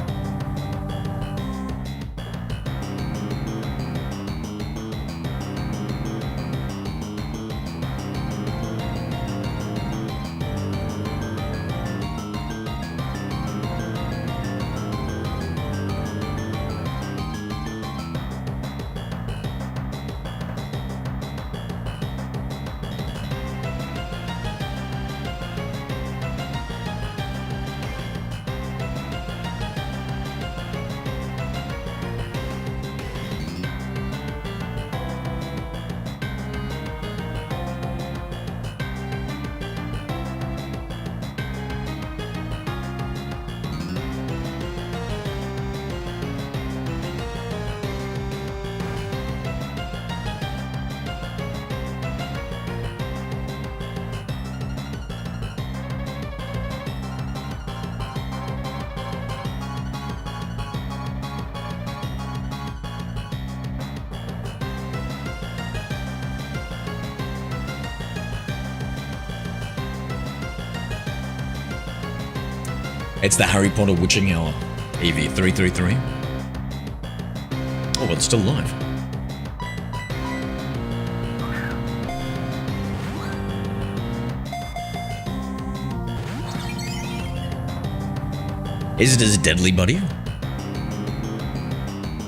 It's the Harry Potter Witching Hour. Eevee 333. Oh, well, it's still live. Is it as deadly, buddy?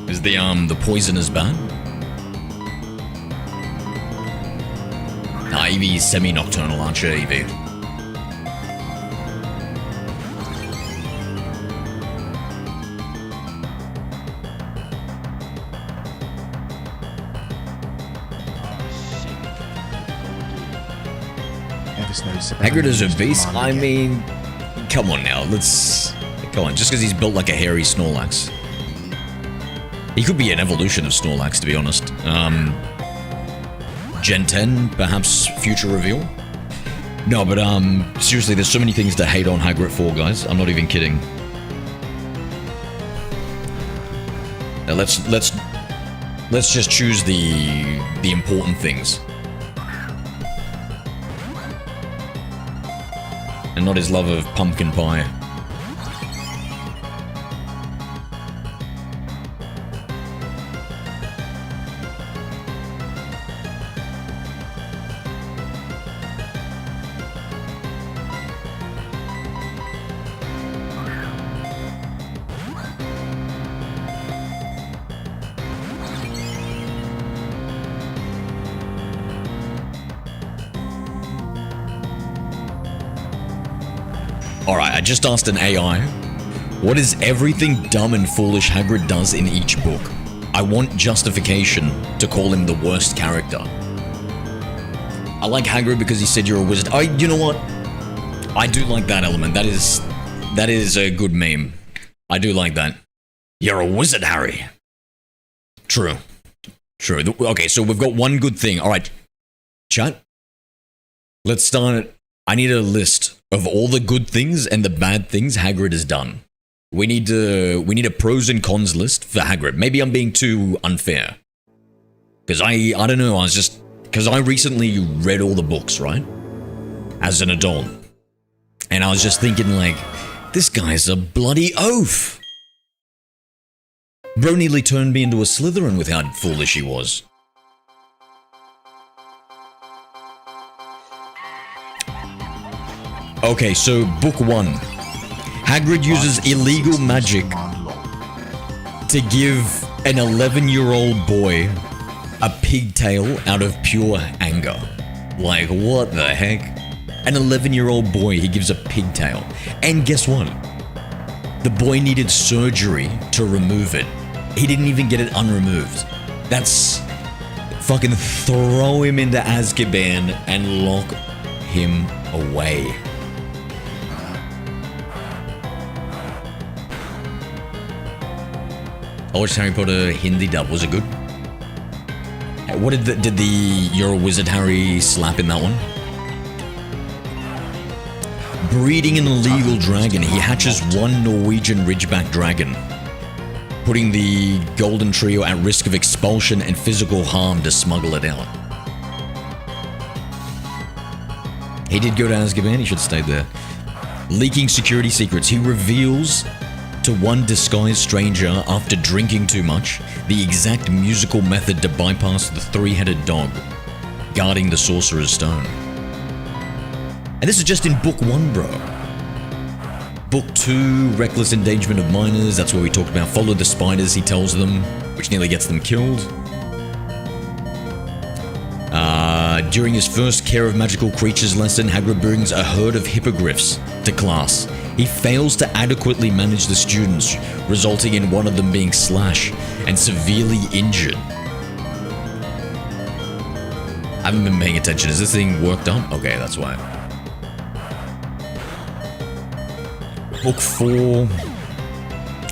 Is the poison as bad? Nah, Eevee's semi-nocturnal, aren't you, Eevee? Hagrid is a beast? I mean, come on now, come on, just because he's built like a hairy Snorlax. He could be an evolution of Snorlax, to be honest. Gen 10, perhaps future reveal? No, but seriously, there's so many things to hate on Hagrid for, guys. I'm not even kidding. Now let's just choose the important things. And not his love of pumpkin pie. Alright, I just asked an AI, what is everything dumb and foolish Hagrid does in each book? I want justification to call him the worst character. I like Hagrid because he said you're a wizard. You know what? I do like that element. That is a good meme. I do like that. You're a wizard, Harry. True. Okay, so we've got one good thing. Alright. Chat, let's start. I need a list of all the good things and the bad things Hagrid has done. We need a pros and cons list for Hagrid. Maybe I'm being too unfair. Because I don't know, because I recently read all the books, right? As an adult. And I was just thinking like, this guy's a bloody oaf. Bro nearly turned me into a Slytherin with how foolish he was. Okay, so book 1. Hagrid uses illegal magic to give an 11-year-old boy a pigtail out of pure anger. Like, what the heck? An 11-year-old boy, he gives a pigtail. And guess what? The boy needed surgery to remove it. He didn't even get it unremoved. That's... fucking throw him into Azkaban and lock him away. I watched Harry Potter Hindi dub. Was it good? What did the You're a Wizard Harry slap in that one? Breeding an illegal dragon, he hatches one Norwegian Ridgeback dragon, putting the Golden Trio at risk of expulsion and physical harm to smuggle it out. He did go to Azkaban, he should have stayed there. Leaking security secrets, he reveals to one disguised stranger after drinking too much the exact musical method to bypass the three-headed dog guarding the Sorcerer's Stone. And this is just in book 1, bro. Book 2, reckless endangerment of minors, that's where we talked about follow the spiders, he tells them, which nearly gets them killed. During his first Care of Magical Creatures lesson, Hagrid brings a herd of hippogriffs to class. He fails to adequately manage the students, resulting in one of them being slashed and severely injured. I haven't been paying attention. Is this thing worked up? Okay, that's why. Book 4.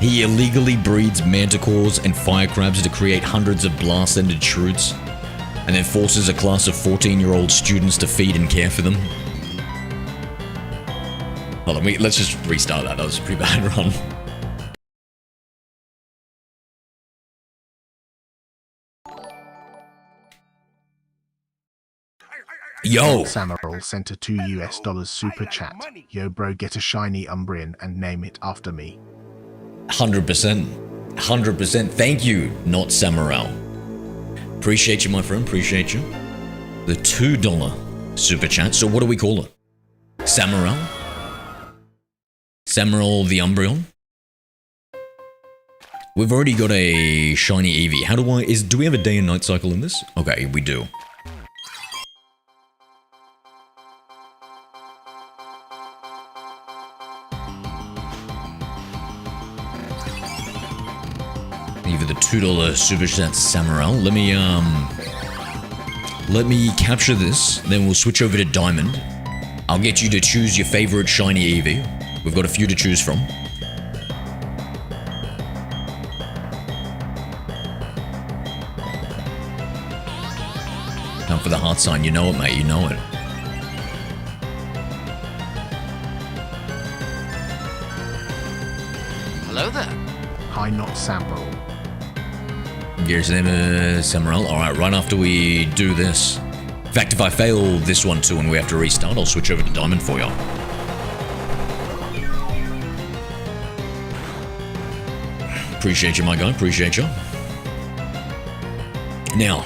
He illegally breeds manticores and fire crabs to create hundreds of blast-ended shroots, and then forces a class of 14-year-old students to feed and care for them. Hold on, let's just restart that. That was a pretty bad run. Yo! Samaral sent a $2 super chat. Yo bro, get a shiny Umbreon and name it after me. 100%. 100%. Thank you, not Samaral. Appreciate you, my friend. Appreciate you. The $2 super chat. So what do we call it? Samaral? Samaral the Umbreon? We've already got a shiny Eevee. How do we have a day and night cycle in this? Okay, we do. Either the $2 super chat Samaral. Let me capture this, then we'll switch over to Diamond. I'll get you to choose your favorite shiny Eevee. We've got a few to choose from. Time for the heart sign. You know it, mate. You know it. Hello there. Hi, not Samaral. Gears name is Samaral. Alright, right after we do this. In fact, if I fail this one too and we have to restart, I'll switch over to Diamond for y'all. Appreciate you, my guy. Appreciate you. Now,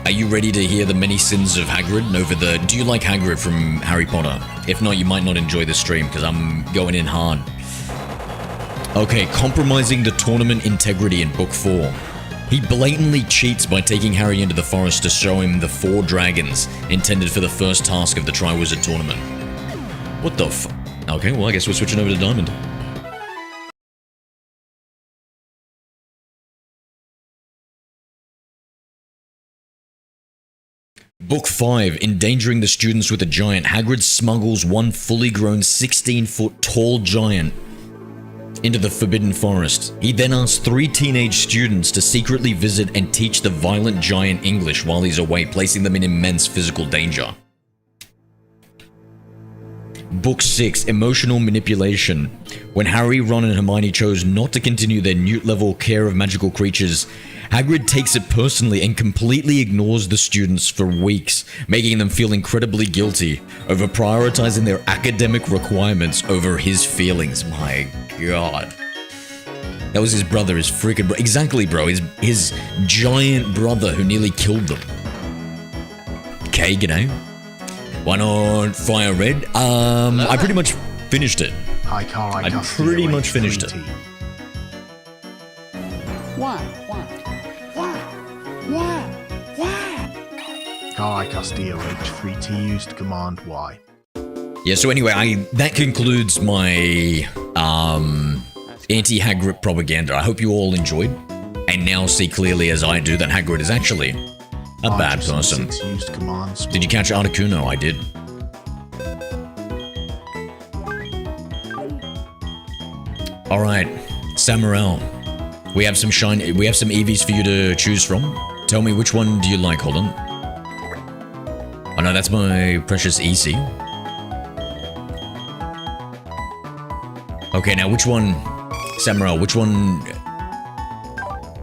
are you ready to hear the many sins of Hagrid over the... Do you like Hagrid from Harry Potter? If not, you might not enjoy this stream because I'm going in hard. Okay, compromising the tournament integrity in Book 4. He blatantly cheats by taking Harry into the forest to show him the 4 dragons intended for the first task of the Triwizard Tournament. What the f... Okay, well I guess we're switching over to Diamond. Book 5, endangering the students with a giant. Hagrid smuggles one fully grown 16-foot tall giant into the Forbidden Forest. He then asks 3 teenage students to secretly visit and teach the violent giant English while he's away, placing them in immense physical danger. Book 6, Emotional Manipulation. When Harry, Ron, and Hermione chose not to continue their Newt-level care of magical creatures, Hagrid takes it personally and completely ignores the students for weeks, making them feel incredibly guilty over prioritizing their academic requirements over his feelings. My god. That was his brother, his freaking bro. Exactly, bro. His giant brother who nearly killed them. Okay, g'day. Why not Fire Red? I pretty much finished it. Hi, Car, I pretty much finished it. Car Castillo H3T used Command Y. Yeah, so anyway, that concludes my anti-Hagrid propaganda. I hope you all enjoyed and now see clearly as I do that Hagrid is actually a bad person. Used commands. Did you catch Articuno? I did. Alright, Samuel. We have some Eevees for you to choose from. Tell me, which one do you like? Hold on. Oh no, that's my precious EC. Okay, now which one, Samuel, which one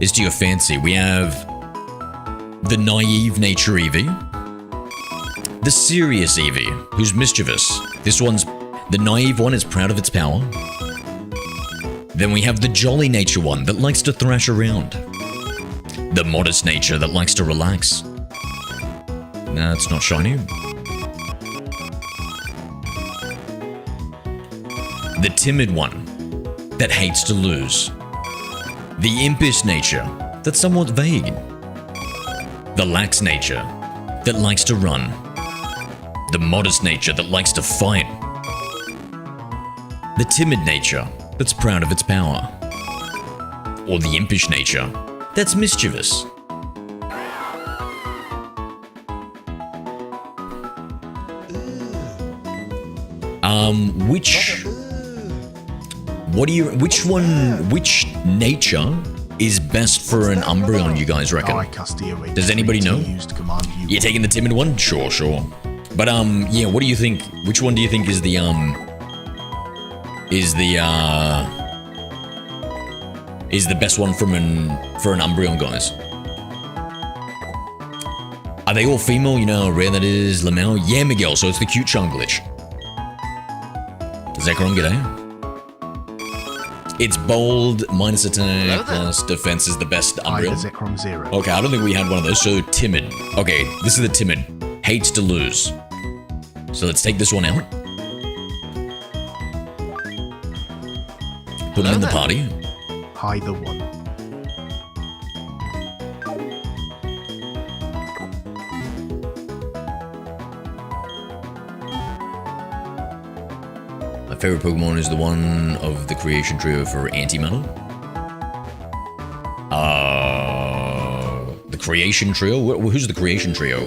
is to your fancy? We have the naive nature Eevee, the serious Eevee, who's mischievous. This one's, the naive one is proud of its power. Then we have the jolly nature one that likes to thrash around. The modest nature that likes to relax. Nah, it's not shiny. The timid one that hates to lose. The impish nature that's somewhat vague. The lax nature that likes to run. The modest nature that likes to fight. The timid nature that's proud of its power. Or the impish nature that's mischievous. Which nature is best for an Umbreon, you guys reckon? Does anybody know? You're taking the timid one? Sure. But, yeah, what do you think? Which one do you think is the best one for an Umbreon, guys? Are they all female? You know how rare that is? Lamel? Yeah, Miguel, so it's the cute charm glitch. Zekrom, g'day. It's bold, minus attack, plus defense is the best Umbreon. Zekrom 0. Okay, I don't think we had one of those, so timid. Okay, this is the timid. Hates to lose. So let's take this one out. Put him in the party. Hi, the one. My favorite Pokemon is the one of the creation trio for Antimatter. The creation trio? Who's the creation trio?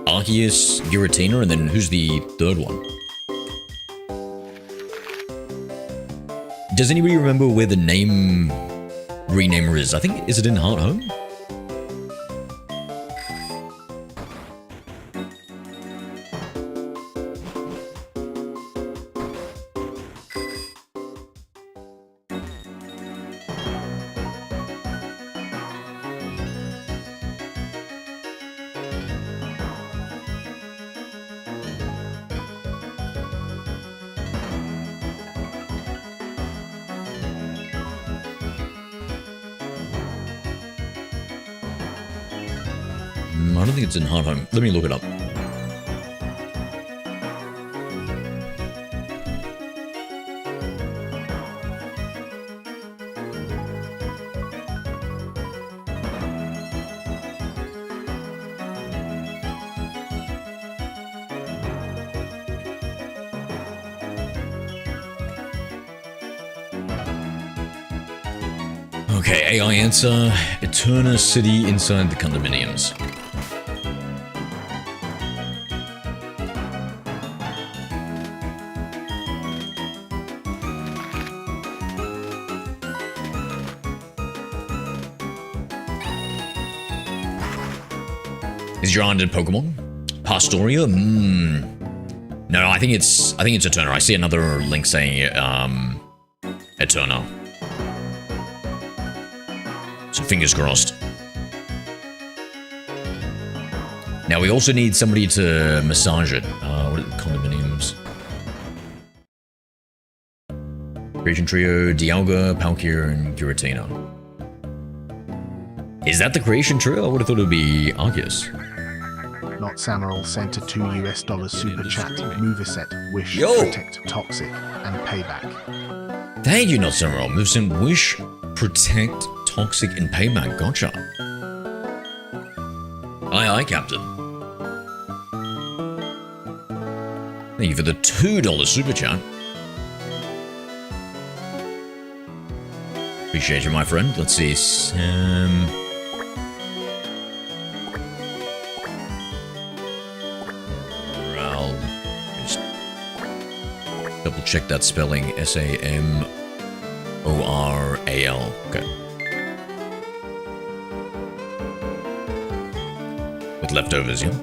Arceus, Giratina, and then who's the third one? Does anybody remember where the name renamer is? I think, is it in Heart Home? I don't think it's in Heart Home. Let me look it up. Okay, AI answer. Eterna City inside the condominiums. Is your under Pokemon? Pastoria? No, I think it's Eterna. I see another link saying Eterna. So fingers crossed. Now we also need somebody to massage it. What are the condominiums? Creation Trio, Dialga, Palkia, and Giratina. Is that the Creation Trio? I would have thought it would be Arceus. Not Samaral sent a $2 super chat. Moveset, Wish, Yo! Protect, Toxic, and Payback. Thank you, Not Samaral. Moveset, Wish, Protect, Toxic, and Payback. Gotcha. Aye, Captain. Thank you for the $2 super chat. Appreciate you, my friend. Let's see. Sam. Ral. Just double check that spelling. S-A-M-O-R-A-L. Okay. With leftovers, yeah?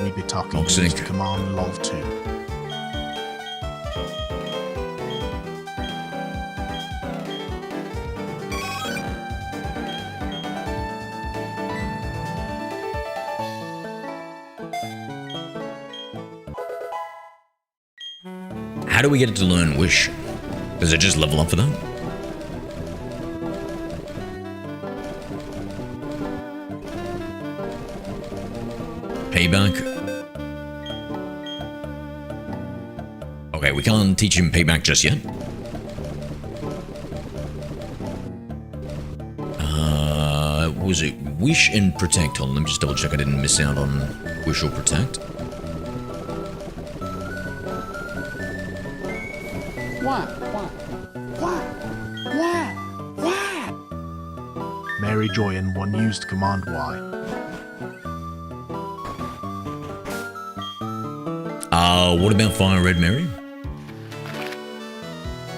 Nibitaki Toxic. used command lol2. How do we get it to learn Wish? Does it just level up for that? Payback. Okay, we can't teach him Payback just yet. What was it? Wish and Protect. Hold on, let me just double check I didn't miss out on Wish or Protect. Mary Joy and one used command Y. What about Fire Red Mary?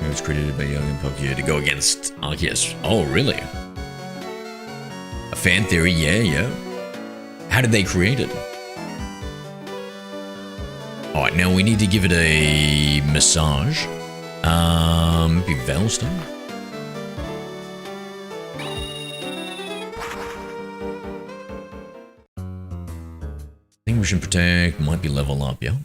It was created by Young and Pokia to go against Arceus. Oh, really? A fan theory, yeah. How did they create it? Alright, now we need to give it a massage. Maybe Veilstone? Extinguish and Protect might be level up, yeah?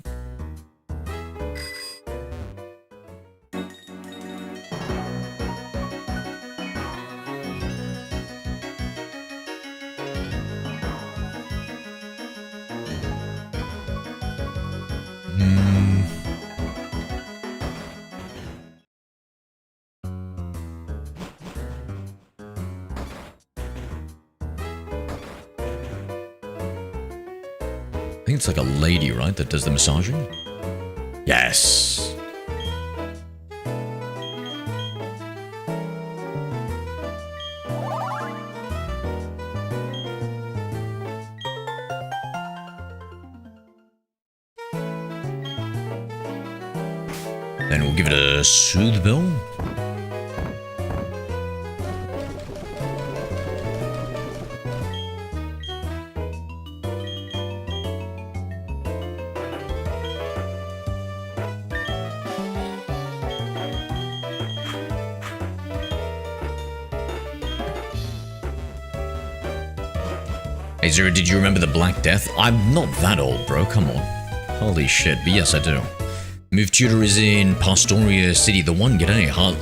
I think it's like a lady, right, that does the massaging? Yes! Then we'll give it a Soothe Bell. Hey Zero, did you remember the Black Death? I'm not that old, bro, come on. Holy shit, but yes I do. Move Tutor is in Pastoria City, the one, g'day. Heart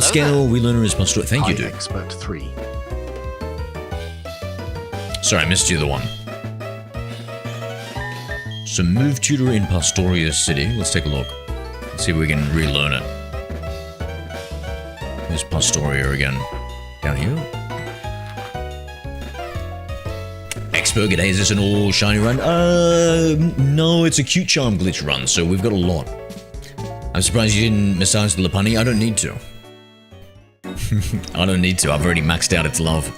Scale, Relearner is Pastoria, thank you, dude. Expert 3. Sorry, I missed you the one. So Move Tutor in Pastoria City, let's take a look. Let's see if we can relearn it. Where's Pastoria again? Down here? Expert, g'day, is this an all shiny run? No, it's a cute charm glitch run, so we've got a lot. I'm surprised you didn't massage the Lopunny. I don't need to. I don't need to, I've already maxed out its love.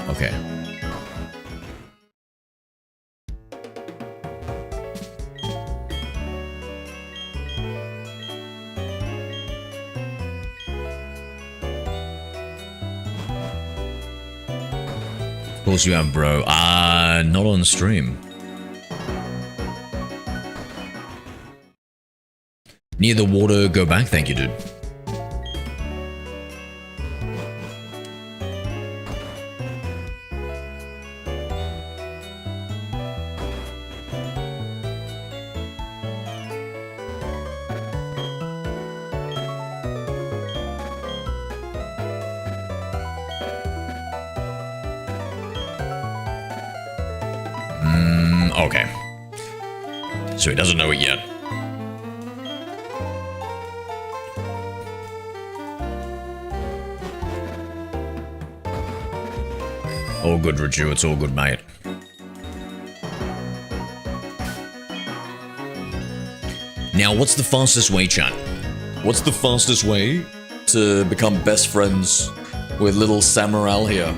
Okay. course you have, bro. Not on stream. Near the water, go back. Thank you, dude. Okay. So he doesn't know it yet. All good, Raju. It's all good, mate. Now, what's the fastest way, chat? What's the fastest way to become best friends with little Samaral here?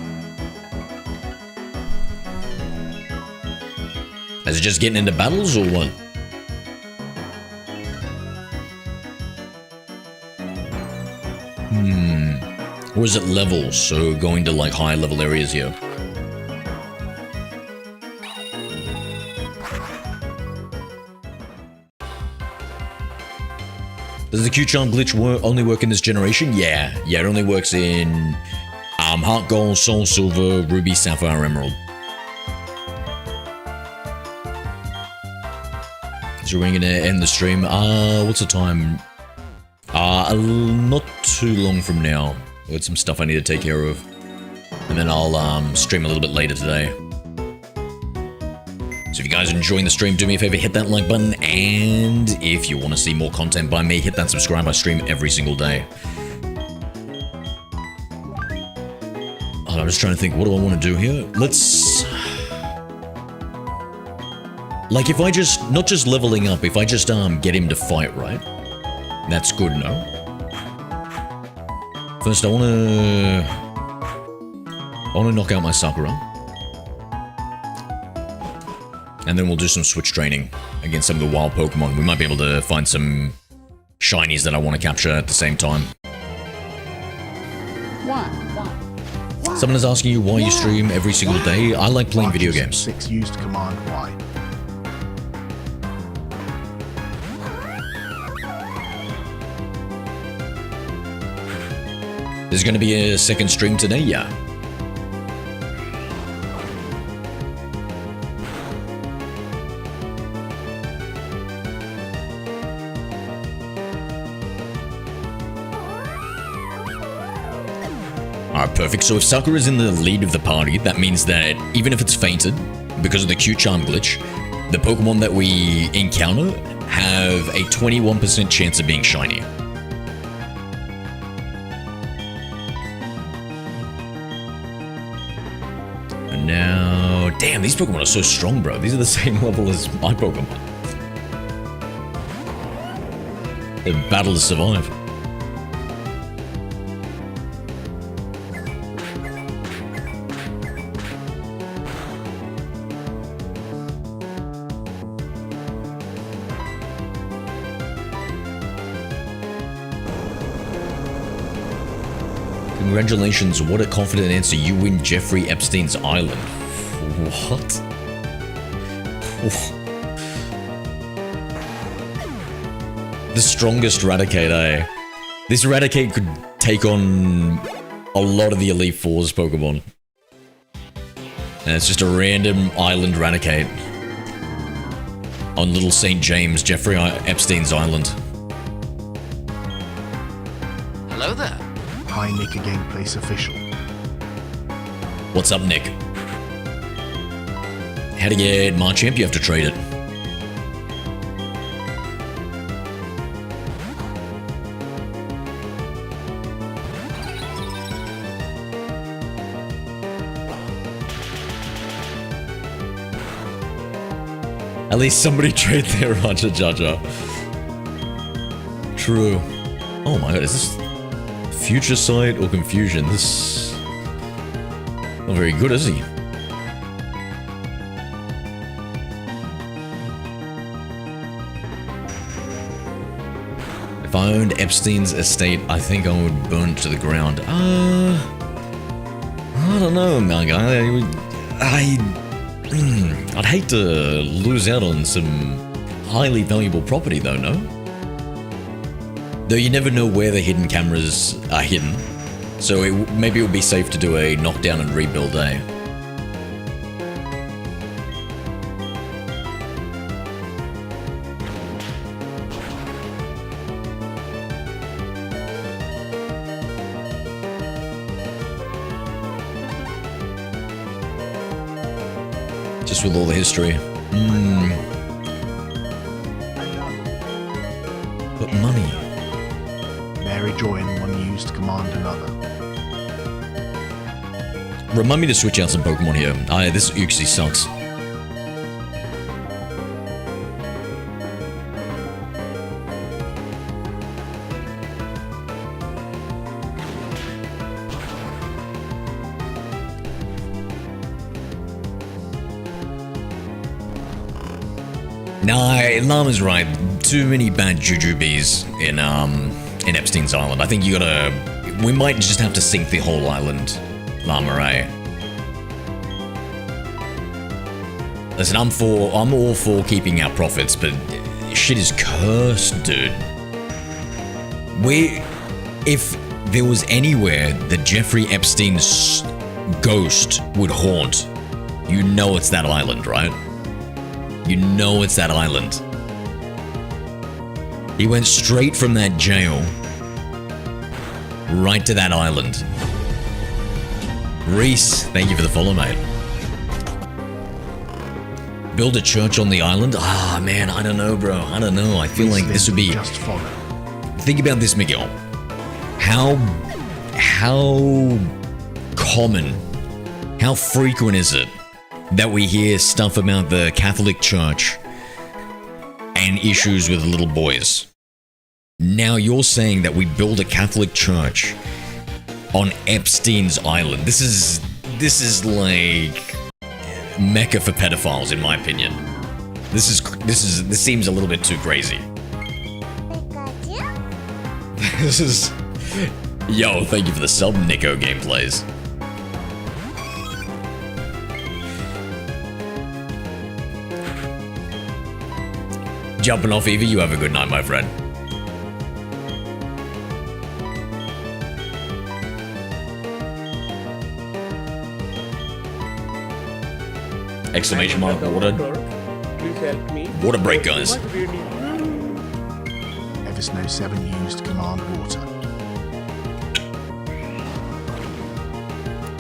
Is it just getting into battles or what? Or is it levels? So going to like high level areas here. Does the Q-Charm glitch only work in this generation? Yeah, it only works in Heart Gold, Soul Silver, Ruby, Sapphire, Emerald. So we're gonna end the stream. What's the time? Not too long from now. I've got some stuff I need to take care of. And then I'll stream a little bit later today. So if you guys are enjoying the stream, do me a favor, hit that like button. And if you want to see more content by me, hit that subscribe. I stream every single day. I'm just trying to think, what do I want to do here? Let's... Like, if I just... Not just leveling up, if I just get him to fight, right? That's good, no? First, I want to knock out my Sakura. And then we'll do some switch training against some of the wild Pokemon. We might be able to find some shinies that I want to capture at the same time. Someone is asking you why you stream every single day. I like playing video games. 6 used command Y. There's going to be a second stream today, yeah. Alright, perfect. So if Sakura is in the lead of the party, that means that even if it's fainted, because of the Q-Charm glitch, the Pokemon that we encounter have a 21% chance of being shiny. And now... Damn, these Pokemon are so strong, bro. These are the same level as my Pokemon. They battle to survive. Congratulations, what a confident answer. You win Jeffrey Epstein's Island. What? The strongest Raticate, eh? This Raticate could take on a lot of the Elite Four's Pokemon. And it's just a random island Raticate. On Little St. James, Jeffrey Epstein's Island. Hello there. Hi Nick, a Gameplace official. What's up, Nick? How to get Machamp? You have to trade it. At least somebody trade their Raja Jaja. True. Oh my god, is this Future Sight or Confusion? This... not very good, is he? If I owned Epstein's estate, I think I would burn it to the ground. I don't know, my guy. I'd hate to lose out on some highly valuable property though, no? Though you never know where the hidden cameras are hidden, so maybe it would be safe to do a knockdown and rebuild, eh? Just with all the history. But money. Mary join one used command another. Remind me to switch out some Pokemon here. This Uxie sucks. Nah, Llama's right. Too many bad jujubes in Epstein's Island. I think you gotta... We might just have to sink the whole island, Llama, eh? Listen, I'm all for keeping our profits, but shit is cursed, dude. If there was anywhere that Jeffrey Epstein's ghost would haunt, you know it's that island, right? You know it's that island. He went straight from that jail right to that island. Reese, thank you for the follow, mate. Build a church on the island? Ah, man, I don't know, bro. I don't know. I feel like this would be... Just follow. Think about this, Miguel. How common, how frequent is it that we hear stuff about the Catholic Church and issues with little boys? Now you're saying that we build a Catholic Church on Epstein's Island. This is like Mecca for pedophiles, in my opinion. This seems a little bit too crazy. This is... Yo, thank you for the sub, Nico Gameplays. Jumping off, Eevee, you have a good night, my friend. Exclamation mark, water. Please help me. Water break, guys. What do you need? Eversnow 7 used command water.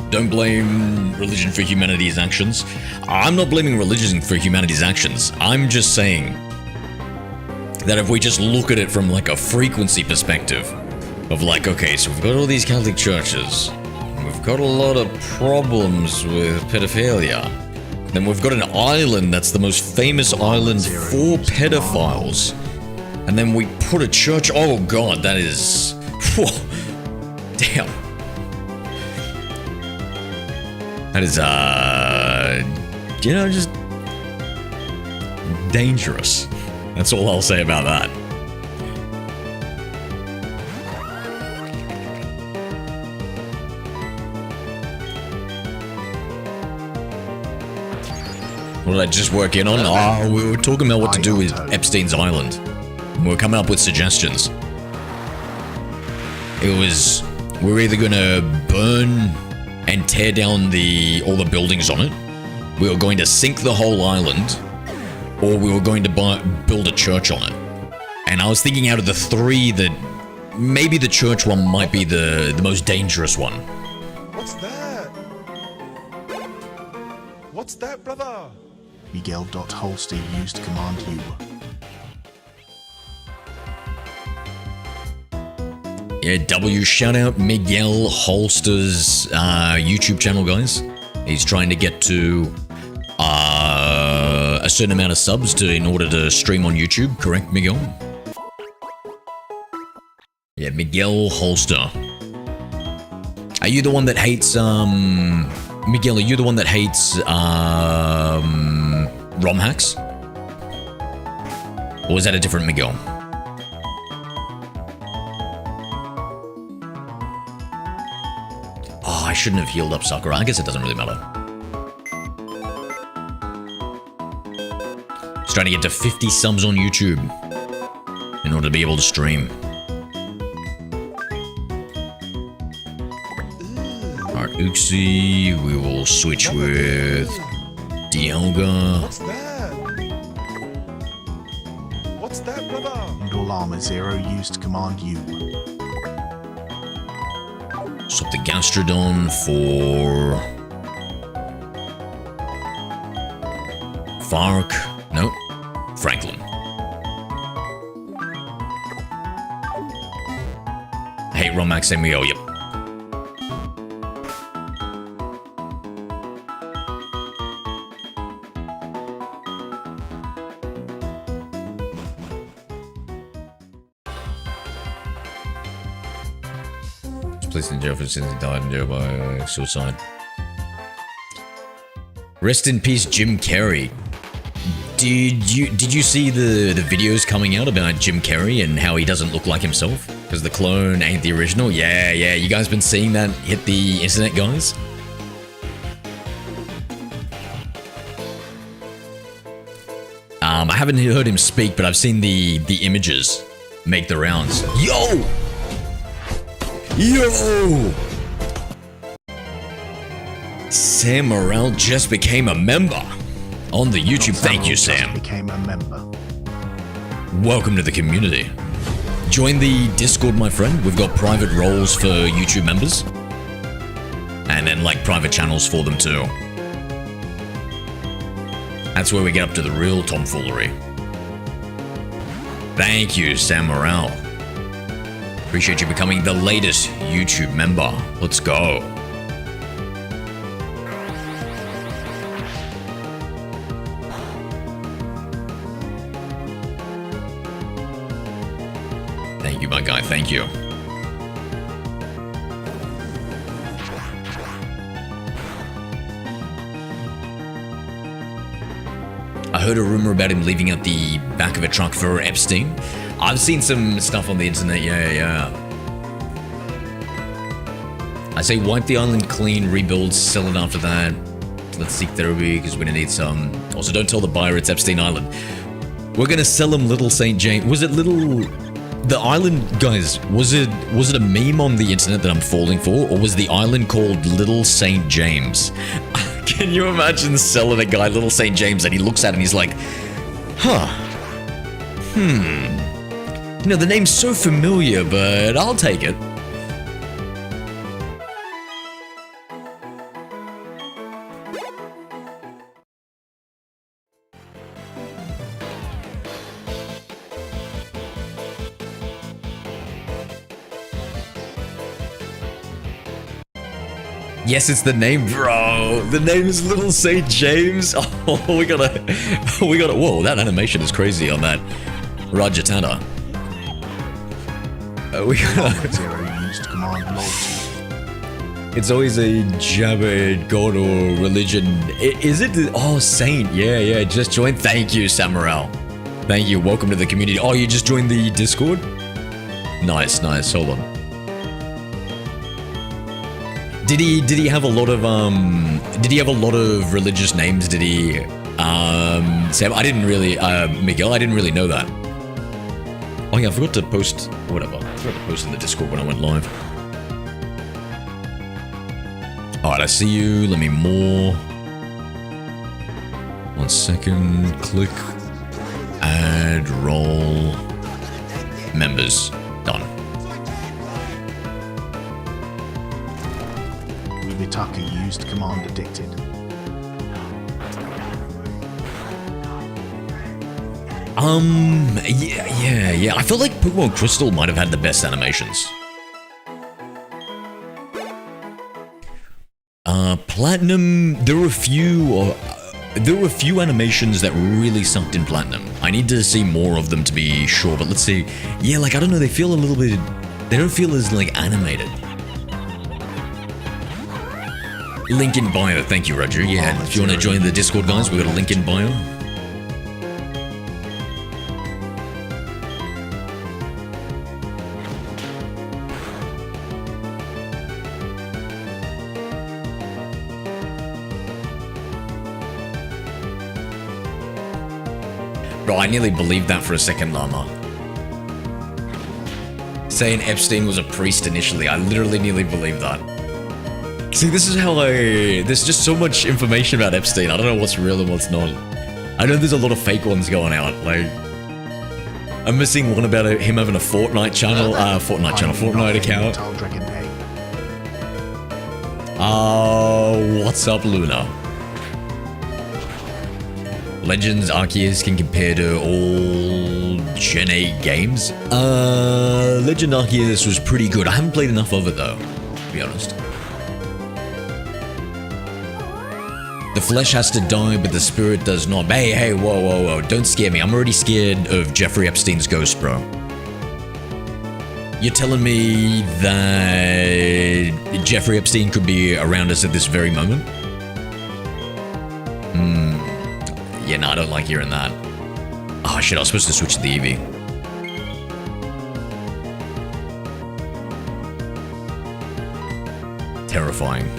Don't blame religion for humanity's actions. I'm not blaming religion for humanity's actions. I'm just saying that if we just look at it from like a frequency perspective of like, okay, so we've got all these Catholic churches, we've got a lot of problems with pedophilia, then we've got an island that's the most famous island for pedophiles, and then we put a church, oh god, that is, whew, damn. That is, you know, just dangerous. That's all I'll say about that. What did I just work in on? Oh, we were talking about what to do with Epstein's Island. We were coming up with suggestions. It was, we were either gonna burn and tear down all the buildings on it, we were going to sink the whole island, or we were going to build a church on it. And I was thinking out of the three that maybe the church one might be the most dangerous one. What's that? What's that, brother? Miguel.holster used command U. Yeah, W, shout out Miguel Holster's YouTube channel, guys. He's trying to get to a certain amount of subs in order to stream on YouTube, correct, Miguel? Yeah, Miguel Holster. Are you the one that hates, Miguel, are you the one that hates, ROM hacks? Or is that a different Miguel? Oh, I shouldn't have healed up Sakura. I guess it doesn't really matter. Trying to get to 50 subs on YouTube in order to be able to stream. Alright, Uxie. We will switch with Dialga. What's that? What's that, brother? Noodle Armor 0 used to command you. Swap the Gastrodon for Fark. Nope. Franklin. Hey, Romax MEO, yep. Placed in jail since he died in jail by suicide. Rest in peace, Jim Carrey. Did you see the videos coming out about Jim Carrey and how he doesn't look like himself because the clone ain't the original? Yeah, you guys been seeing that hit the internet, guys? I haven't heard him speak, but I've seen the images make the rounds. Yo! Sam Morrell just became a member on the YouTube. Thank you, Sam. Became a member. Welcome to the community. Join the Discord, my friend. We've got private roles for YouTube members. And then, like, private channels for them, too. That's where we get up to the real tomfoolery. Thank you, Sam Morrell. Appreciate you becoming the latest YouTube member. Let's go. Thank you, my guy. Thank you. I heard a rumor about him leaving out the back of a truck for Epstein. I've seen some stuff on the internet, yeah. I say wipe the island clean, rebuild, sell it after that. Let's seek therapy because we're gonna need some. Also, don't tell the buyer it's Epstein Island. We're gonna sell him Little St. James. Was it Little... The island, guys, was it a meme on the internet that I'm falling for? Or was the island called Little St. James? Can you imagine selling a guy Little St. James and he looks at it and he's like, huh. You know, the name's so familiar, but I'll take it. Yes, it's the name, bro. The name is Little St. James. Oh, we gotta, whoa, that animation is crazy on that Rajatana. We gotta... Zero used to command loyalty. It's always a Jabba god or religion. Is it? Oh, Saint. Yeah, just joined. Thank you, Samaral. Thank you. Welcome to the community. Oh, you just joined the Discord? Nice. Hold on. Did he have a lot of religious names? Did he Sam? I didn't really Miguel, I didn't really know that. Oh yeah, I forgot to post whatever. I forgot to post in the Discord when I went live. Alright, I see you. Let me more. 1 second. Click. Add role. Members. Done. Mitaka used command addicted. Yeah. I feel like Pokemon Crystal might have had the best animations. Platinum, there were a few animations that really sucked in Platinum. I need to see more of them to be sure, but let's see. Yeah, like, I don't know, they feel a little bit, they don't feel as, like, animated. Link in bio, thank you, Roger. Yeah, if you want to join the Discord, guys, we've got a link in bio. Bro, I nearly believed that for a second, Llama. Saying Epstein was a priest initially, I literally nearly believed that. See, this is how there's just so much information about Epstein. I don't know what's real and what's not. I know there's a lot of fake ones going out. Like, I'm missing one about him having a Fortnite channel, Fortnite account. What's up, Luna? Legends Arceus can compare to all Gen 8 games. Legend Arceus was pretty good. I haven't played enough of it though, to be honest. The flesh has to die, but the spirit does not. Hey, whoa. Don't scare me. I'm already scared of Jeffrey Epstein's ghost, bro. You're telling me that Jeffrey Epstein could be around us at this very moment? Yeah, no, I don't like hearing that. Oh shit, I was supposed to switch to the Eevee. Terrifying.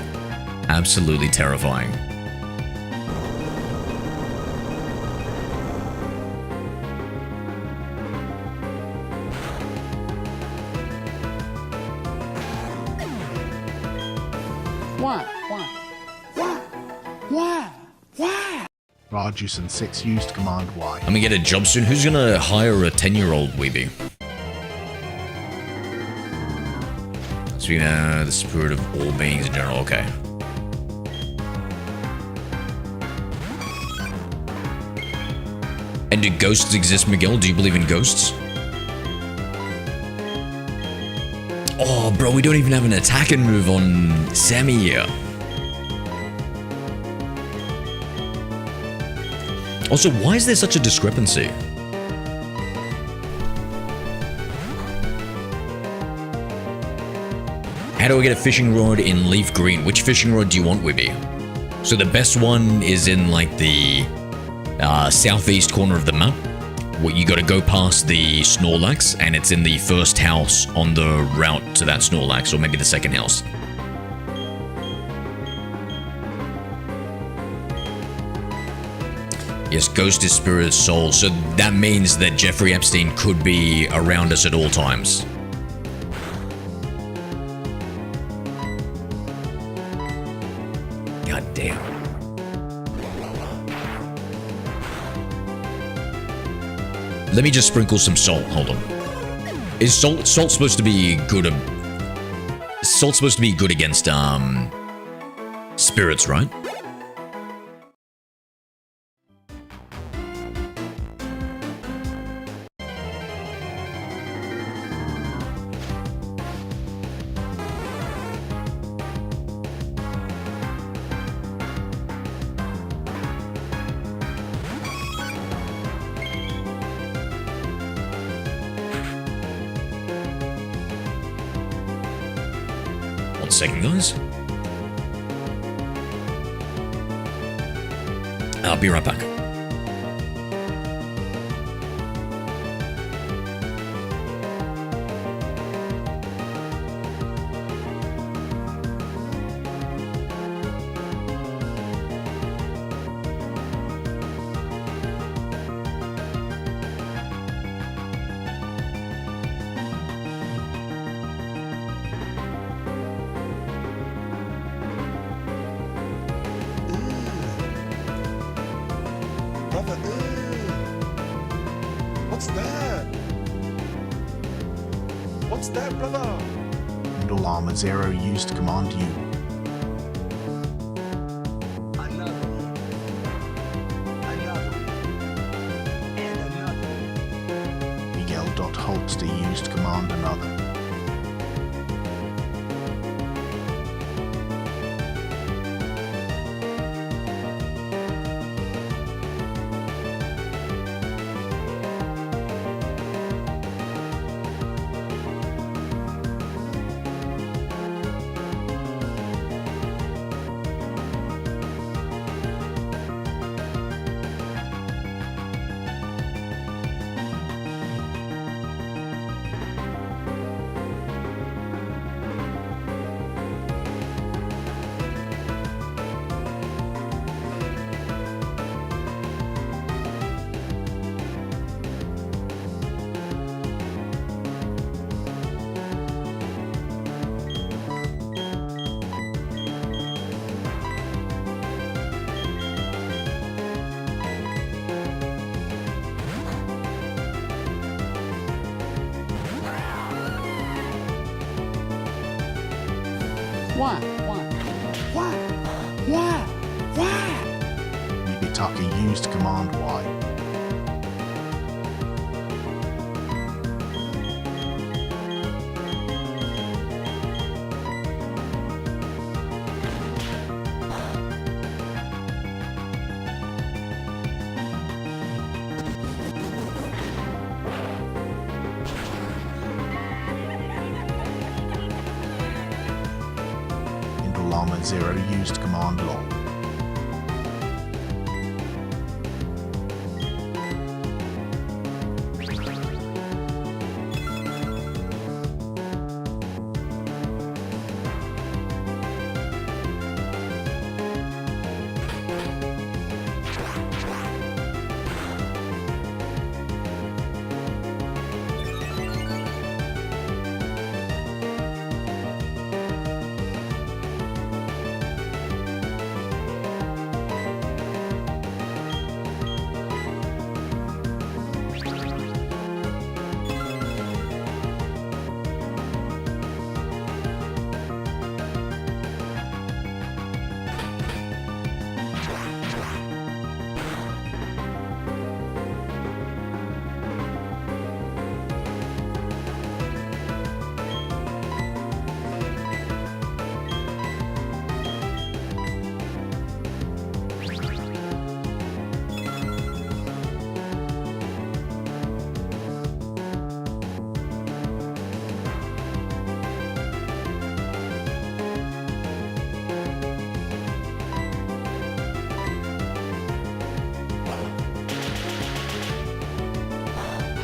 Absolutely terrifying. Rajus and 6 used command Y. I'm gonna get a job soon. Who's gonna hire a 10-year-old weebie? Speaking of the spirit of all beings in general, okay. And do ghosts exist, Miguel? Do you believe in ghosts? Oh, bro, we don't even have an attacking move on Sammy here. Also, why is there such a discrepancy? How do I get a fishing rod in leaf green? Which fishing rod do you want, Wibby? So the best one is in like the southeast corner of the map. What, you gotta go past the Snorlax, and it's in the first house on the route to that Snorlax, or maybe the second house. Yes, ghost is spirit, soul. So that means that Jeffrey Epstein could be around us at all times. God damn. Let me just sprinkle some salt. Hold on. Is salt supposed to be good? Salt's supposed to be good against spirits, right? Second, guys. I'll be right back. What's that? What's that, brother? Handle Armor 0 used command U. Miguel.Holster used command another. Wibitaka used command Y. Llama 0 used command LOL.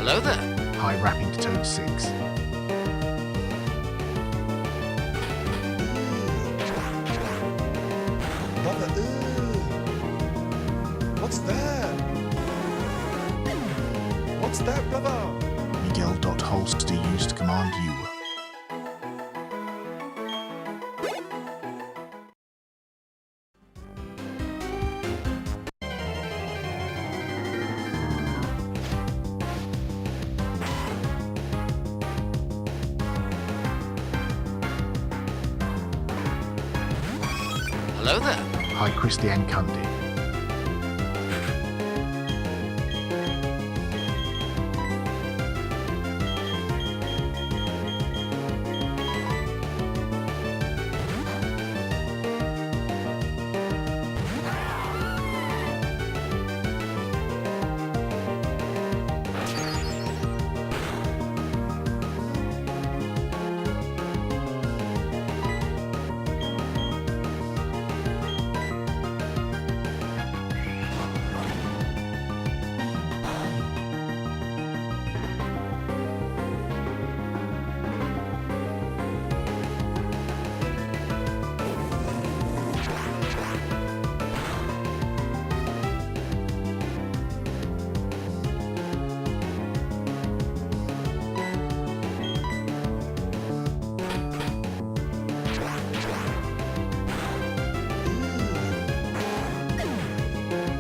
Hello there. High wrapping to Toad 6. Brother, what's that? What's that, brother? Miguel.holster used command U. Hello there. Hi Christian Kundi.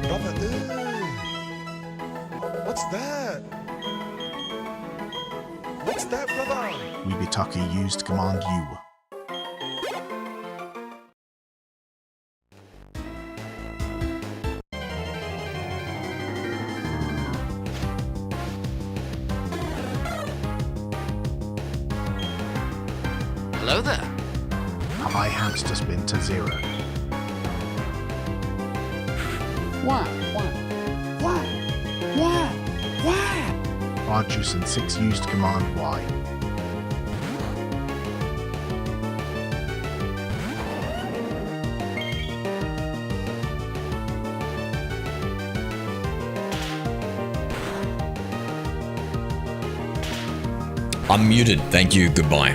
Brother, what's that? What's that, brother? Wibitaka used command U. Hello there. High hamster spin to 0. Arceus and 6 used command Y. I'm muted. Thank you. Goodbye.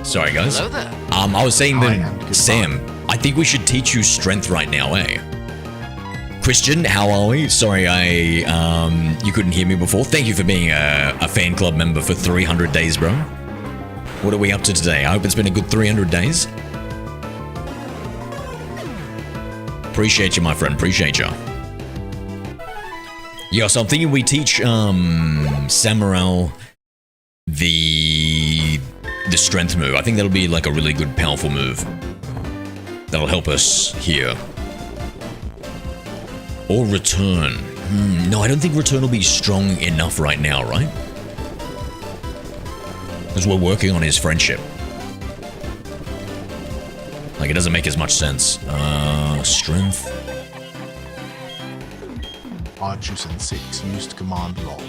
Sorry, guys. Hello there. I was saying Hi, and that, goodbye. Sam, I think we should teach you strength right now, eh? Christian, how are we? Sorry, you couldn't hear me before. Thank you for being a fan club member for 300 days, bro. What are we up to today? I hope it's been a good 300 days. Appreciate you, my friend. Appreciate you. Yeah, so I'm thinking we teach Samael the strength move. I think that'll be like a really good, powerful move. that'll help us here. Or return. No, I don't think return will be strong enough right now, right? Because we're working on his friendship. Like, it doesn't make as much sense. Strength. Arceus and 6 used command lol.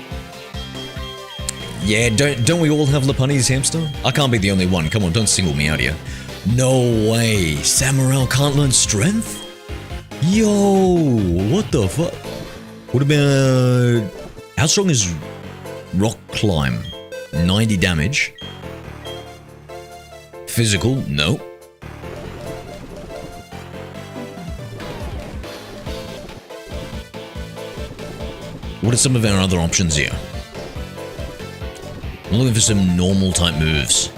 Yeah, don't we all have Lopunny's hamster? I can't be the only one. Come on, don't single me out here. No way. Samael can't learn strength? Yo, what the fuck? What about... How strong is Rock Climb? 90 damage. Physical? No. What are some of our other options here? I'm looking for some normal type moves.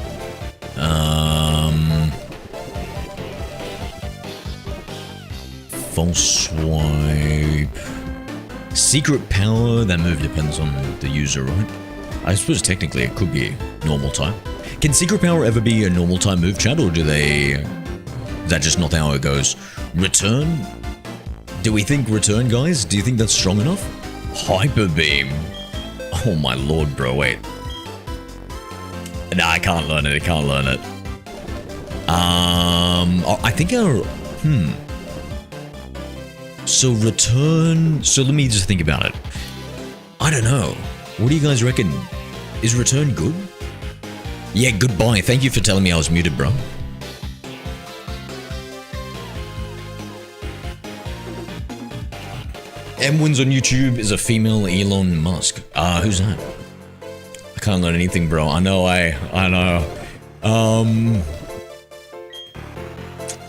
False swipe. Secret power, that move depends on the user, right? I suppose technically it could be normal type. Can secret power ever be a normal type move, chat, or do they... Is that just not how it goes? Return? Do we think return, guys? Do you think that's strong enough? Hyper beam. Oh my lord, bro, wait. Nah, I can't learn it, I can't learn it. I think our... So return... So let me just think about it. I don't know. What do you guys reckon? Is return good? Yeah, goodbye. Thank you for telling me I was muted, bro. M wins on YouTube is a female Elon Musk. Who's that? I can't learn anything, bro. I know.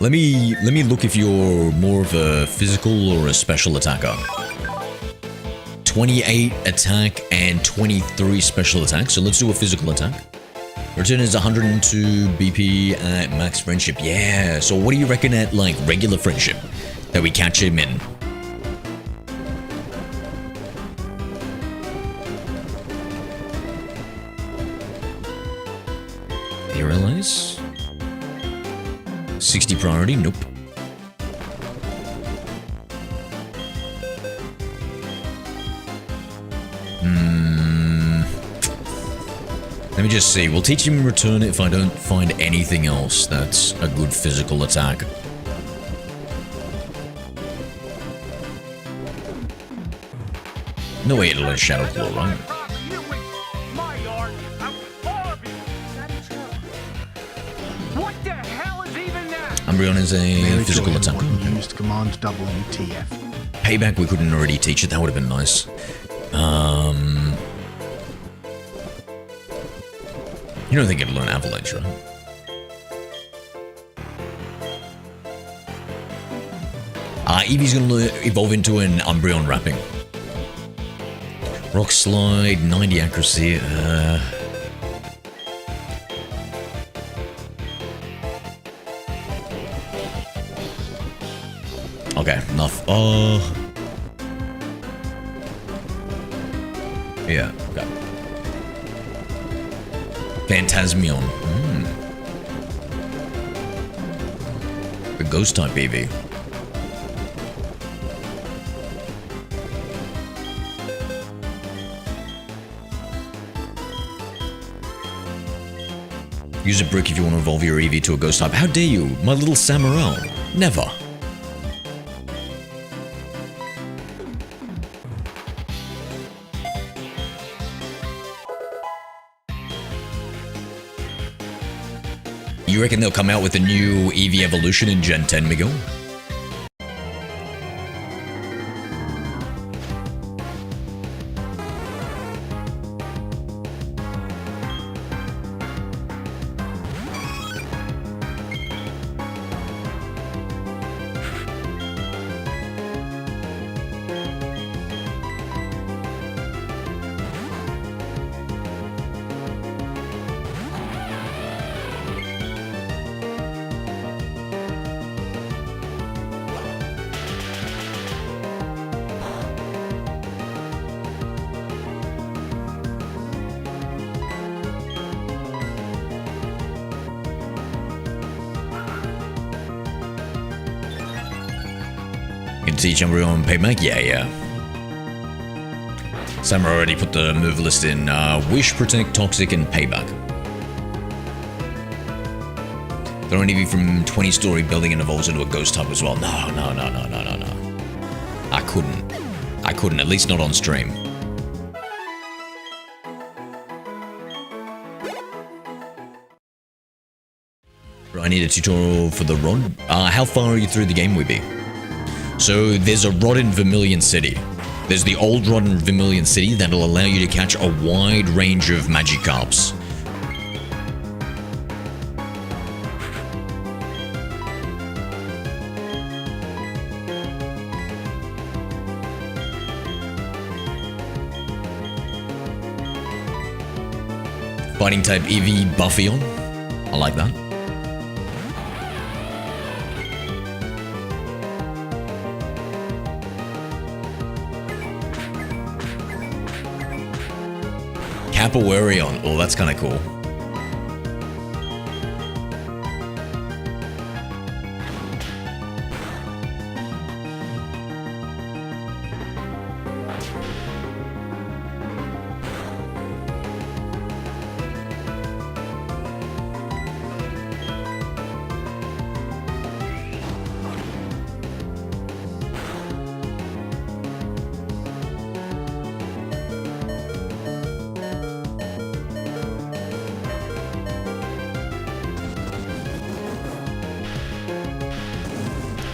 Let me look if you're more of a physical or a special attacker. 28 attack and 23 special attack. So let's do a physical attack. Return is 102 BP at max friendship. Yeah. So what do you reckon at like regular friendship that we catch him in? Realize 60 priority, nope. Let me just see. We'll teach him return if I don't find anything else that's a good physical attack. No way it'll learn Shadow Claw, right? Umbreon is a physical attacker. Used command WTF. Payback, we couldn't already teach it. That would have been nice. You don't think it'd learn Avalanche, right? Eevee's gonna evolve into an Umbreon Wrapping. Rock Slide, 90 accuracy. Okay, enough. Yeah, okay. Phantasmion. The ghost type Eevee. Use a brick if you want to evolve your Eevee to a ghost type. How dare you, my little Samael? Never. You reckon they'll come out with a new Eevee evolution in Gen 10, Miguel? teach Umbreon Payback? Yeah. Sam already put the move list in Wish, Protect, Toxic, and Payback. Throw an Eevee from 20-story building and evolves into a ghost type as well. No. I couldn't, at least not on stream. I need a tutorial for the rod. How far are you through the game, Weeby? So there's a rod in Vermilion City. There's the old rod in Vermilion City that'll allow you to catch a wide range of Magikarps. Fighting type Eevee Buffeon. I like that. Capowerion. Oh, that's kind of cool.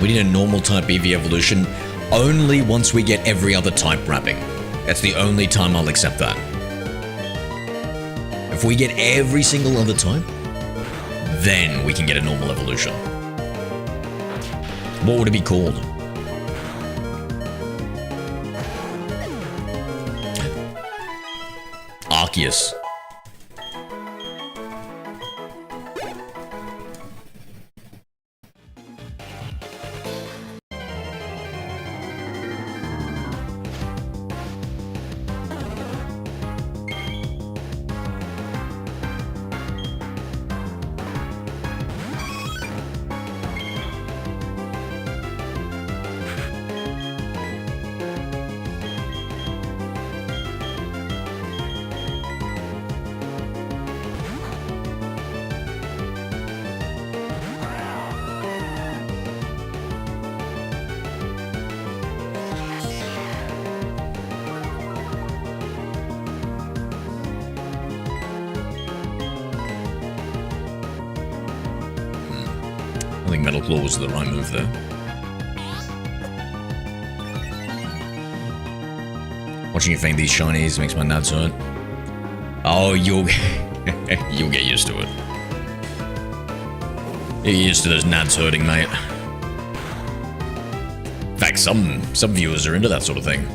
We need a normal type Eevee evolution only once we get every other type wrapping. That's the only time I'll accept that. If we get every single other type, then we can get a normal evolution. What would it be called? Arceus. I think Metal Claw was the right move there. Watching you feint these shinies makes my nads hurt. Oh, you'll you'll get used to it. You're used to those nads hurting, mate. In fact, some viewers are into that sort of thing.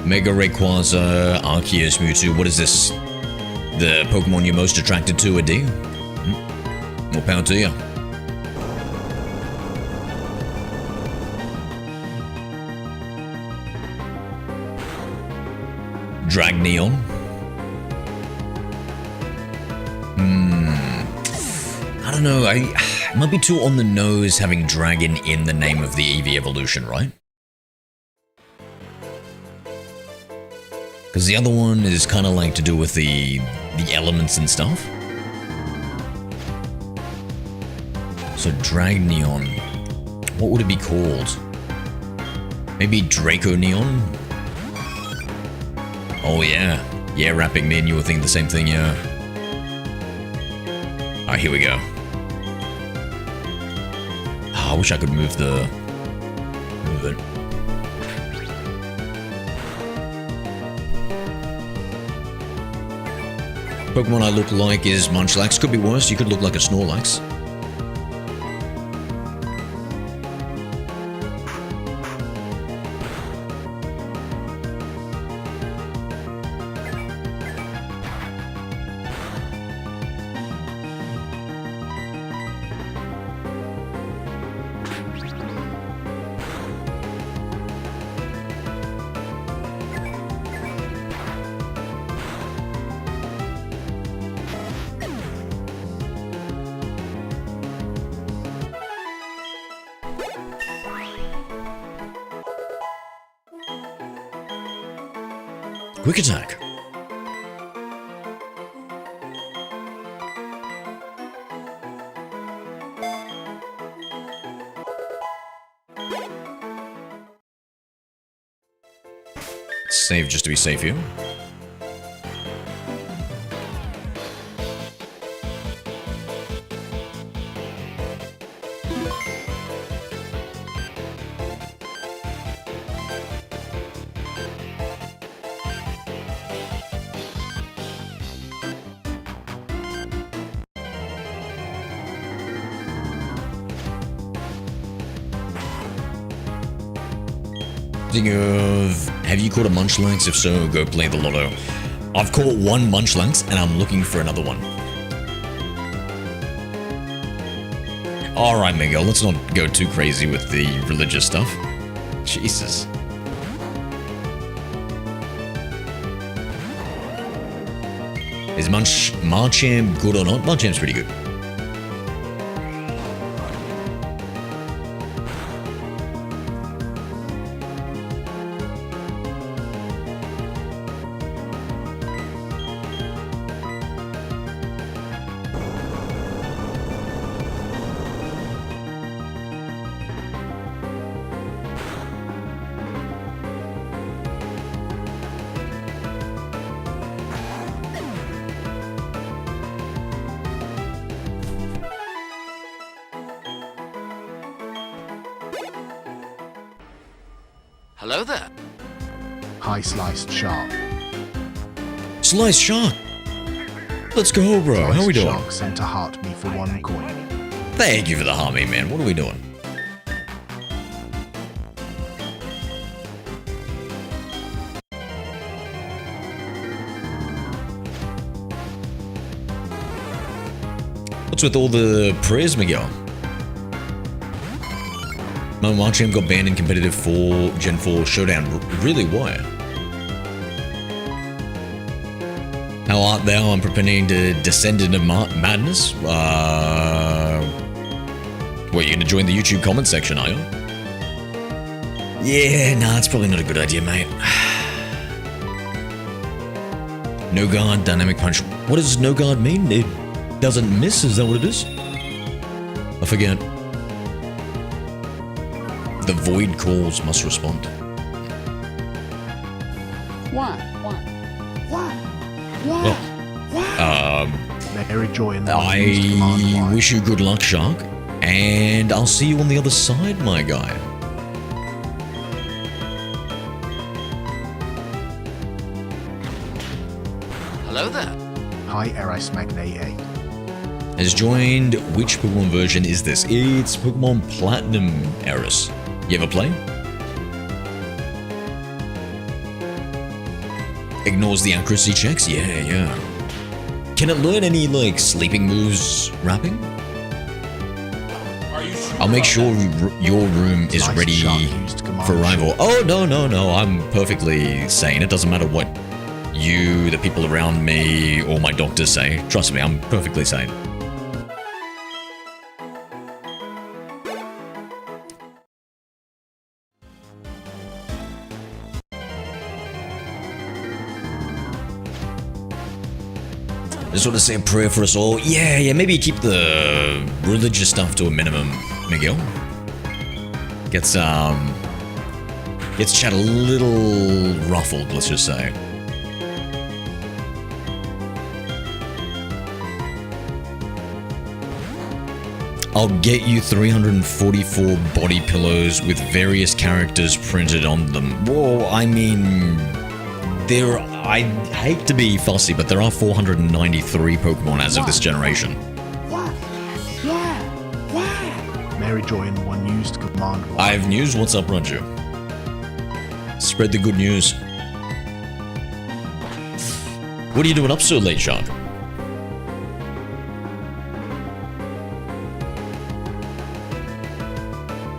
Mega Rayquaza, Arceus, Mewtwo. What is this? The Pokemon you're most attracted to, Adi? More power to you. Dragneon. I don't know. It might be too on the nose having dragon in the name of the Eevee evolution, right? Because the other one is kind of like to do with the elements and stuff. So Dragneon, what would it be called? Maybe Draco Neon? Oh yeah. Yeah, rapping, me and you were thinking the same thing, yeah. Alright, here we go. Oh, I wish I could move it. Pokemon I look like is Munchlax. Could be worse, you could look like a Snorlax. Quick attack. Save just to be safe here. Speaking of, have you caught a Munchlax? If so, go play the lotto. I've caught one Munchlax and I'm looking for another one. Alright, Miguel, let's not go too crazy with the religious stuff. Jesus. Is Machamp good or not? Machamp's pretty good. Hello there. Hi, Sliced Shark. Sliced Shark! Let's go, bro. Sliced How we doing? Shark sent a heart me for 1 coin. Thank you for the heart, man. What are we doing? What's with all the prayers, Miguel? My Machamp got banned in competitive 4 Gen 4 Showdown. Really? Why? How art thou? I'm pretending to descend into madness? What, you gonna join the YouTube comment section, are you? Yeah, nah, it's probably not a good idea, mate. No guard, dynamic punch. What does no guard mean? It doesn't miss, is that what it is? I forget. The void calls must respond. Why? Mary Joy in the used command I line. wish you good luck, Shark. And I'll see you on the other side, my guy. Hello there. Hi, Eris Magne. Has joined. Which Pokemon version is this? It's Pokemon Platinum, Eris. You ever play? Ignores the accuracy checks? Yeah. Can it learn any, like, sleeping moves rapping? I'll make sure your room is Sliced ready Shark used command for arrival. short. Oh, no. I'm perfectly sane. It doesn't matter what you, the people around me, or my doctors say. Trust me, I'm perfectly sane. Just want to say a prayer for us all. Yeah, maybe keep the religious stuff to a minimum, Miguel. Gets chat a little ruffled, let's just say. I'll get you 344 body pillows with various characters printed on them. Whoa, I mean, I hate to be fussy, but there are 493 Pokemon as of this generation. Mary Joy in one used command. I have news. What's up, Roger? Spread the good news. What are you doing up so late, Shark?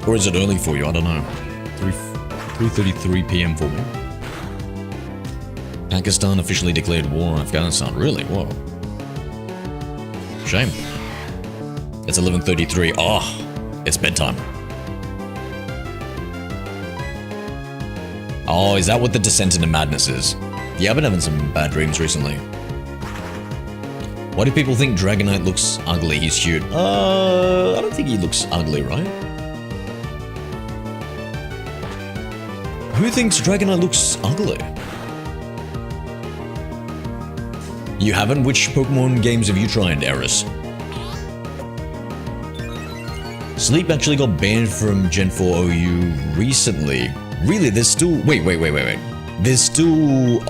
Or is it early for you? I don't know. 3:33 p.m. for me. Pakistan officially declared war on Afghanistan. Really? Whoa. Shame. It's 11:33. Oh, it's bedtime. Oh, is that what the descent into madness is? Yeah, I've been having some bad dreams recently. Why do people think Dragonite looks ugly? He's cute. I don't think he looks ugly, right? Who thinks Dragonite looks ugly? You haven't? Which Pokemon games have you tried, Eris? Sleep actually got banned from Gen 4 OU recently. Really? There's still... Wait. There's still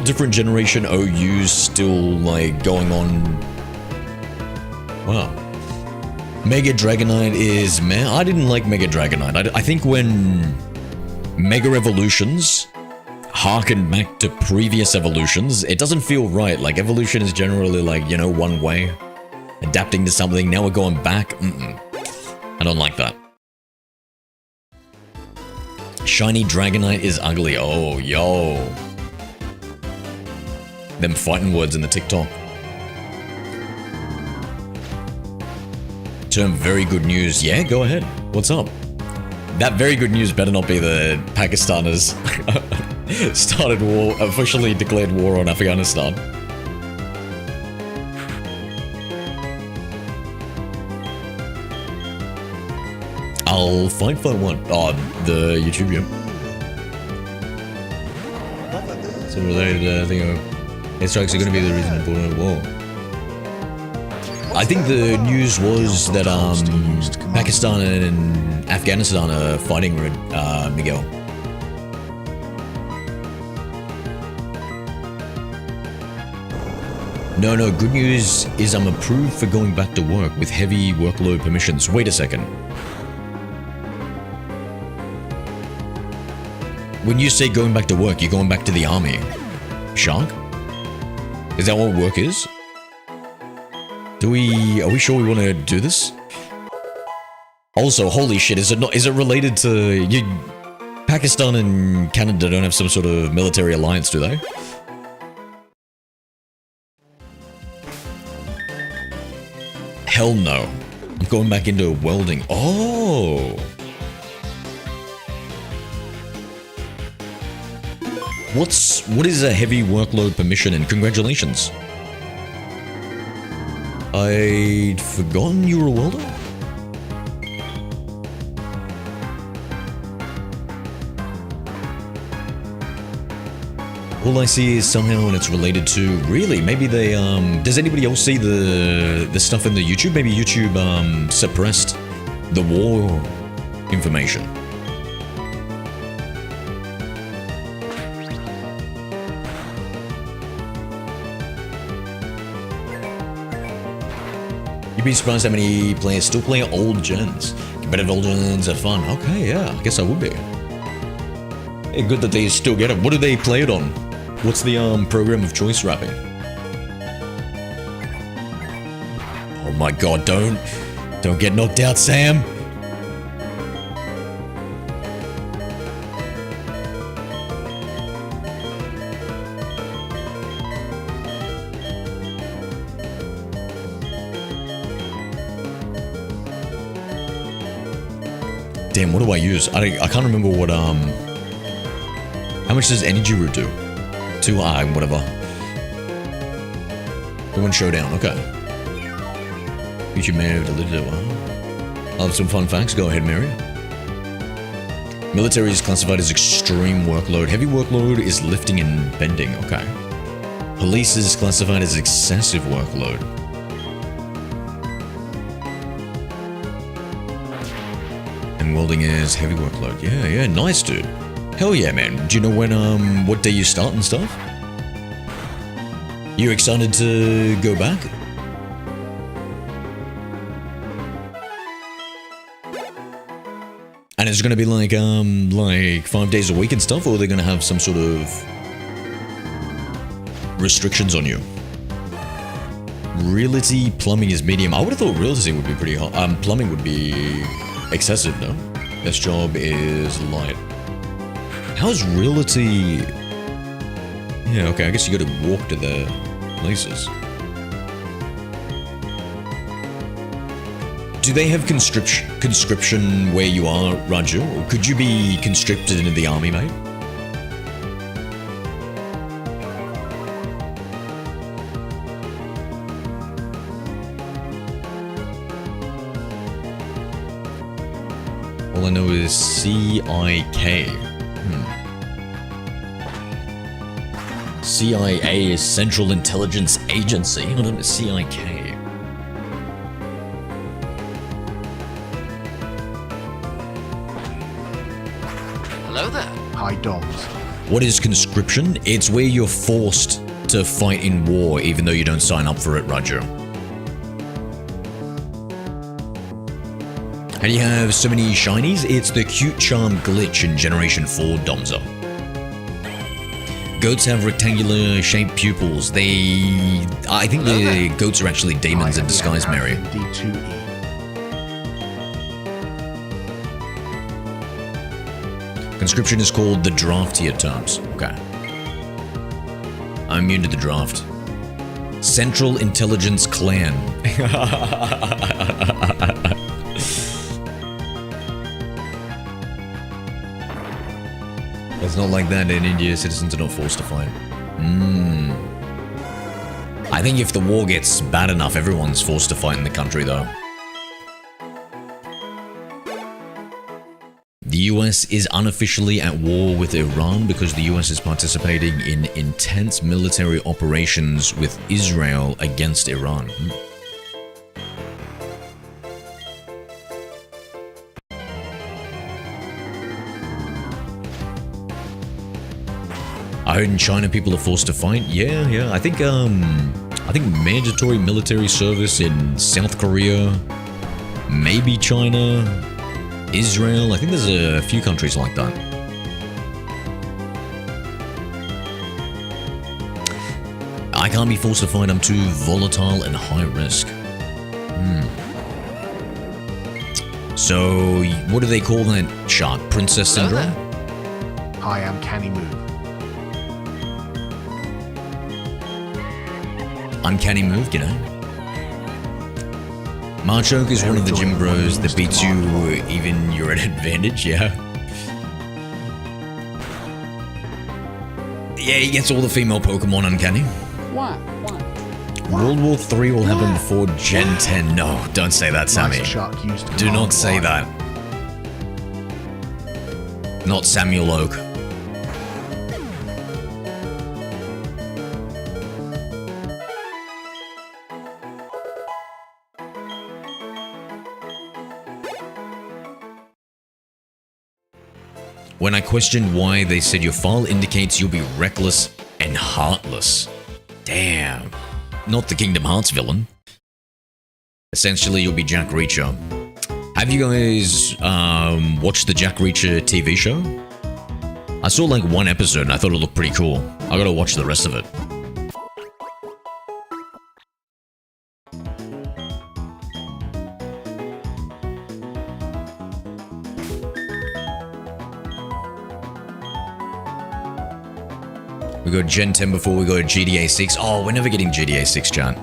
different generation OUs still, like, going on... Wow. Mega Dragonite is meh. I didn't like Mega Dragonite. I think when Mega Evolutions harken back to previous evolutions, it doesn't feel right. Like, evolution is generally, like, you know, one way. Adapting to something, now we're going back. I don't like that. Shiny Dragonite is ugly. Oh, yo. Them fighting words in the TikTok. Term very good news. Yeah, go ahead. What's up? That very good news better not be the Pakistanis started war, officially declared war on Afghanistan. I'll fight one. Oh, the YouTube, yeah. So related thing of airstrikes are going to be the reason for the war. I think the news was that Pakistan and Afghanistan are fighting, Miguel. No, good news is I'm approved for going back to work with heavy workload permissions. Wait a second. When you say going back to work, you're going back to the army. Shark? Is that what work is? Are we sure we want to do this? Also, holy shit, is it related to Pakistan and Canada don't have some sort of military alliance, do they? Hell no. I'm going back into welding. Oh. What is a heavy workload permission, and congratulations. I'd forgotten you were a welder? All I see is somehow when it's related to... Really? Maybe they, does anybody else see the stuff in the YouTube? Maybe YouTube, suppressed the war information. You'd be surprised how many players still play old gens. Competitive old gens are fun. Okay, yeah, I guess I would be. Hey, good that they still get it. What do they play it on? What's the program of choice wrapping? Oh my god, don't get knocked out, Sam. Damn, what do I use? I can't remember what, how much does energy root do? 2 whatever. Pokemon Showdown, okay. Future Mayor of the Little. I'll have some fun facts. Go ahead, Mary. Military is classified as extreme workload. Heavy workload is lifting and bending, okay. Police is classified as excessive workload. And welding is heavy workload. Yeah, nice, dude. Hell yeah, man. Do you know when, what day you start and stuff? You excited to go back? And it's gonna be like 5 days a week and stuff, or they're gonna have some sort of restrictions on you? Realty, plumbing is medium. I would have thought realty would be pretty hot. Plumbing would be excessive, no? Best job is light. How's realty? Yeah, okay, I guess you gotta walk to the places. Do they have conscription where you are, Raju? Or could you be conscripted into the army, mate? All I know is CIK. CIA is Central Intelligence Agency. I don't know, CIK. Hello there. Hi, Doms. What is conscription? It's where you're forced to fight in war even though you don't sign up for it, Roger. And you have so many shinies, it's the cute charm glitch in Generation 4 Domzo. Goats have rectangular shaped pupils. I think the goats are actually demons in disguise, Mary. D2E. Conscription is called the draft here terms. Okay. I'm immune to the draft. Central Intelligence Clan. It's not like that in India, citizens are not forced to fight. I think if the war gets bad enough, everyone's forced to fight in the country though. The US is unofficially at war with Iran because the US is participating in intense military operations with Israel against Iran. I heard in China people are forced to fight. Yeah. I think mandatory military service in South Korea, maybe China, Israel. I think there's a few countries like that. I can't be forced to fight. I'm too volatile and high risk. So, what do they call that shark? Princess Syndrome? Hi, I'm Canny Move. Uncanny move, you know. Machoke is one of the gym bros that beats you even you're at advantage, yeah. Yeah, he gets all the female Pokemon uncanny. Why? World War 3 will happen before Gen 10. No, don't say that, Sammy. Do not say that. Not Samuel Oak. When I questioned why, they said your file indicates you'll be reckless and heartless. Damn. Not the Kingdom Hearts villain. Essentially, you'll be Jack Reacher. Have you guys watched the Jack Reacher TV show? I saw like one episode and I thought it looked pretty cool. I gotta watch the rest of it. We got Gen 10 before we go to GTA 6. Oh, we're never getting GTA 6, chat.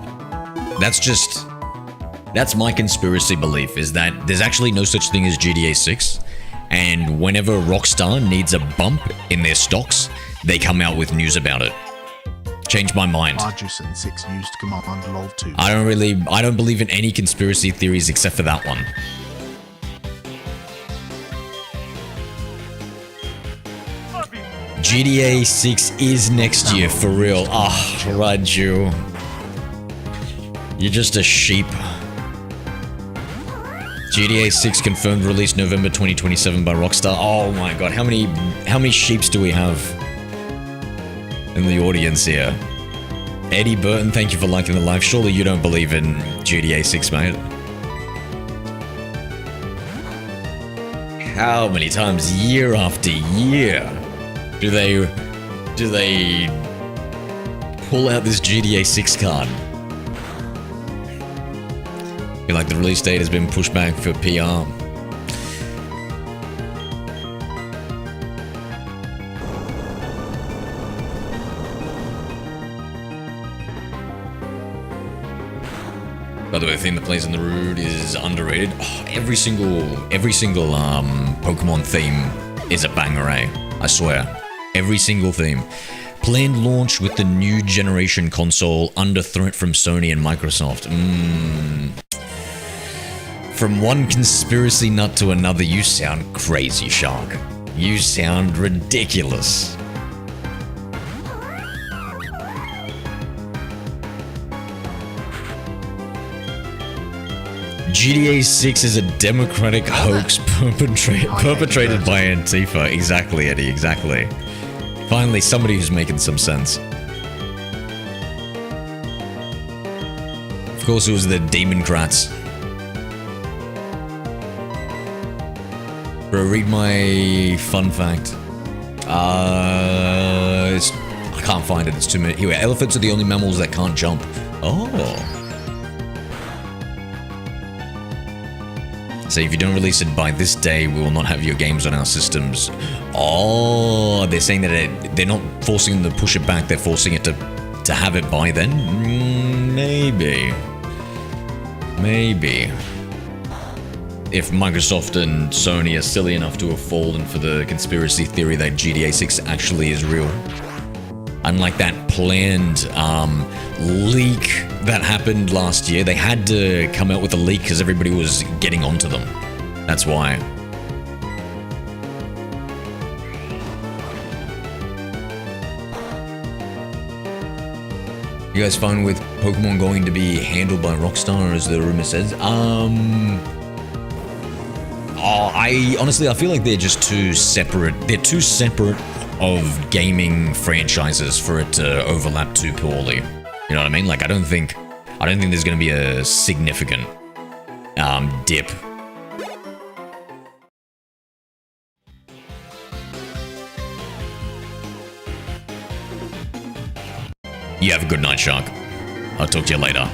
That's my conspiracy belief, is that there's actually no such thing as GTA 6. And whenever Rockstar needs a bump in their stocks, they come out with news about it. Changed my mind. Arjusan 6 used command lol 2. I don't believe in any conspiracy theories except for that one. GTA 6 is next year, for real. Ah, Raju. You're just a sheep. GTA 6 confirmed release November 2027 by Rockstar. Oh my god, how many sheeps do we have in the audience here? Eddie Burton, thank you for liking the live. Surely you don't believe in GTA 6, mate. How many times, year after year, do they pull out this GTA 6 card? I feel like the release date has been pushed back for PR. By the way, the theme that plays in the road is underrated. Oh, every single Pokemon theme is a banger, eh? I swear. Every single theme. Planned launch with the new generation console under threat from Sony and Microsoft. From one conspiracy nut to another, you sound crazy, Shark. You sound ridiculous. GTA 6 is a democratic hoax perpetrated by Antifa. Exactly, Eddie, exactly. Finally, somebody who's making some sense. Of course, it was the Democrats. Bro, read my fun fact. I can't find it, it's 2 minutes. Here, elephants are the only mammals that can't jump. Oh. So if you don't release it by this day, we will not have your games on our systems. Oh, they're saying that they're not forcing them to push it back, they're forcing it to have it by then? Maybe. Maybe. If Microsoft and Sony are silly enough to have fallen for the conspiracy theory that GTA 6 actually is real. Unlike that planned leak that happened last year, they had to come out with a leak because everybody was getting onto them. That's why. You guys fine with Pokemon going to be handled by Rockstar, as the rumor says? I feel like they're just too separate. They're too separate of gaming franchises for it to overlap too poorly. You know what I mean? Like, I don't think there's gonna be a significant dip. You have a good night, Shark. I'll talk to you later.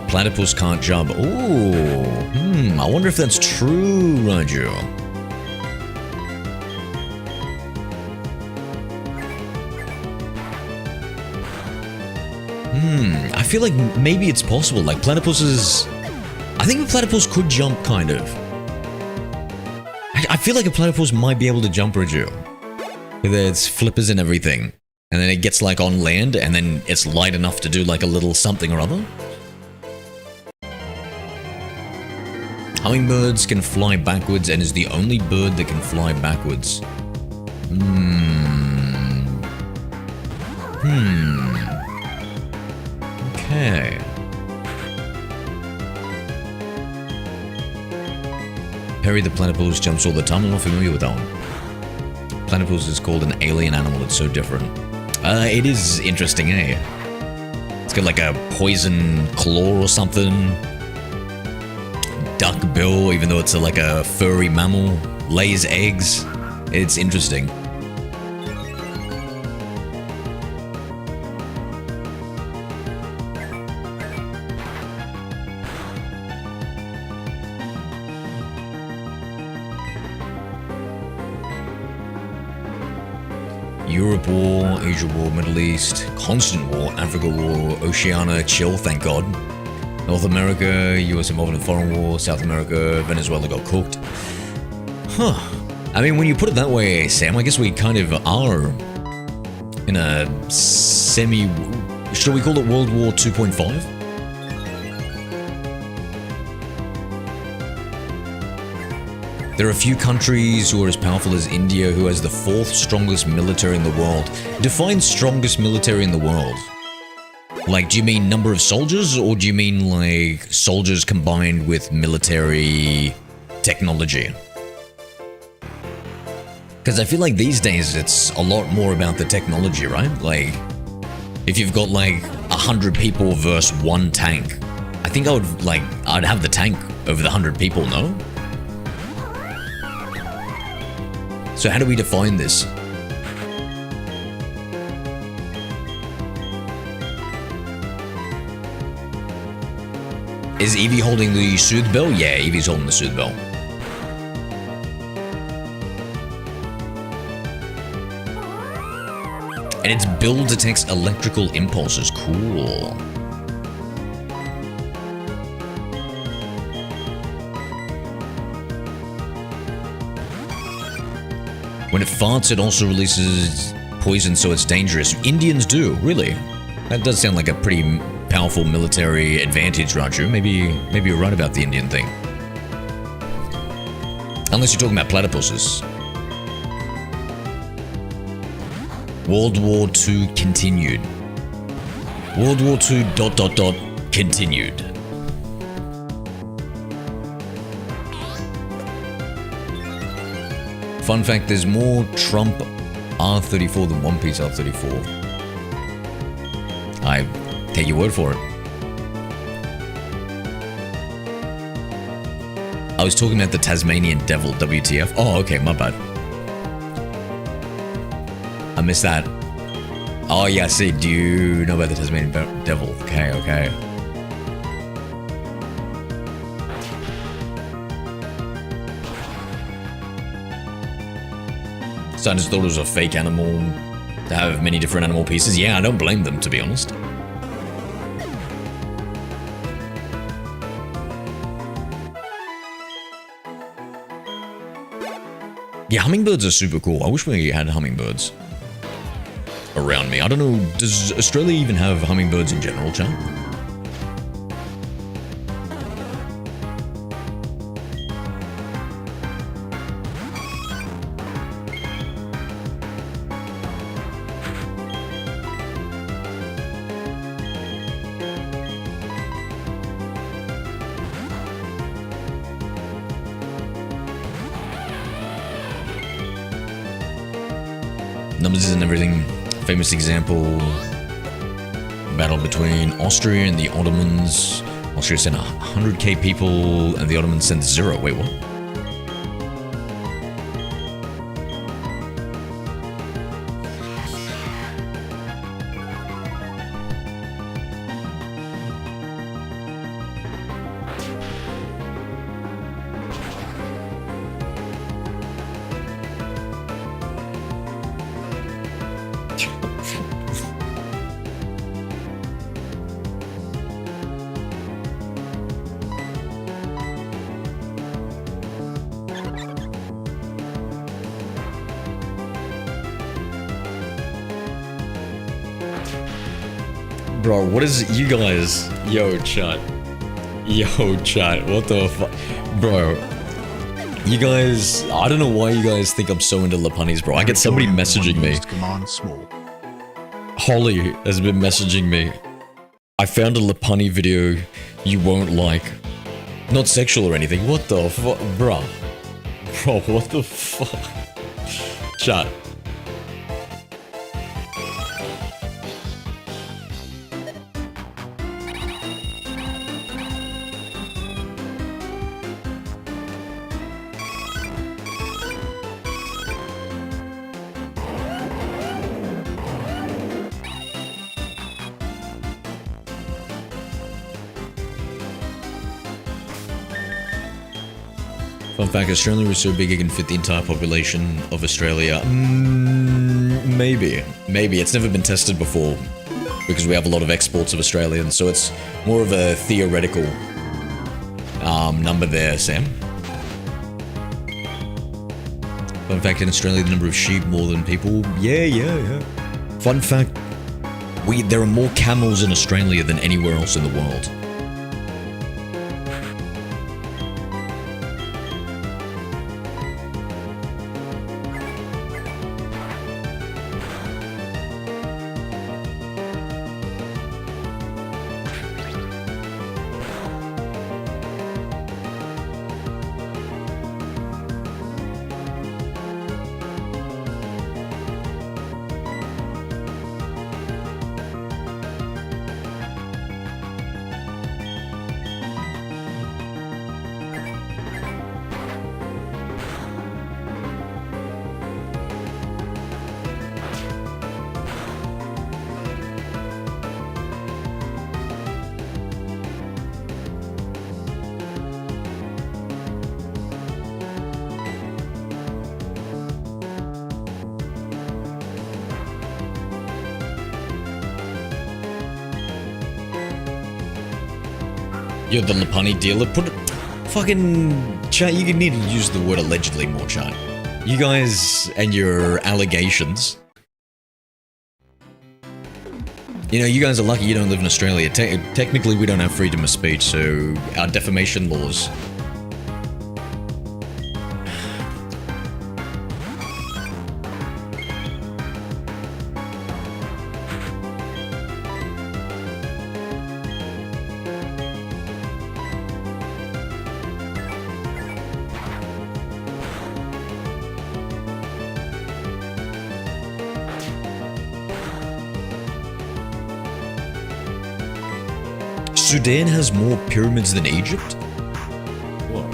Platypus can't jump. Ooh. I wonder if that's true, Raju. I feel like maybe it's possible. Like, platypuses... I think a platypus could jump, kind of. I feel like a platypus might be able to jump, Raju. With its flippers and everything. And then it gets, like, on land, and then it's light enough to do, like, a little something or other. Hummingbirds can fly backwards and is the only bird that can fly backwards. Okay. Perry the platypus jumps all the time. I'm not familiar with that one. Platypus is called an alien animal. It's so different. It is interesting, eh? It's got like a poison claw or something. Duck bill, even though it's like a furry mammal, lays eggs. It's interesting. Europe War, Asia War, Middle East, Constant War, Africa War, Oceania, chill, thank God. North America, US involved in foreign war. South America, Venezuela got cooked. Huh. I mean, when you put it that way, Sam, I guess we kind of are in a semi... Should we call it World War 2.5? There are a few countries who are as powerful as India, who has the 4th strongest military in the world. Define strongest military in the world. Like, do you mean number of soldiers, or do you mean, like, soldiers combined with military technology? Because I feel like these days it's a lot more about the technology, right? Like, if you've got, like, 100 people versus 1 tank, I think I'd have the tank over the 100 people, no? So how do we define this? Is Eevee holding the Soothe Bell? Yeah, Eevee's holding the Soothe Bell. And its build detects electrical impulses. Cool. When it farts, it also releases poison, so it's dangerous. Indians do, really. That does sound like a pretty powerful military advantage, Raju. Maybe you're right about the Indian thing. Unless you're talking about platypuses. World War II continued. World War II ... continued. Fun fact, there's more Trump R34 than One Piece R34. I take your word for it. I was talking about the Tasmanian Devil, WTF. Oh, okay, my bad. I missed that. Oh, yeah, see, do you know about the Tasmanian Devil? Okay, okay. So I just thought it was a fake animal to have many different animal pieces. Yeah, I don't blame them, to be honest. Yeah, hummingbirds are super cool. I wish we had hummingbirds around me. I don't know, does Australia even have hummingbirds in general, chat? Numbers and everything. Famous example, battle between Austria and the Ottomans. Austria sent 100k people and the Ottomans sent 0. Wait, what? Bro, what is you guys? Yo, chat, what the fuck? Bro, you guys, I don't know why you guys think I'm so into Lapunnies, bro. I get somebody messaging me. Command small. Holly has been messaging me. I found a Lapunny video you won't like. Not sexual or anything. What the fuck? Bro, what the fuck? Chat. Fun fact, Australia is so big it can fit the entire population of Australia. Maybe. It's never been tested before. because we have a lot of exports of Australians, so it's more of a theoretical number there, Sam. Fun fact, in Australia, the number of sheep more than people. Yeah. Fun fact, there are more camels in Australia than anywhere else in the world. You're the Lapani dealer. Put fucking chat. You need to use the word allegedly more, chat. You guys and your allegations. You know, you guys are lucky you don't live in Australia. Technically, we don't have freedom of speech, so our defamation laws. Sudan has more pyramids than Egypt? Whoa.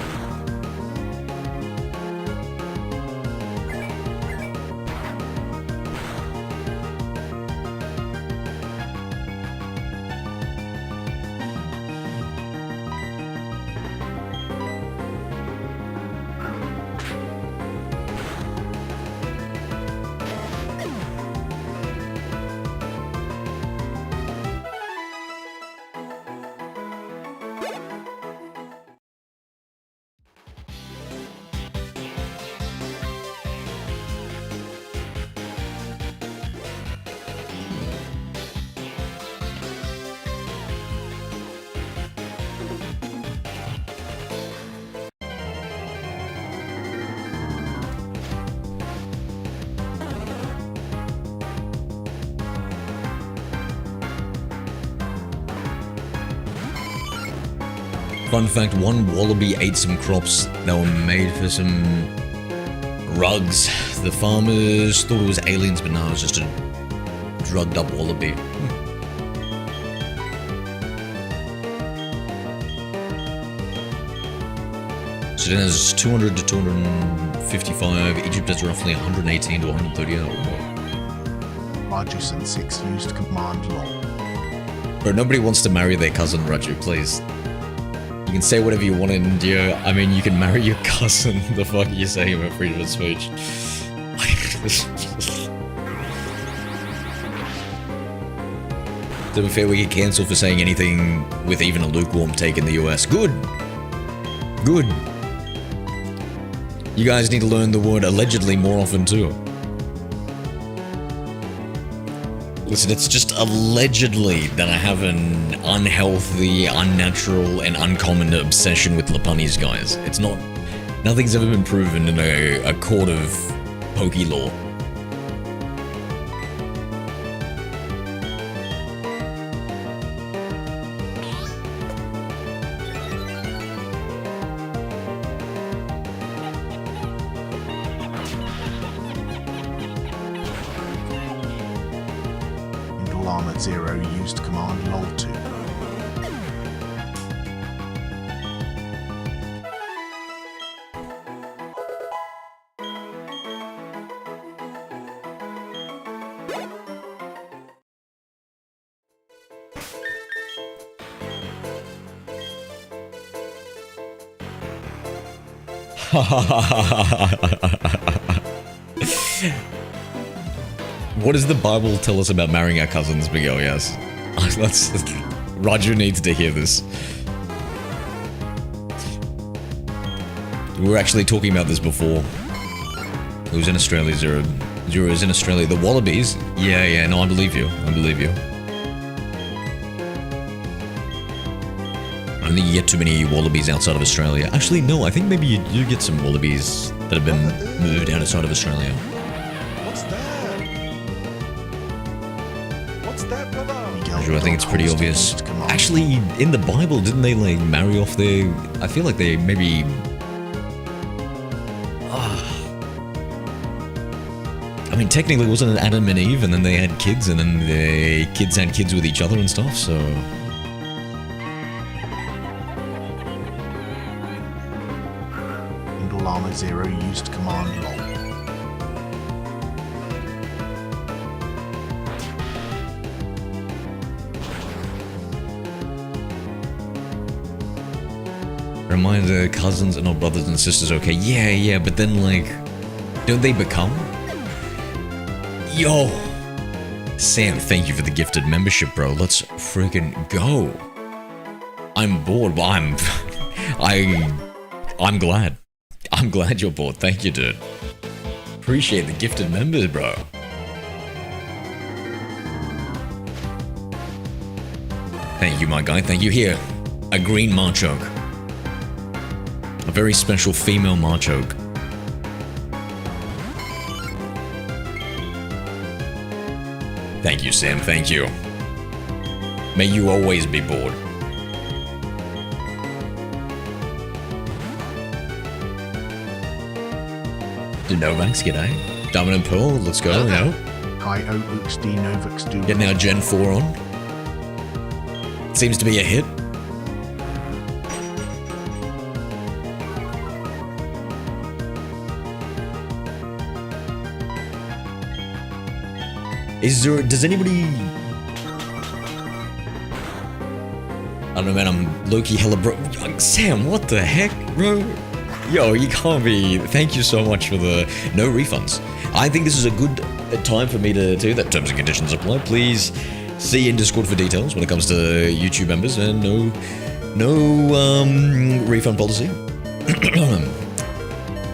Fun fact, one wallaby ate some crops that were made for some rugs. The farmers thought it was aliens, but no, it was just a drugged up wallaby. Sudan has 200 to 255, Egypt has roughly 118 to 130. Raju and 6 used command lol. Bro, nobody wants to marry their cousin, Raju, please. You can say whatever you want in India. I mean, you can marry your cousin. The fuck are you saying about freedom of speech? To be fair, we get cancelled for saying anything with even a lukewarm take in the US. Good. Good. You guys need to learn the word allegedly more often too. Listen, it's just allegedly that I have an unhealthy, unnatural, and uncommon obsession with Lapani's guys. It's not... Nothing's ever been proven in a court of Poke law. Armored 0 used command lol 2. What does the Bible tell us about marrying our cousins, Miguel? Yes. Roger needs to hear this. We were actually talking about this before. It was in Australia, Zero. Zero is in Australia. The Wallabies? Yeah, no, I believe you. I believe you. I don't think you get too many Wallabies outside of Australia. Actually, no, I think maybe you do get some Wallabies that have been moved outside of Australia. What's that? What's that, brother? I think it's pretty obvious. Actually, in the Bible, didn't they like marry off their... I feel like they maybe... I mean, technically, wasn't it Adam and Eve, and then they had kids, and then the kids had kids with each other and stuff, so... Llama 0 used command lol. Reminder, cousins are not brothers and sisters, okay? Yeah, but then, like, don't they become? Yo! Sam, thank you for the gifted membership, bro. Let's friggin' go. I'm bored, but I'm glad. I'm glad you're bored. Thank you, dude. Appreciate the gifted members, bro. Thank you, my guy. Thank you. Here, a green Machoke. A very special female Machoke. Thank you, Sam. Thank you. May you always be bored. Novax, g'day. Diamond Pearl, let's go, now. Hi Oaks D Novax do. Getting our Gen 4 on. Seems to be a hit. Does anybody... I don't know, man, I'm low-key hella bro... Sam, what the heck, bro? Yo, you can't be... Thank you so much for the... No refunds. I think this is a good time for me to do that. Terms and conditions apply. Please see in Discord for details when it comes to YouTube members, and no refund policy.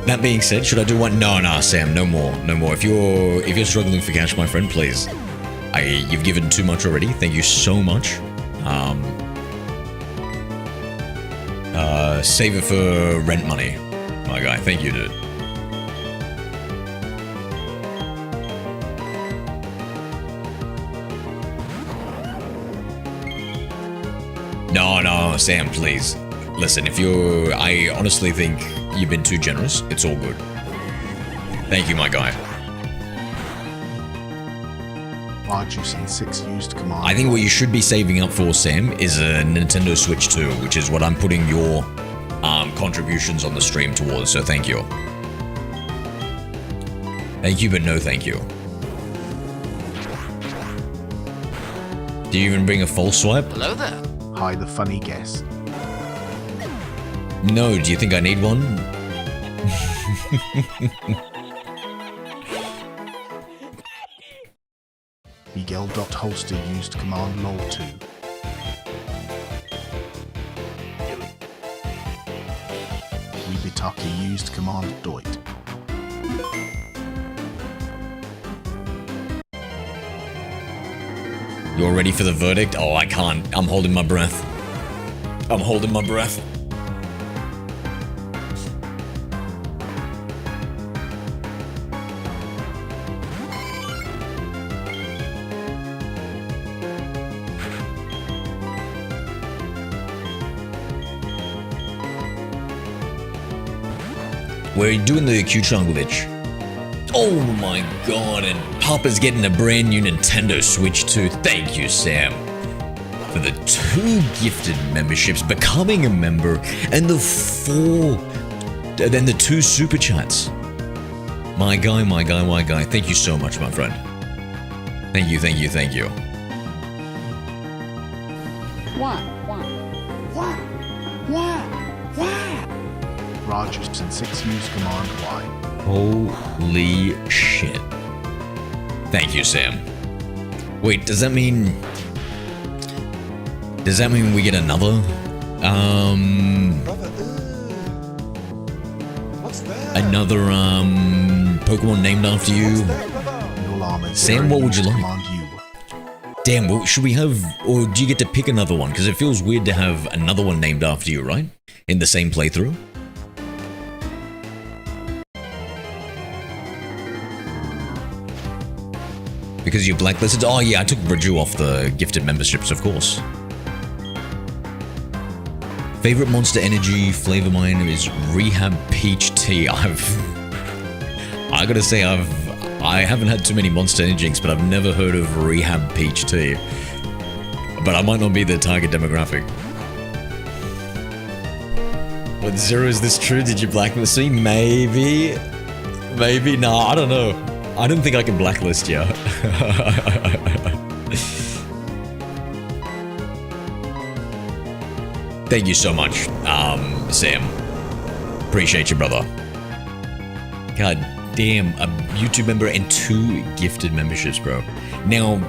That being said, should I do one? No, Sam, no more. If you're struggling for cash, my friend, please. You've given too much already. Thank you so much. Save it for rent money, my guy. Thank you, dude. No, Sam, please. Listen, I honestly think you've been too generous. It's all good. Thank you, my guy. Arceus and 6 used command. I think what you should be saving up for, Sam, is a Nintendo Switch 2, which is what I'm putting your contributions on the stream towards, so thank you. Thank you, but no thank you. Do you even bring a false swipe? Hello there. Hi the funny guest. No, do you think I need one? Miguel.holster used command lol2. Wibitaki used command doit. You're ready for the verdict? Oh, I can't. I'm holding my breath. We're doing the Q-Chong glitch. Oh my god, and Papa's getting a brand new Nintendo Switch 2. Thank you, Sam, for the 2 gifted memberships, becoming a member, and the 2 super chats. My guy. Thank you so much, my friend. Thank you. Arceus and 6 used command Y. Holy shit. Thank you, Sam. Wait, does that mean... Does that mean we get another? Brother, what's that? Another, Pokemon named after you? What's that, brother? Null Armor Sam, 0 what would you used like? Command U. Damn, well, should we have... Or do you get to pick another one? Because it feels weird to have another one named after you, right? In the same playthrough? Because you blacklisted? Oh yeah, I took Raju off the gifted memberships, of course. Favorite Monster Energy flavor mine is Rehab Peach Tea. I gotta say, I haven't had too many Monster Energy drinks, but I've never heard of Rehab Peach Tea. But I might not be the target demographic. What, Zero, is this true? Did you blacklist me? Maybe. Maybe. Nah, I don't know. I don't think I can blacklist you. Thank you so much, Sam. Appreciate you, brother. God damn, a YouTube member and 2 gifted memberships, bro. Now,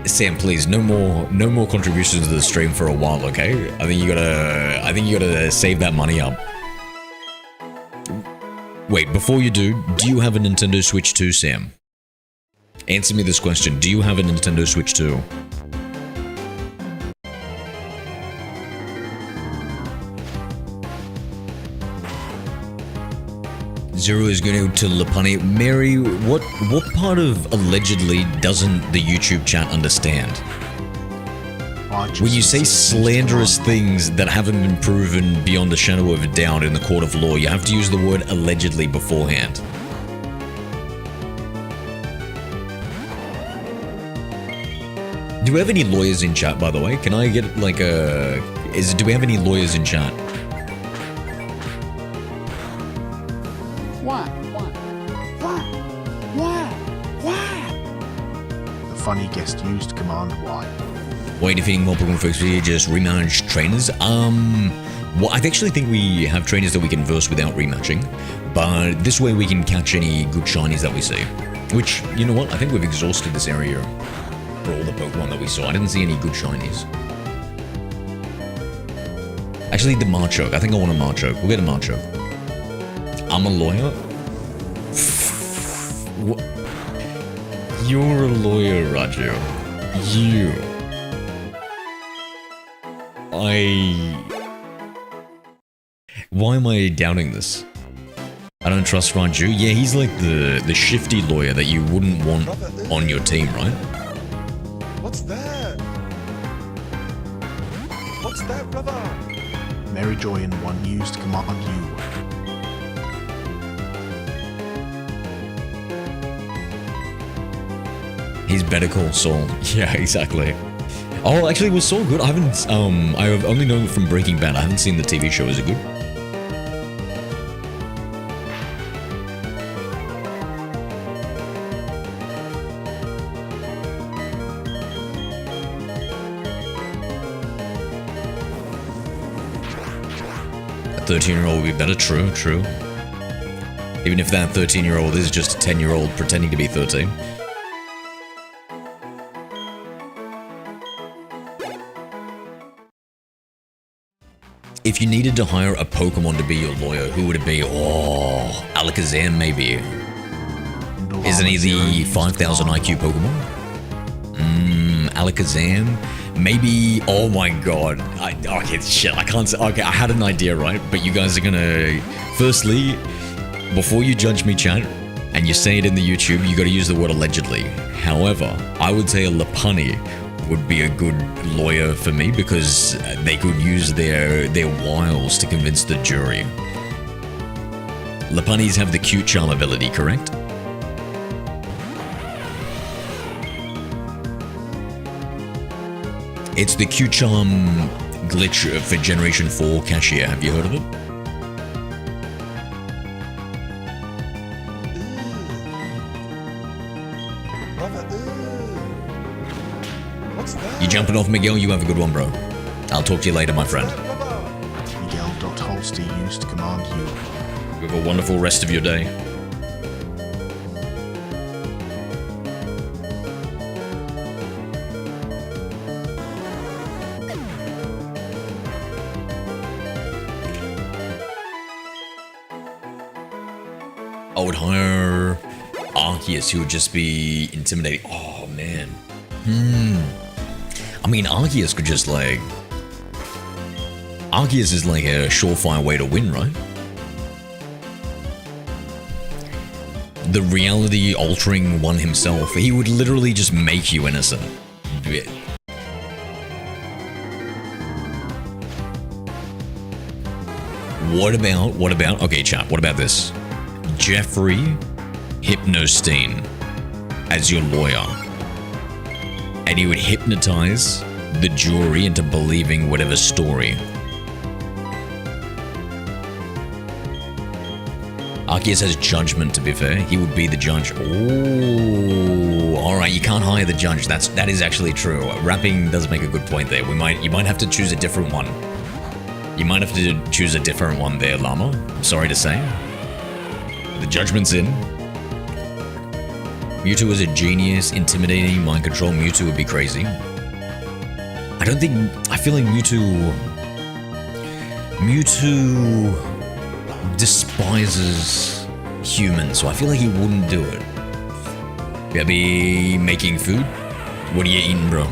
Sam, please, no more contributions to the stream for a while, okay? I think you gotta save that money up. Wait, before you do you have a Nintendo Switch 2, Sam? Answer me this question. Do you have a Nintendo Switch 2? Zero is going to Lapani. Mary, what part of allegedly doesn't the YouTube chat understand? Arceus When you say used slanderous Command Y. things that haven't been proven beyond a shadow of a doubt in the court of law, you have to use the word allegedly beforehand. Do we have any lawyers in chat, by the way? Can I get like a... do we have any lawyers in chat? The funny guest used Command Y. Wait, defeating more Pokemon folks, we just rematch trainers? Well, I actually think we have trainers that we can verse without rematching, but this way we can catch any good shinies that we see. Which, you know what, I think we've exhausted this area for all the Pokemon that we saw. I didn't see any good shinies. Actually, the Marchoke. I think I want a Marchoke. We'll get a Marchoke. I'm a lawyer? What? You're a lawyer, Raju. You. Why am I doubting this? I don't trust Raju. Yeah, he's like the shifty lawyer that you wouldn't want on your team, right? What's that? What's that, brother? Mary Joy in 1 used Command U. He's Better Call Saul. Yeah, exactly. Oh, actually, was Saul good? I haven't, I've only known it from Breaking Bad. I haven't seen the TV show. Is it good? A 13-year-old would be better. True, true. Even if that 13-year-old is just a 10-year-old pretending to be 13. If you needed to hire a Pokemon to be your lawyer, who would it be? Oh, Alakazam maybe. Isn't he the 5,000 IQ Pokemon? Alakazam? Maybe, oh my god. Okay, shit, I can't say, okay, I had an idea, right? But you guys are gonna, firstly, before you judge me, chat, and you say it in the YouTube, you gotta use the word allegedly. However, I would say a Lapani would be a good lawyer for me because they could use their wiles to convince the jury. Lapanis have the cute charm ability, correct? It's the cute charm glitch for Generation 4 Cashier. Have you heard of it? You jumping off, Miguel? You have a good one, bro. I'll talk to you later, my friend. Miguel.Holster used Command U. You have a wonderful rest of your day. would hire Arceus, who would just be intimidating. Oh, man. I mean, Arceus could just, like... Arceus is like a surefire way to win, right? The reality-altering one himself. He would literally just make you innocent. What about, okay, chat, what about this? Jeffrey Hypnostein as your lawyer. And he would hypnotize the jury into believing whatever story. Arceus has judgment, to be fair. He would be the judge. Oh, alright, you can't hire the judge. That is actually true. Rapping does make a good point there. You might have to choose a different one. You might have to choose a different one there, Llama. I'm sorry to say. The judgment's in. Mewtwo is a genius, intimidating, mind control. Mewtwo would be crazy. I feel like Mewtwo despises humans, so I feel like he wouldn't do it. Gotta be making food. What are you eating, bro?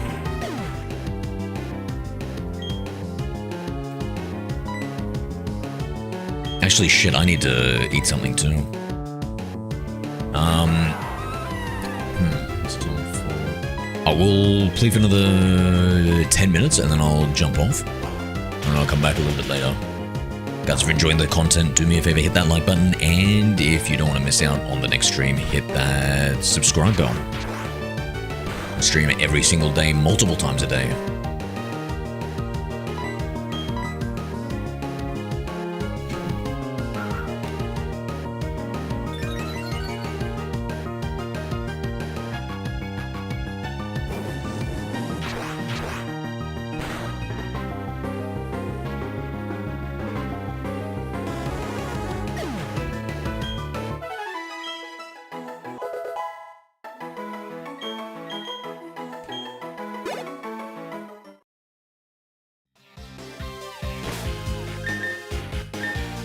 Actually, shit, I need to eat something too. I will play for another 10 minutes and then I'll jump off. And I'll come back a little bit later. Guys, if you're enjoying the content, do me a favor, hit that like button. And if you don't want to miss out on the next stream, hit that subscribe button. I stream every single day, multiple times a day.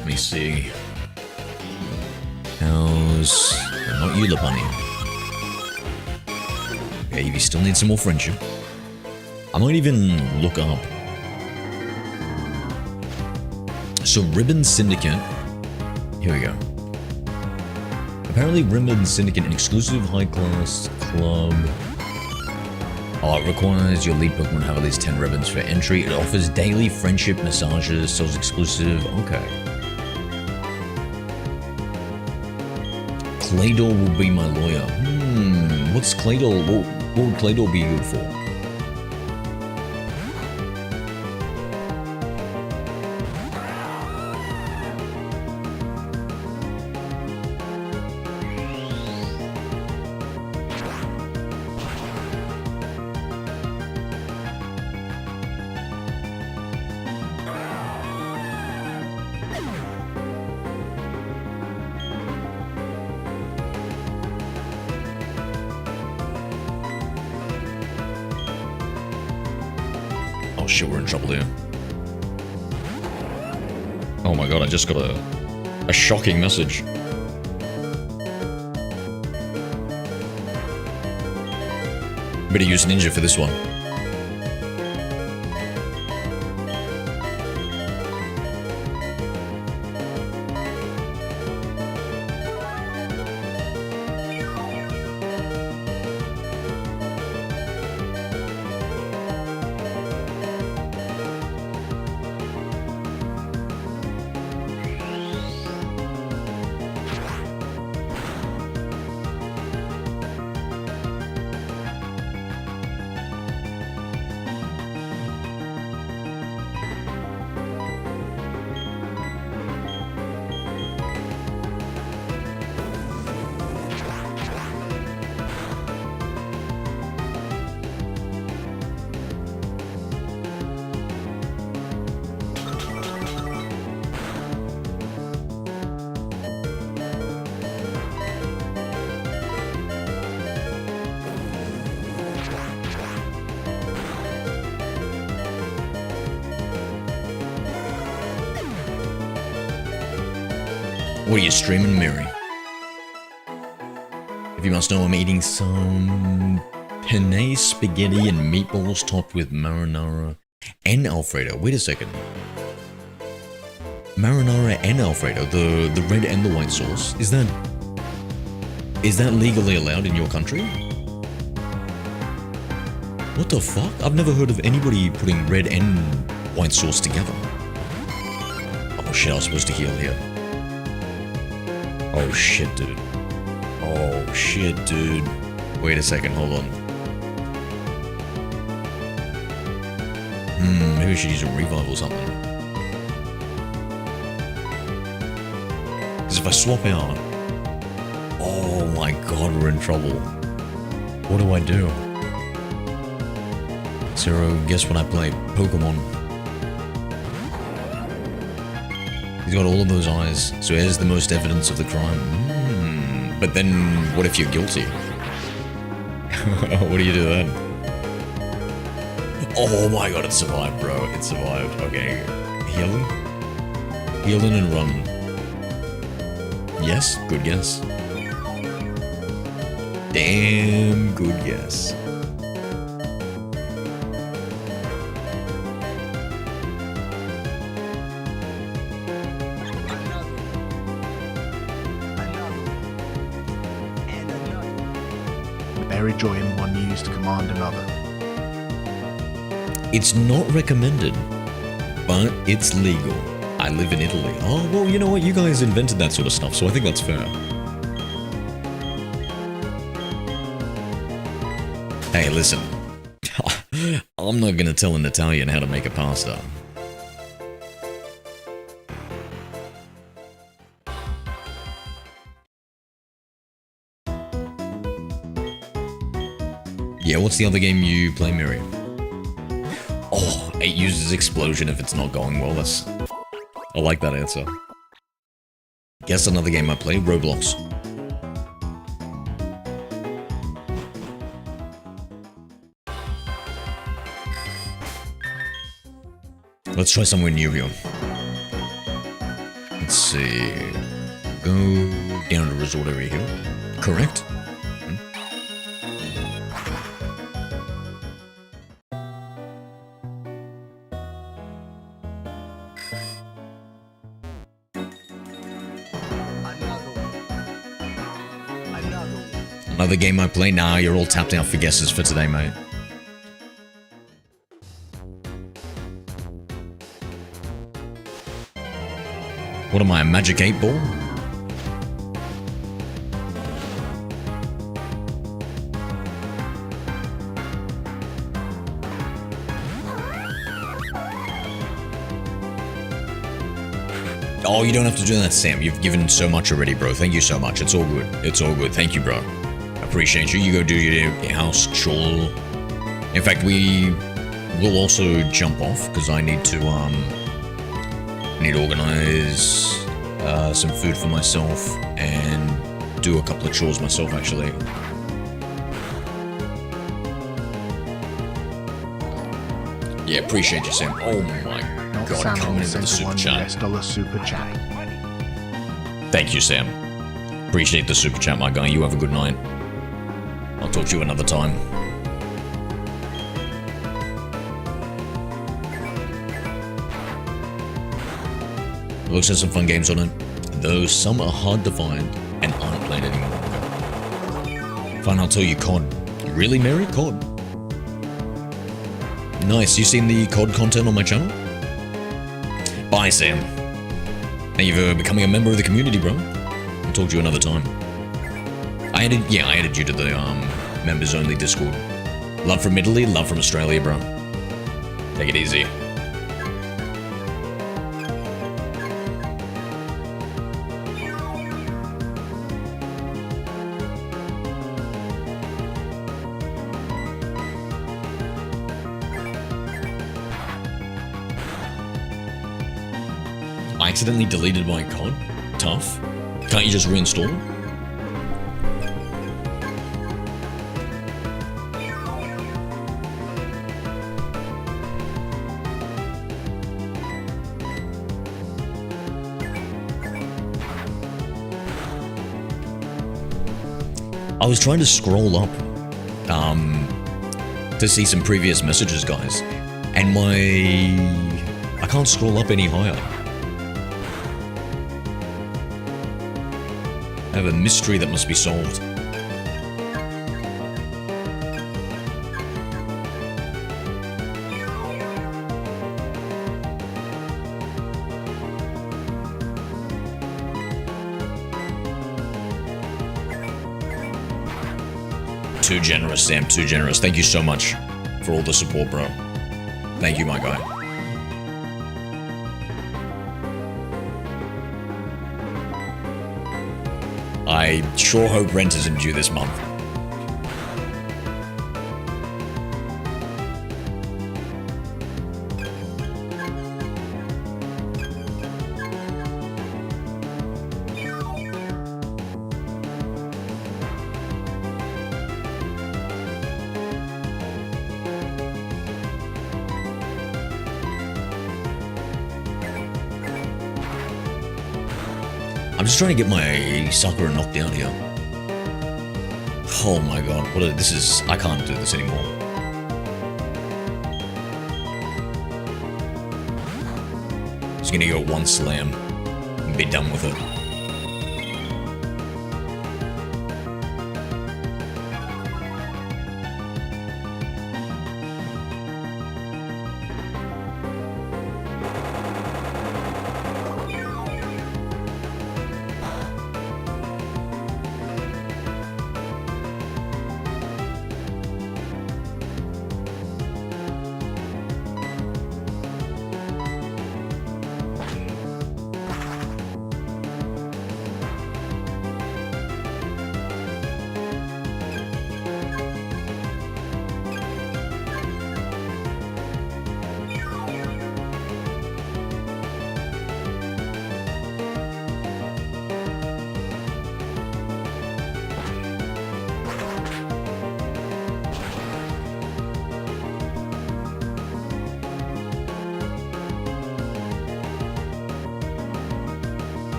Let me see. How's... Not you, Bunny. Okay, Eevee still needs some more friendship. I might even look up. So, Ribbon Syndicate. Here we go. Apparently, Ribbon Syndicate, an exclusive high-class club. Oh, it requires your lead Pokemon have at least 10 ribbons for entry. It offers daily friendship massages, sells exclusive. Okay. Claydol will be my lawyer. What's Claydol? What would Claydol be good for? Shit, we're in trouble here. Oh my god, I just got a shocking message. Better use Ninja for this one. What are you streaming, Mary? If you must know, I'm eating some penne spaghetti and meatballs topped with marinara and Alfredo. Wait a second. Marinara and Alfredo, the red and the white sauce. Is that legally allowed in your country? What the fuck? I've never heard of anybody putting red and white sauce together. Oh shit, I was supposed to heal here. Oh shit, dude. Oh shit, dude. Wait a second, hold on. Maybe I should use a revive or something. Because if I swap out... Oh my god, we're in trouble. What do I do? Zero, guess what I play? Pokemon. He's got all of those eyes, so here's the most evidence of the crime. But then, what if you're guilty? What do you do then? Oh my god, it survived, bro. It survived. Okay. Healing? Healing and run. Yes? Good guess. Damn good guess. Bury joy in one used to command another. It's not recommended, but it's legal. I live in Italy. Oh, well, you know what? You guys invented that sort of stuff, so I think that's fair. Hey, listen. I'm not gonna tell an Italian how to make a pasta. Yeah, what's the other game you play, Mary? Oh, 8 uses explosion if it's not going well. I like that answer. Guess another game I play, Roblox. Let's try somewhere new here. Let's see. Go down to resort area here. Correct? Another game I play? Nah, you're all tapped out for guesses for today, mate. What am I, a magic 8-ball? Oh, you don't have to do that, Sam. You've given so much already, bro. Thank you so much. It's all good. It's all good. Thank you, bro. Appreciate you. You go do your house chore. In fact, we will also jump off because I need to organize some food for myself and do a couple of chores myself, actually. Yeah, appreciate you, Sam. Oh my god, Sam coming into the sent super $1 chat. super chat. Thank you, Sam. Appreciate the super chat, my guy. You have a good night. I'll talk to you another time. Looks like some fun games on it, though some are hard to find and aren't played anymore. Fine, I'll tell you, COD. Really, Mary? COD? Nice, you seen the COD content on my channel? Bye, Sam. Thank you for becoming a member of the community, bro. I'll talk to you another time. I added you to the members only Discord. Love from Italy, love from Australia, bro. Take it easy. I accidentally deleted my COD? Tough. Can't you just reinstall it? I was trying to scroll up to see some previous messages, guys, and I can't scroll up any higher. I have a mystery that must be solved. Too generous, Sam, too generous. Thank you so much for all the support, bro. Thank you, my guy. I sure hope rent isn't due this month. I'm just trying to get my Sakura knocked down here. Oh my god, this is... I can't do this anymore. Just gonna go one slam and be done with it.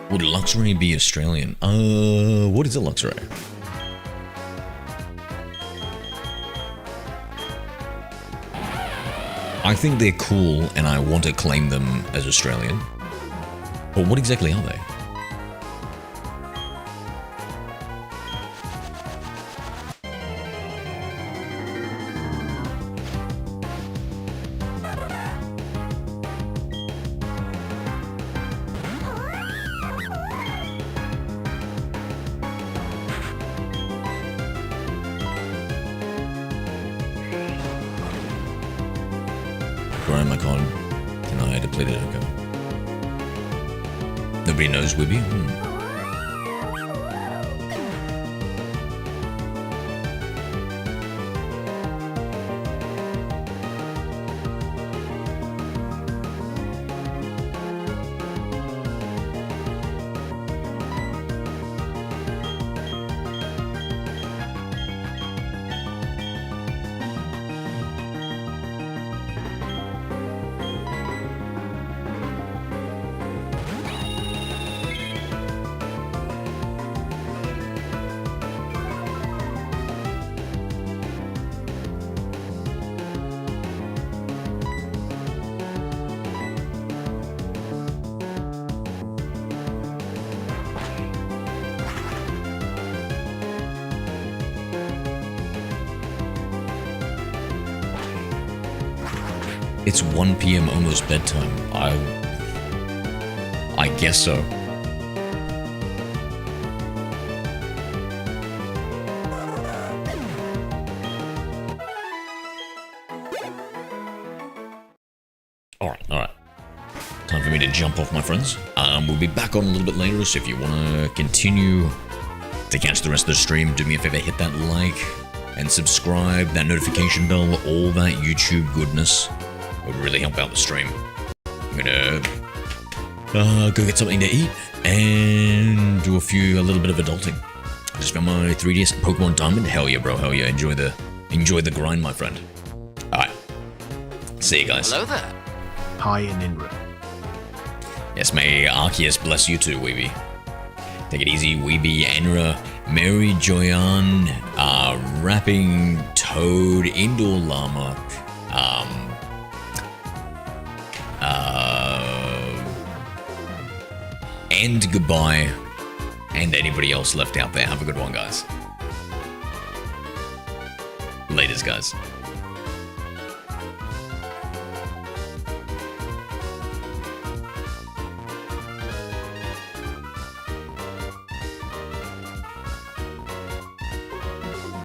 Would Luxray be Australian? What is a Luxray? I think they're cool and I want to claim them as Australian. But what exactly are they? Nobody knows Wibby? It's 1 PM, almost bedtime. I guess so. Alright. Time for me to jump off, my friends. We'll be back on a little bit later, so if you want to continue to catch the rest of the stream, do me a favor, hit that like, and subscribe, that notification bell, all that YouTube goodness would really help out the stream. I'm gonna go get something to eat and do a little bit of adulting. I just found my 3DS Pokemon Diamond. Hell yeah, bro. Hell yeah. Enjoy the grind, my friend. Alright. See you guys. Hello there. Hi in Inra. Yes, may Arceus bless you too, Weeby. Take it easy, Weeby, Enra, Mary Joyan, Rapping Toad, Indoor Llama, and goodbye, and anybody else left out there. Have a good one, guys. Laters, guys.